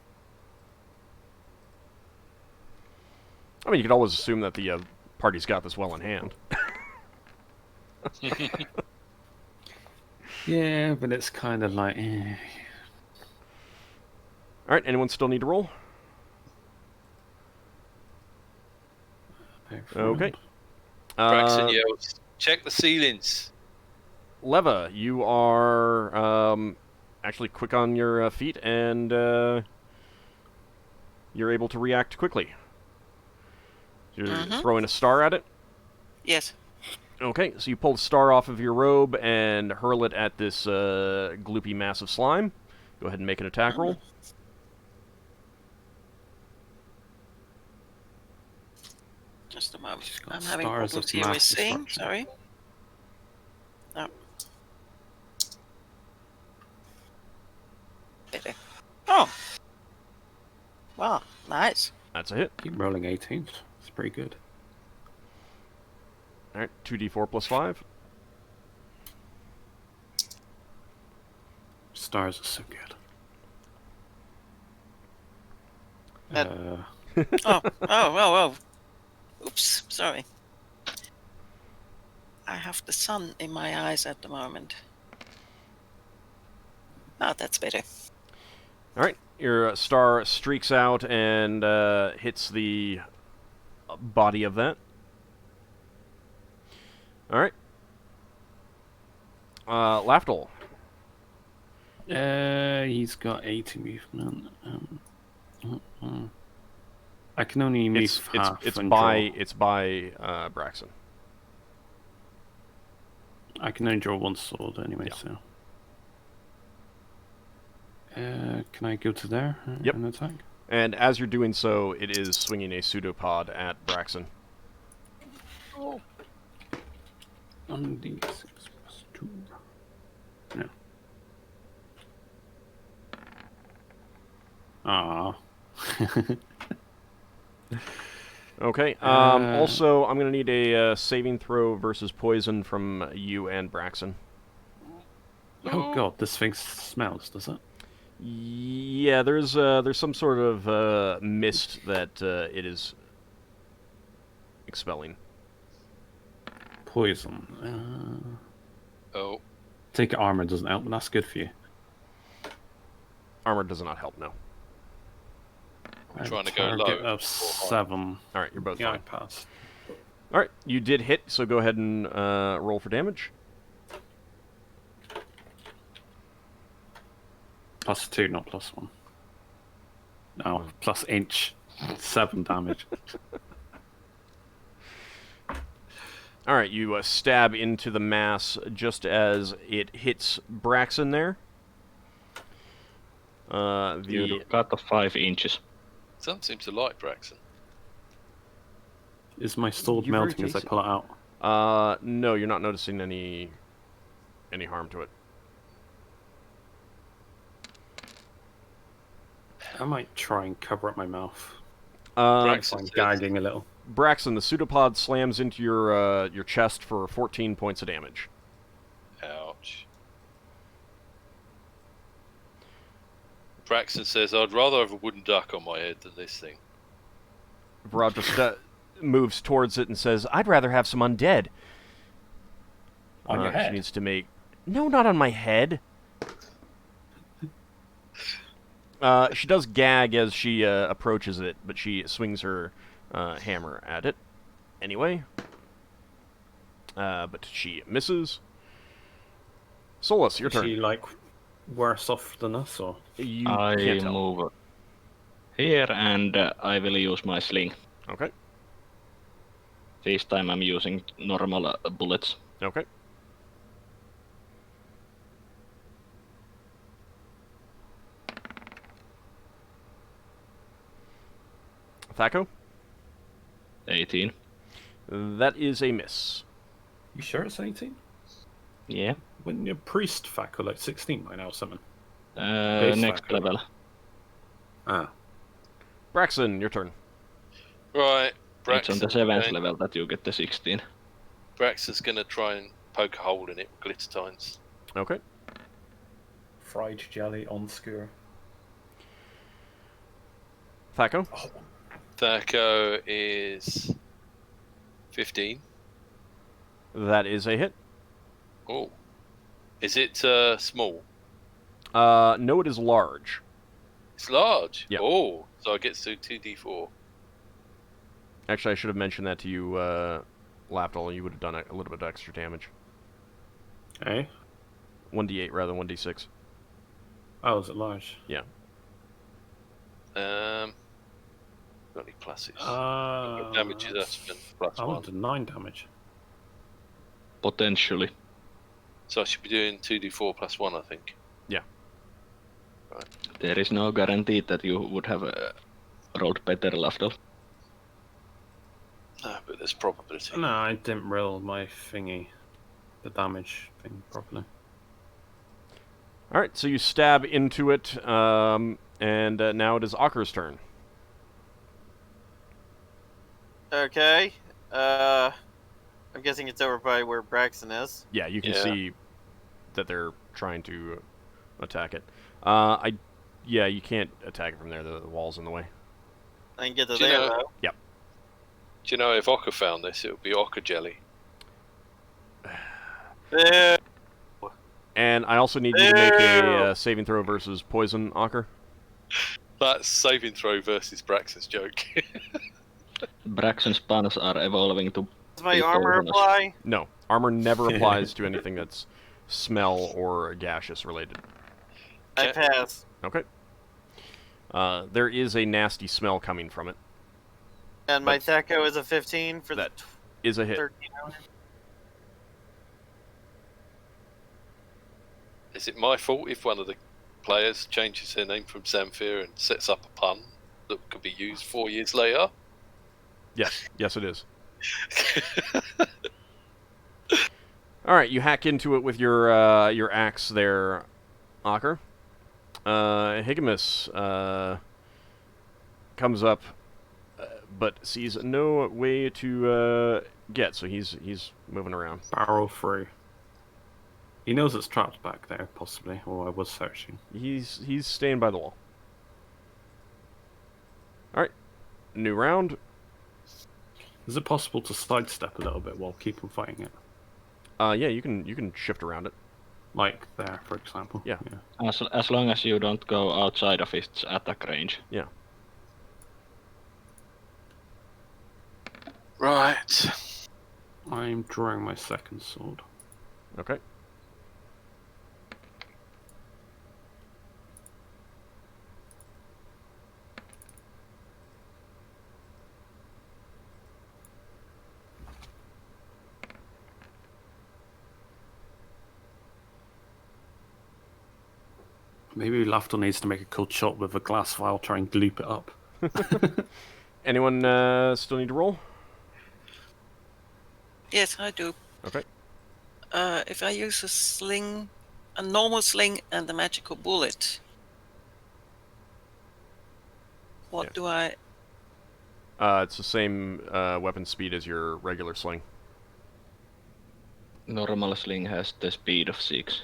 I mean, you could always assume that the party's got this well in hand. Yeah, but it's kind of like... All right. Anyone still need to roll? Okay. Braxton yells, "Check the ceilings!" Leva, you are actually quick on your feet, and you're able to react quickly. You're throwing a star at it? Yes. Okay, so you pull the star off of your robe and hurl it at this gloopy mass of slime. Go ahead and make an attack roll. Just a moment. She's got I'm having stars problems of here with mass seeing. destruction. Sorry. No. Better. Oh. Wow. Nice. That's a hit. Keep rolling 18s. It's pretty good. All right, 2d4 plus 5. Stars are so good. Oh. Oops. Sorry. I have the sun in my eyes at the moment. Oh, that's better. All right, your star streaks out and hits the body of that. All right. Lafdul. He's got 80 movement. I can only move half. It's and by draw. Braxon. I can only draw one sword anyway, Yeah. so. Can I go to there Yep. and attack? And as you're doing so, it is swinging a pseudopod at Braxon. Oh. 1d6 plus 2. No. Ah. Okay. Also, I'm going to need a saving throw versus poison from you and Braxon. Oh god, this thing smells, does it? Yeah, there's some sort of mist that it is expelling. Poison. Oh, Take armor doesn't help, but that's good for you. Armor does not help, no. we're trying to go Target low. of 7. All right, you're both Yeah, I fine. pass. All right, you did hit, so go ahead and roll for damage. Plus 2, not plus 1. No, plus inch. 7 damage. All right, you stab into the mass just as it hits Braxon there. You cut off 5 inches. Some seems to like Braxon. Is my sword You're very melting as I Jason. pull it out? No, you're not noticing any harm to it. I might try and cover up my mouth. Braxon I'm says- gagging a little. Braxon, the pseudopod slams into your chest for 14 points of damage. Ouch. Braxton says, I'd rather have a wooden duck on my head than this thing. Vrad moves towards it and says, "I'd rather have some undead." On your head? She needs to make... No, not on my head. She does gag as she approaches it, but she swings her hammer at it anyway. But she misses. Solas, your Is turn. she, like, worse off than us, or? You I can't tell. move here and I will use my sling. Okay. This time I'm using normal bullets. Okay. Thaco? 18. That is a miss. You sure it's 18? Yeah. When your priest fact like 16 by now or something? Base Next factor. level. Ah. Braxon, your turn. Right. It's on the Braxton's 7th going- level that you get the 16. Braxton's going to try and poke a hole in it with glitter tines. Okay. Fried jelly on skewer. Thaco? Thaco is 15. That is a hit. Oh. Is it small? No, it is large. It's large. Yep. Oh, so I get to 2d4. Actually, I should have mentioned that to you, Lafdul. You would have done a little bit of extra damage. Eh? 1d8 rather than 1d6. Oh, is it large? Yeah. Got any pluses? Uh, Damage is that's been plus I one. wanted 9 damage. Potentially. So I should be doing 2d4 plus 1, I think. Yeah. Right. There is no guarantee that you would have rolled better, Lafdul. No, but there's probability. No, I didn't roll my thingy, the damage thing properly. All right, so you stab into it, and now it is Ockar's turn. Okay. I'm guessing it's over by where Braxon is. Yeah, you can Yeah. see that they're trying to attack it. Yeah, you can't attack it from there. The wall's in the way. I can get to Do you there, know- though. Yep. Do you know if Ockar found this, it would be Ockar jelly. Eh, And I also need you to make a saving throw versus poison, Ockar. That's saving throw versus Braxon's joke. Braxon's puns are evolving to Does my be armor poisonous. apply? No, armor never applies to anything that's smell or gaseous related. I pass. Okay. There is a nasty smell coming from it. And my Thaco is a 15 for That the is a hit. 13 hour. Is it my fault if one of the players changes their name from Zamfir and sets up a pun that could be used 4 years later? Yes, it is. All right, you hack into it with your axe there, Ockar. Higamus comes up, but sees no way to get, so he's moving around. Barrel through. He knows it's trapped back there, possibly, or I was searching. He's staying by the wall. All right, new round. Is it possible to sidestep a little bit while keeping fighting it? Yeah, you can shift around it. Like there, for example. Yeah. As long as you don't go outside of its attack range. Yeah. Right. I'm drawing my second sword. Okay. Maybe Lafdul needs to make a cold shot with a glass vial, try and gloop it up. Anyone still need to roll? Yes, I do. Okay. If I use a sling, a normal sling, and a magical bullet, what Yeah. do I? It's the same weapon speed as your regular sling. Normal sling has the speed of 6.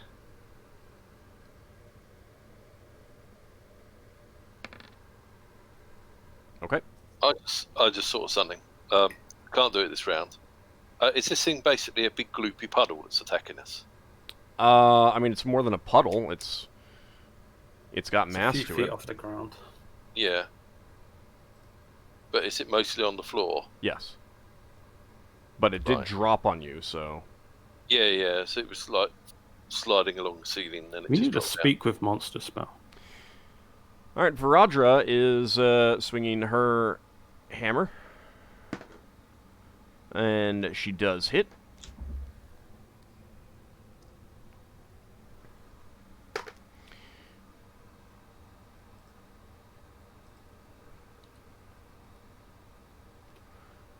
Okay. I just saw something. Can't do it this round. Is this thing basically a big gloopy puddle that's attacking us? I mean, it's more than a puddle. It's got mass a few to feet it. off the ground. Yeah. But is it mostly on the floor? Yes. But it did Right. drop on you, so Yeah. So it was like sliding along the ceiling, and then it We just need to dropped speak with monster spell. all right. Viradra is swinging her hammer, and she does hit.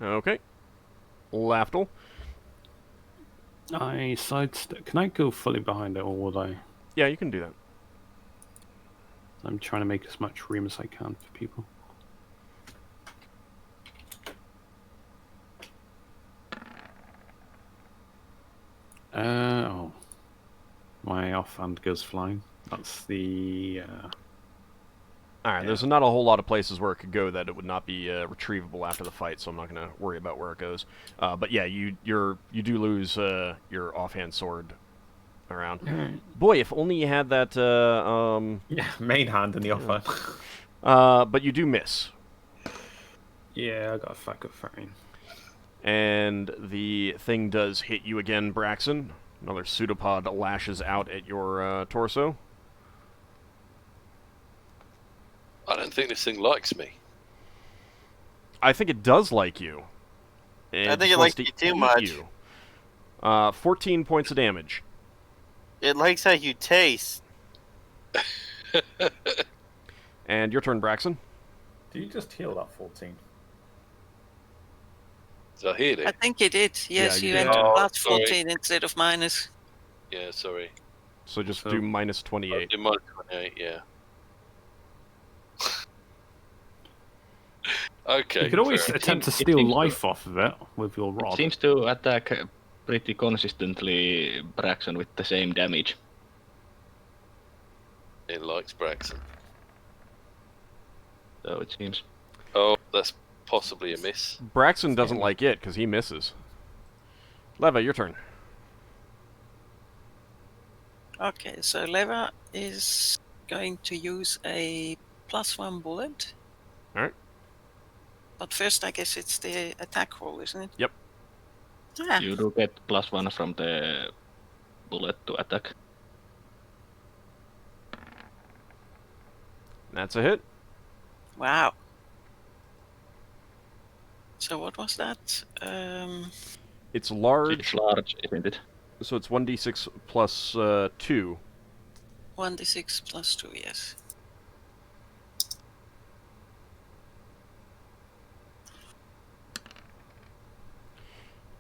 Okay. Lafdul. I sidestep. Can I go fully behind it, or would I? Yeah, you can do that. I'm trying to make as much room as I can for people. Oh. My offhand goes flying. That's the. All right. There's not a whole lot of places where it could go that it would not be retrievable after the fight, so I'm not going to worry about where it goes. But yeah, you do lose your offhand sword around. Boy, if only you had that. Yeah, main hand in the offhand. But you do miss, Yeah, I got a fuck of fine. and the thing does hit you again, Braxon. Another pseudopod lashes out at your torso. I don't think this thing likes me. I think it does like you. And I think it wants likes to you too eat much. you. 14 points of damage. It likes how you taste. And your turn, Braxon. Do you just heal that 14? Did I hear it? I think you did. Yes, you you did. went Oh, plus sorry. 14 instead of minus. Yeah, sorry. So just So- do minus 28. You might 28, yeah. Okay. You could always fair attempt to It steal seems to- life off of it with your It rod. seems to attack pretty consistently Braxon with the same damage. enough. It likes Braxon. So it seems. Oh, that's possibly a miss. Braxon doesn't like it because he misses. Leva, your turn. Okay, so Leva is going to use a +1 bullet. Alright. But first, I guess it's the attack roll, isn't it? Yep. Ah, You do get +1 from the bullet to attack. That's a hit. wow. So what was that? It's large, It's large, isn't it? so it's 1d6 plus 2. 1d6 plus 2, yes.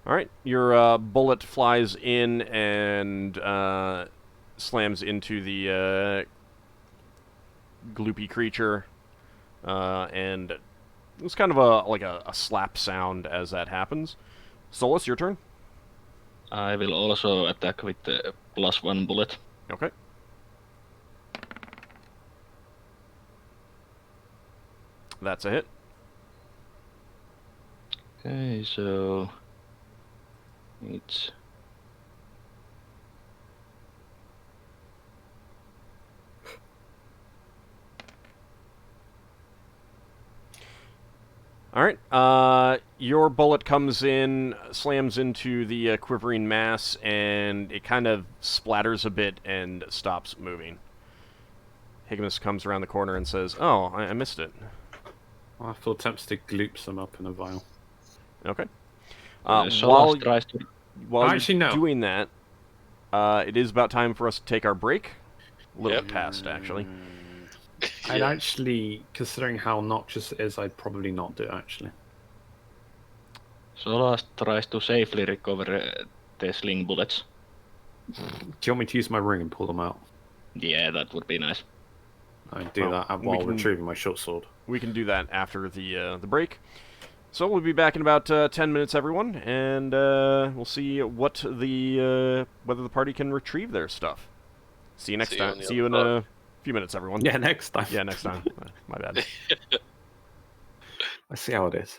Alright, your bullet flies in and slams into the gloopy creature, and it's kind of a slap sound as that happens. Solas, your turn. I will also attack with the +1 bullet. Okay. That's a hit. Okay, so it's Alright, your bullet comes in, slams into the quivering mass, and it kind of splatters a bit and stops moving. Higgins comes around the corner and says, "Oh, I missed it." Lafdul attempts to gloop some up in a vial. Okay. Solas tries to. While Actually, you're no. doing that, it is about time for us to take our break. A little Yep. bit past, actually. I'd Yeah. actually, considering how noxious it is, I'd probably not do it, actually. Solas tries to safely recover the sling bullets. Do you want me to use my ring and pull them out? Yeah, that would be nice. I'd do Well, that we while can- retrieving my short sword. We can do that after the break. So we'll be back in about 10 minutes, everyone, and we'll see what whether the party can retrieve their stuff. See you next See you on time. the See you in other a few minutes, everyone. Yeah, next time. Yeah, next time. My bad. I see how it is.